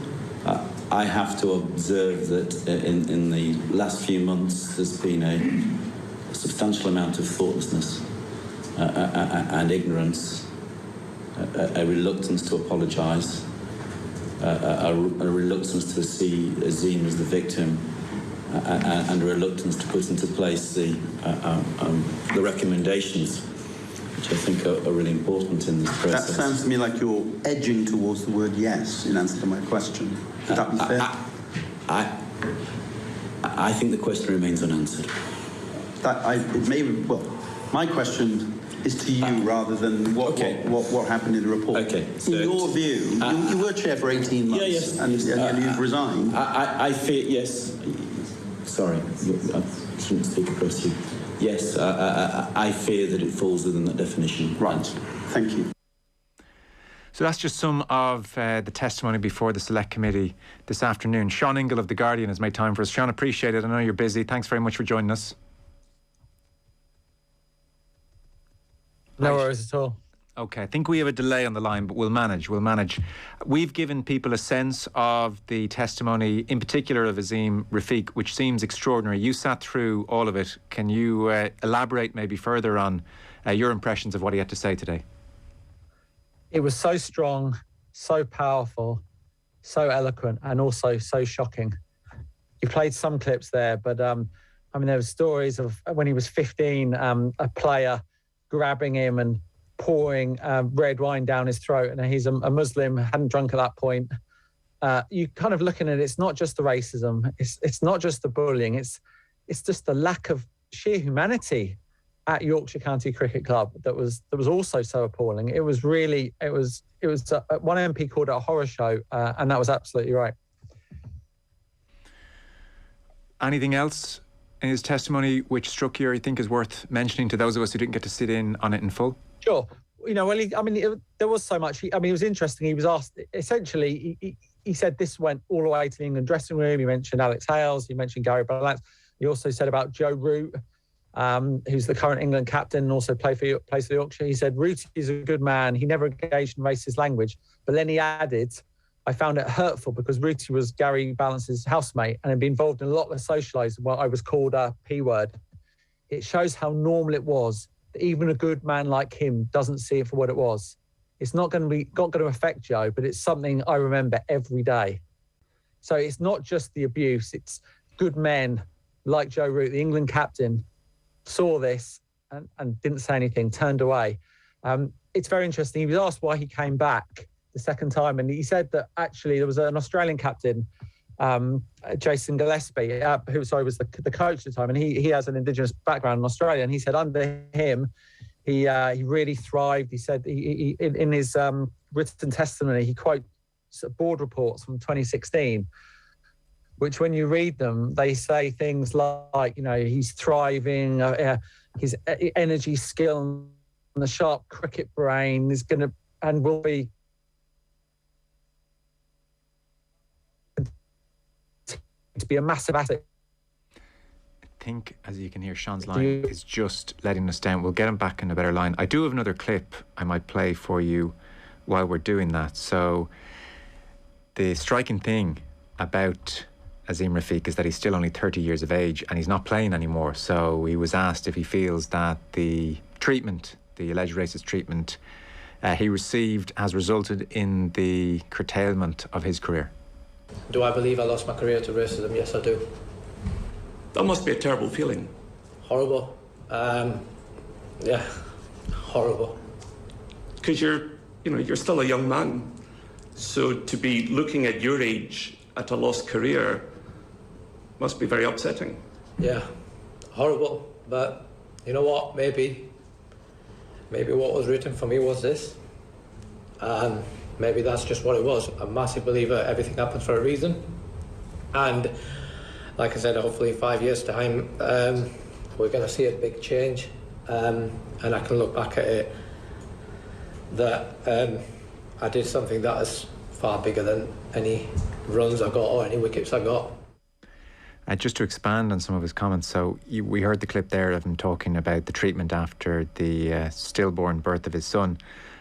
I have to observe that in the last few months there's been a substantial amount of thoughtlessness and ignorance, a reluctance to apologise, a reluctance to see Azeem as the victim, and a reluctance to put into place the recommendations, which I think are really important in this process. That sounds to me like you're edging towards the word yes in answer to my question. Would that be fair? I think the question remains unanswered. My question is to you rather than what happened in the report. Okay. So in your view, you were chair for 18 months and you've resigned. I fear, yes. Sorry, I shouldn't speak across you. Yes, I fear that it falls within that definition. Right. Thank you. So that's just some of the testimony before the Select Committee this afternoon. Sean Ingle of The Guardian has made time for us. Sean, appreciate it. I know you're busy. Thanks very much for joining us. No worries at all. Okay, I think we have a delay on the line, but we'll manage. We've given people a sense of the testimony, in particular of Azeem Rafiq, which seems extraordinary. You sat through all of it. Can you elaborate maybe further on your impressions of what he had to say today? It was so strong, so powerful, so eloquent, and also so shocking. You played some clips there, but there were stories of when he was 15, a player grabbing him and pouring red wine down his throat, and he's a Muslim, hadn't drunk at that point. You kind of looking at it, it's not just the racism, it's not just the bullying, it's just the lack of sheer humanity at Yorkshire County Cricket Club that was also so appalling. It was one MP called it a horror show, and that was absolutely right. Anything else in his testimony which struck you or you think is worth mentioning to those of us who didn't get to sit in on it in full? Sure. There was so much. It was interesting. He was asked, essentially, he said this went all the way to the England dressing room. He mentioned Alex Hales. He mentioned Gary Balance. He also said about Joe Root, who's the current England captain and also plays for Yorkshire. He said, Root is a good man. He never engaged in racist language. But then he added, I found it hurtful because Rooty was Gary Balance's housemate and had been involved in a lot of socialising where I was called a P-word. It shows how normal it was that even a good man like him doesn't see it for what it was. It's not going to affect Joe, but it's something I remember every day. So it's not just the abuse, it's good men like Joe Root, the England captain, saw this and didn't say anything, turned away. It's very interesting. He was asked why he came back the second time, and he said that actually there was an Australian captain, Jason Gillespie, who was the coach at the time, and he has an Indigenous background in Australia, and he said under him he really thrived. He said he in his written testimony he quotes board reports from 2016, which when you read them they say things like he's thriving, his energy, skill, and the sharp cricket brain is going to and will be to be a massive asset. I think, as you can hear, Sean's line is just letting us down. We'll get him back in a better line. I do have another clip I might play for you while we're doing that. So the striking thing about Azeem Rafiq is that he's still only 30 years of age and he's not playing anymore. So he was asked if he feels that the treatment, the alleged racist treatment he received has resulted in the curtailment of his career. Do I believe I lost my career to racism? Yes, I do. That must be a terrible feeling. Horrible. Yeah, horrible. Because you're still a young man. So to be looking at your age at a lost career must be very upsetting. Yeah, horrible. But you know what? Maybe what was written for me was this. And maybe that's just what it was. I'm a massive believer everything happens for a reason. And like I said, hopefully in 5 years' time, we're going to see a big change. And I can look back at it that I did something that is far bigger than any runs I got or any wickets I got. Just to expand on some of his comments, so we heard the clip there of him talking about the treatment after the stillborn birth of his son.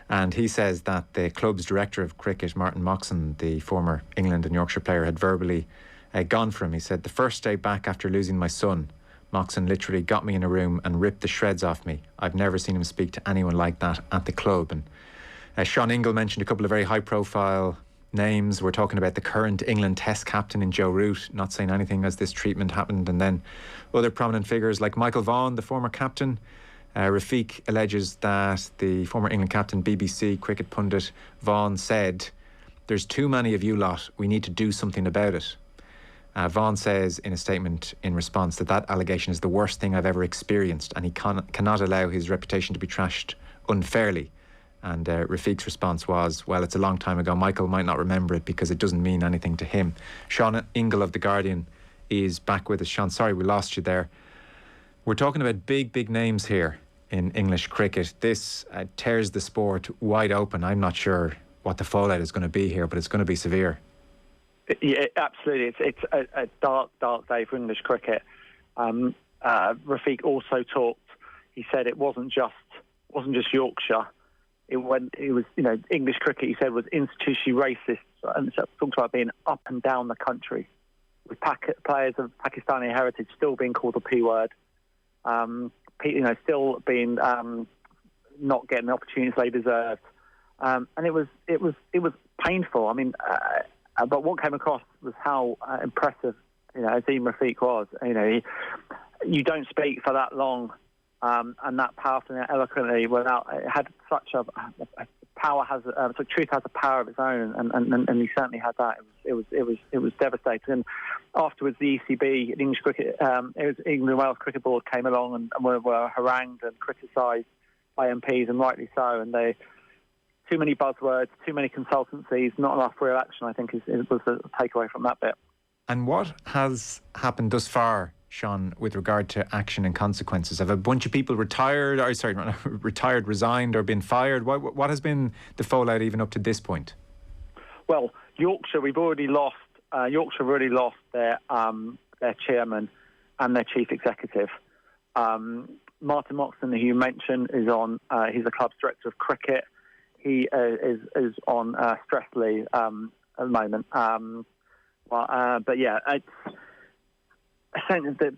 And he says that the club's director of cricket, Martin Moxon, the former England and Yorkshire player, had verbally gone for him. He said, the first day back after losing my son, Moxon literally got me in a room and ripped the shreds off me. I've never seen him speak to anyone like that at the club. And Sean Ingle mentioned a couple of very high-profile names. We're talking about the current England Test captain in Joe Root, not saying anything as this treatment happened. And then other prominent figures like Michael Vaughan, the former captain. Rafiq alleges that the former England captain, BBC cricket pundit Vaughan said, there's too many of you lot, we need to do something about it. Vaughan says in a statement in response that allegation is the worst thing I've ever experienced and he cannot allow his reputation to be trashed unfairly. And Rafiq's response was, well, it's a long time ago, Michael might not remember it because it doesn't mean anything to him. Sean Ingle of The Guardian is back with us. Sean, sorry we lost you there. We're talking about big names here in English cricket. This tears the sport wide open. I'm not sure what the fallout is going to be here, but it's going to be severe. Yeah, absolutely. It's a dark day for English cricket. Rafiq also talked. He said it wasn't just Yorkshire it was, English cricket, he said, was institutionally racist, and so talks about being up and down the country, with players of Pakistani heritage still being called the P word, still being not getting the opportunities they deserved, and it was painful. I mean, but what came across was how impressive Azeem Rafiq was. You don't speak for that long and that powerfully and eloquently without it had such a power so truth has a power of its own, and he certainly had that. It was devastating. And afterwards, the ECB, the English cricket, England and Wales Cricket Board came along and were harangued and criticised by MPs, and rightly so. And they too many buzzwords, too many consultancies, not enough real action, I think, was the takeaway from that bit. And what has happened thus far, Sean, with regard to action and consequences? Have a bunch of people retired, resigned, or been fired? What has been the fallout even up to this point? Well, Yorkshire, we've already lost. Yorkshire have already lost their chairman and their chief executive. Martin Moxon, who you mentioned, is on. He's the club's director of cricket. He is on stress leave at the moment. But yeah, it's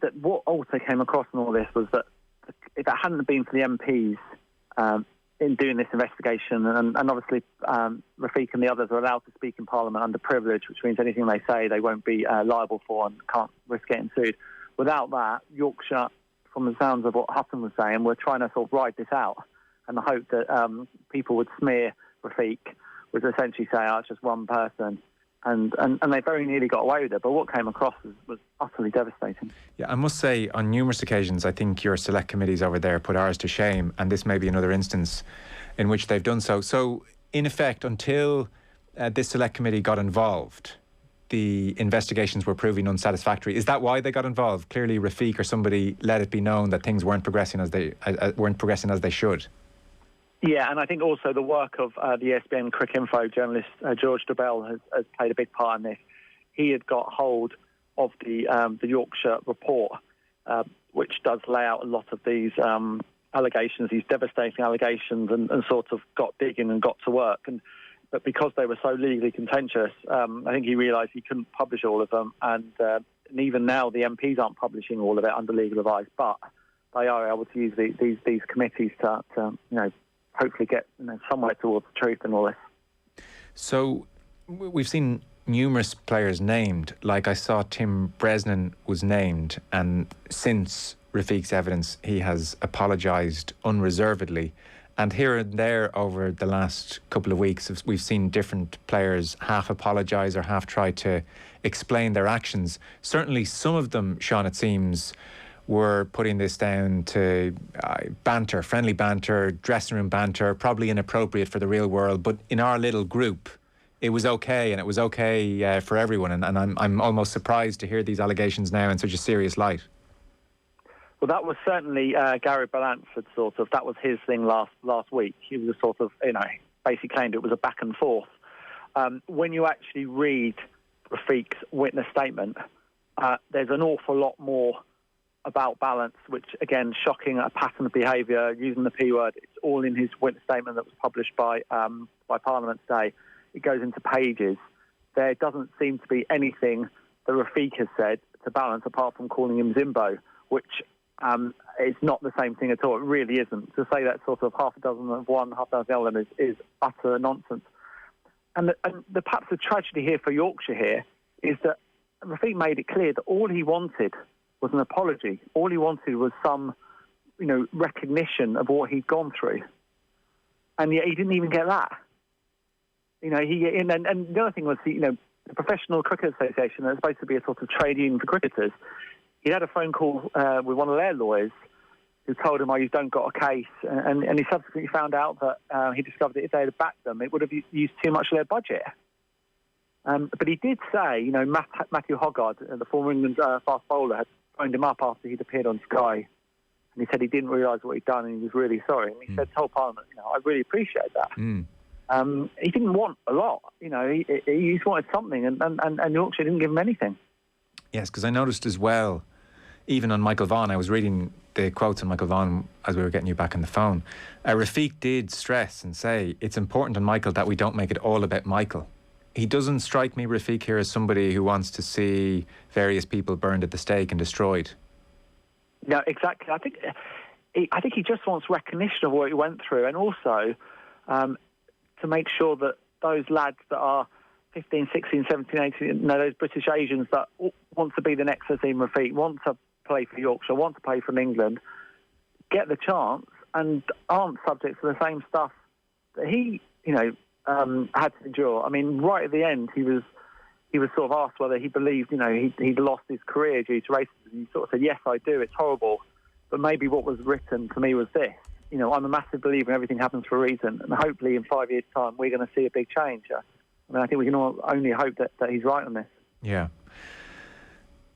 that what also came across in all this was that if it hadn't been for the MPs in doing this investigation, and obviously Rafiq and the others are allowed to speak in Parliament under privilege, which means anything they say they won't be liable for and can't risk getting sued. Without that, Yorkshire, from the sounds of what Hutton was saying, we're trying to sort of ride this out, and the hope that people would smear Rafiq, would essentially say, it's just one person. And they very nearly got away with it, but what came across was utterly devastating. Yeah, I must say, on numerous occasions, I think your select committees over there put ours to shame, and this may be another instance in which they've done so. So, in effect, until this select committee got involved, the investigations were proving unsatisfactory. Is that why they got involved? Clearly, Rafiq or somebody let it be known that things weren't progressing as they should. Yeah, and I think also the work of the ESPN Cricinfo journalist George Dobell has played a big part in this. He had got hold of the Yorkshire report, which does lay out a lot of these allegations, these devastating allegations, and sort of got digging and got to work. But because they were so legally contentious, I think he realised he couldn't publish all of them. And even now, the MPs aren't publishing all of it under legal advice, but they are able to use these committees to hopefully get somewhere towards the truth in all this. So we've seen numerous players named, like I saw Tim Bresnan was named, and since Rafiq's evidence he has apologised unreservedly, and here and there over the last couple of weeks we've seen different players half apologise or half try to explain their actions. Certainly some of them, Sean, it seems, were putting this down to banter, friendly banter, dressing room banter, probably inappropriate for the real world. But in our little group, it was okay, and it was okay for everyone. And I'm almost surprised to hear these allegations now in such a serious light. Well, that was certainly Gary Balanceford that was his thing last week. He was basically claimed it was a back and forth. When you actually read Rafiq's witness statement, there's an awful lot more about balance, which again, shocking, a pattern of behaviour, using the P word. It's all in his witness statement that was published by Parliament today. It goes into pages. There doesn't seem to be anything that Rafiq has said to balance apart from calling him Zimbo, which is not the same thing at all. It really isn't. To say that sort of half a dozen of one, half a dozen of the other is utter nonsense. And perhaps the tragedy here for Yorkshire here is that Rafiq made it clear that all he wanted was an apology. All he wanted was some, recognition of what he'd gone through, and yet he didn't even get that. And the other thing was, the Professional Cricket Association, that's supposed to be a sort of trade union for cricketers. He had a phone call with one of their lawyers, who told him, "You don't got a case," and he subsequently found out that he discovered that if they had backed them, it would have used too much of their budget. But he did say, Matthew Hoggard, the former England fast bowler, had phoned him up after he'd appeared on Sky, and he said he didn't realise what he'd done and he was really sorry. And he said, told Parliament, I really appreciate that. He didn't want a lot, he just wanted something, and Yorkshire didn't give him anything. Yes, because I noticed as well even on Michael Vaughan, I was reading the quotes on Michael Vaughan as we were getting you back on the phone. Rafiq did stress and say, it's important on Michael that we don't make it all about Michael. He doesn't strike me, Rafiq, here as somebody who wants to see various people burned at the stake and destroyed. No, exactly. I think he just wants recognition of what he went through, and also to make sure that those lads that are 15, 16, 17, 18, those British Asians that want to be the next Azeem Rafiq, want to play for Yorkshire, want to play from England, get the chance and aren't subject to the same stuff that he, had to endure. I mean, right at the end, he was sort of asked whether he believed, he'd lost his career due to racism. He sort of said, yes, I do, it's horrible, but maybe what was written for me was this. I'm a massive believer in everything happens for a reason, and hopefully in 5 years' time we're going to see a big change. I mean, I think we can all only hope that he's right on this. Yeah.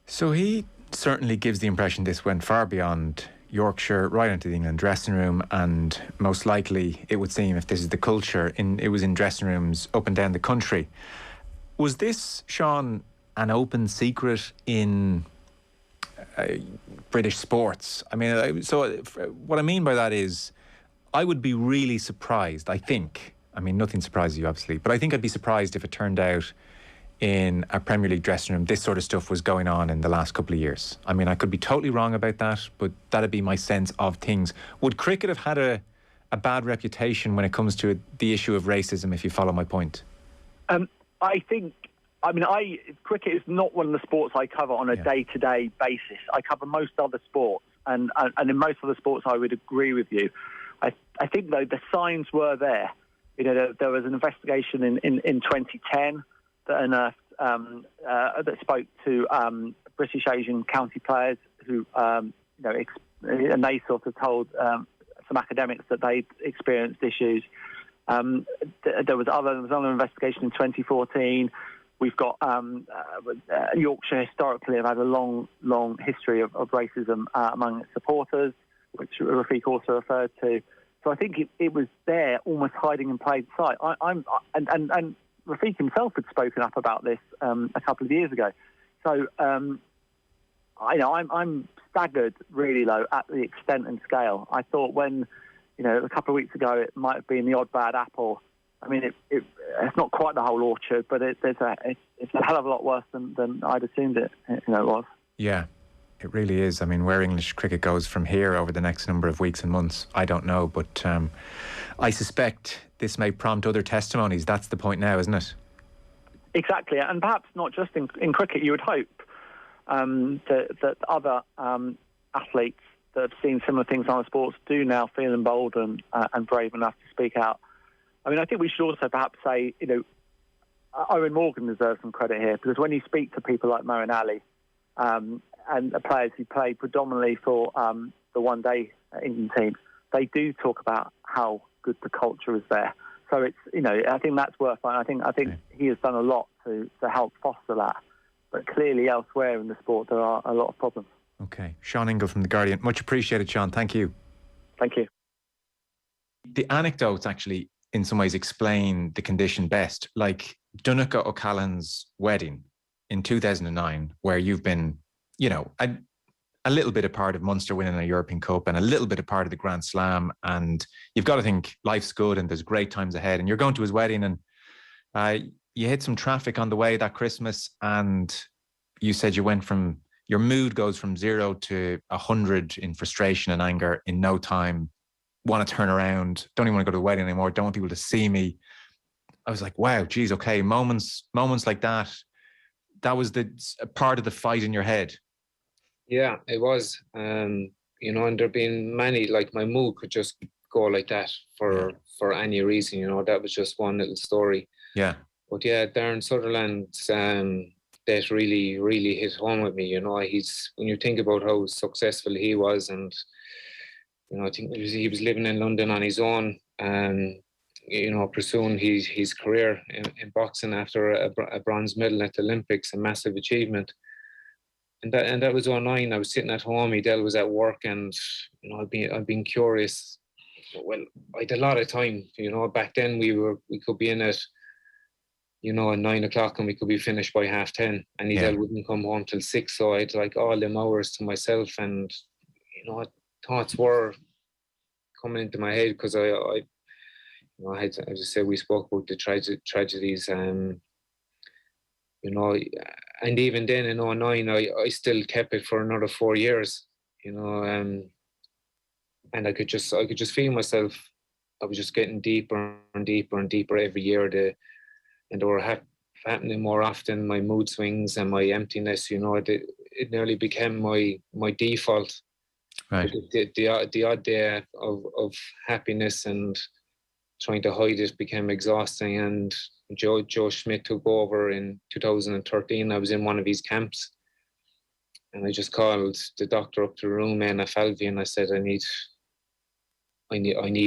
So he certainly gives the impression this went far beyond Yorkshire, right into the England dressing room, and most likely, it would seem, if this is the culture, it was in dressing rooms up and down the country. Was this, Sean, an open secret in British sports? I mean, so what I mean by that is, I would be really surprised, I think. I mean, nothing surprises you, obviously, but I think I'd be surprised if it turned out in a Premier League dressing room this sort of stuff was going on in the last couple of years. I mean, I could be totally wrong about that, but that'd be my sense of things. Would cricket have had a bad reputation when it comes to the issue of racism, if you follow my point? Cricket is not one of the sports I cover on a day-to-day basis. I cover most other sports, and in most other sports I would agree with you. I think, though, the signs were there. There was an investigation in 2010 that unearthed, that spoke to British Asian county players who, and they sort of told some academics that they'd experienced issues. There was another investigation in 2014. We've got Yorkshire historically have had a long history of racism among its supporters, which Rafiq also referred to. So I think it was there, almost hiding in plain sight. And Rafiq himself had spoken up about this a couple of years ago. So I'm staggered really low at the extent and scale. I thought when a couple of weeks ago it might have been the odd bad apple. I mean, it's not quite the whole orchard, but it's a hell of a lot worse than I'd assumed it was. Yeah, it really is. I mean, where English cricket goes from here over the next number of weeks and months, I don't know. But I suspect this may prompt other testimonies. That's the point now, isn't it? Exactly, and perhaps not just in cricket. You would hope that other athletes that have seen similar things on the sports do now feel emboldened and brave enough to speak out. I mean, I think we should also perhaps say, Owen Morgan deserves some credit here, because when you speak to people like Mo and Ali and the players who play predominantly for the one-day England team, they do talk about how good the culture is there. So it's, I think that's worth it. I think he has done a lot to help foster that. But clearly elsewhere in the sport, there are a lot of problems. Okay. Sean Ingle from The Guardian. Much appreciated, Sean. Thank you. Thank you. The anecdotes actually, in some ways, explain the condition best. Like Donncha O'Callaghan's wedding in 2009, where you've been, a little bit a part of Munster winning a European Cup and a little bit a part of the Grand Slam, and you've got to think life's good and there's great times ahead, and you're going to his wedding and you hit some traffic on the way that Christmas, and you said your mood goes from 0 to 100 in frustration and anger in no time. Want to turn around, don't even want to go to the wedding anymore, don't want people to see me. I was like, wow, geez, okay, moments like that was the part of the fight in your head. Yeah, it was. And there've been many, like my mood could just go like that for any reason, that was just one little story. Yeah. But yeah, Darren Sutherland's that really, really hit home with me. When you think about how successful he was, and I think he was living in London on his own, and pursuing his career in boxing after a bronze medal at the Olympics, a massive achievement. And that was 2009. I was sitting at home. Edel was at work, and I've been curious. Well, I had a lot of time. Back then we could be in at you know, at 9 o'clock and we could be finished by 10:30, and Edel wouldn't come home till 6. So I'd like all them hours to myself, and you know, thoughts were coming into my head because I had, as I said, we spoke about the tragedies, you know, and even then in 2009, I still kept it for another 4 years, you know, and I could just feel myself. I was just getting deeper and deeper and deeper every year. And they were happening more often. My mood swings and my emptiness, you know, it nearly became my default. Right. The odd day of happiness and trying to hide it became exhausting. And Joe Schmidt took over in 2013. I was in one of his camps, and I just called the doctor up to the room, Anna Falvey, and I said, I need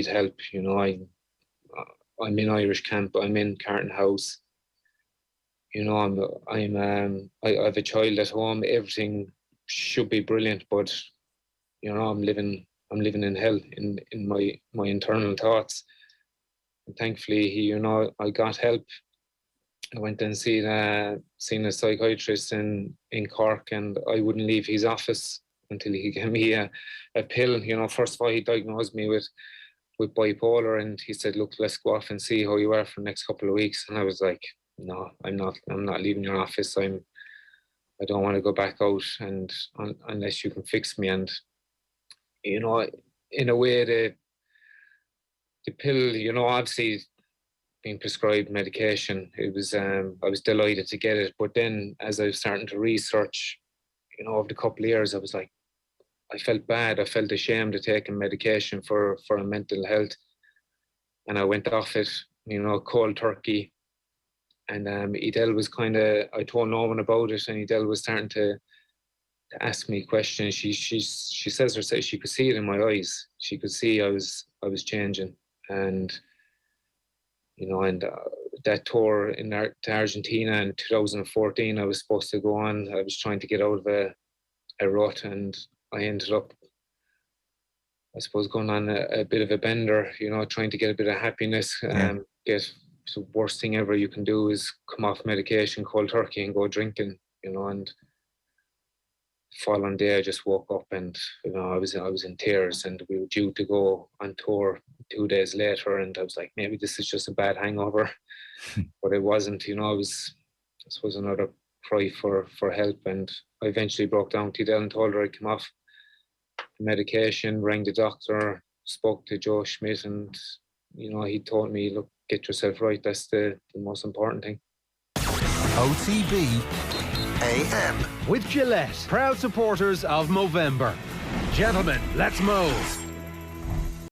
help. You know, I'm in Irish camp. I'm in Carton House. You know, I have a child at home. Everything should be brilliant, but you know, I'm living in hell in my internal thoughts. And thankfully, you know, I got help. I went and seen a psychiatrist in Cork, and I wouldn't leave his office until he gave me a pill. You know, first of all, he diagnosed me with bipolar, and he said, look, let's go off and see how you are for the next couple of weeks. And I was like, no, I'm not leaving your office. I don't want to go back out and unless you can fix me. And you know, in a way, the pill, you know, obviously being prescribed medication, it was I was delighted to get it. But then as I was starting to research, you know, over the couple of years, I was like, I felt bad. I felt ashamed of taking medication for mental health. And I went off it, you know, cold turkey. And Edel was I told no one about it, and Edel was starting to ask me questions. She says herself, she could see it in my eyes. She could see I was changing. And, you know, and that tour to Argentina in 2014, I was supposed to go on. I was trying to get out of a rut, and I ended up, I suppose, going on a bit of a bender, you know, trying to get a bit of happiness. The worst thing ever you can do is come off medication, cold turkey, and go drinking, you know. And following day, I just woke up, and you know, I was in tears, and we were due to go on tour 2 days later, and I was like, maybe this is just a bad hangover, but it wasn't. You know, I suppose another cry for help, and I eventually broke down to Edel and told her I'd come off medication, rang the doctor, spoke to Joe Schmidt, and you know, he told me, look, get yourself right. That's the most important thing. OTB AM. With Gillette, proud supporters of Movember. Gentlemen, let's move.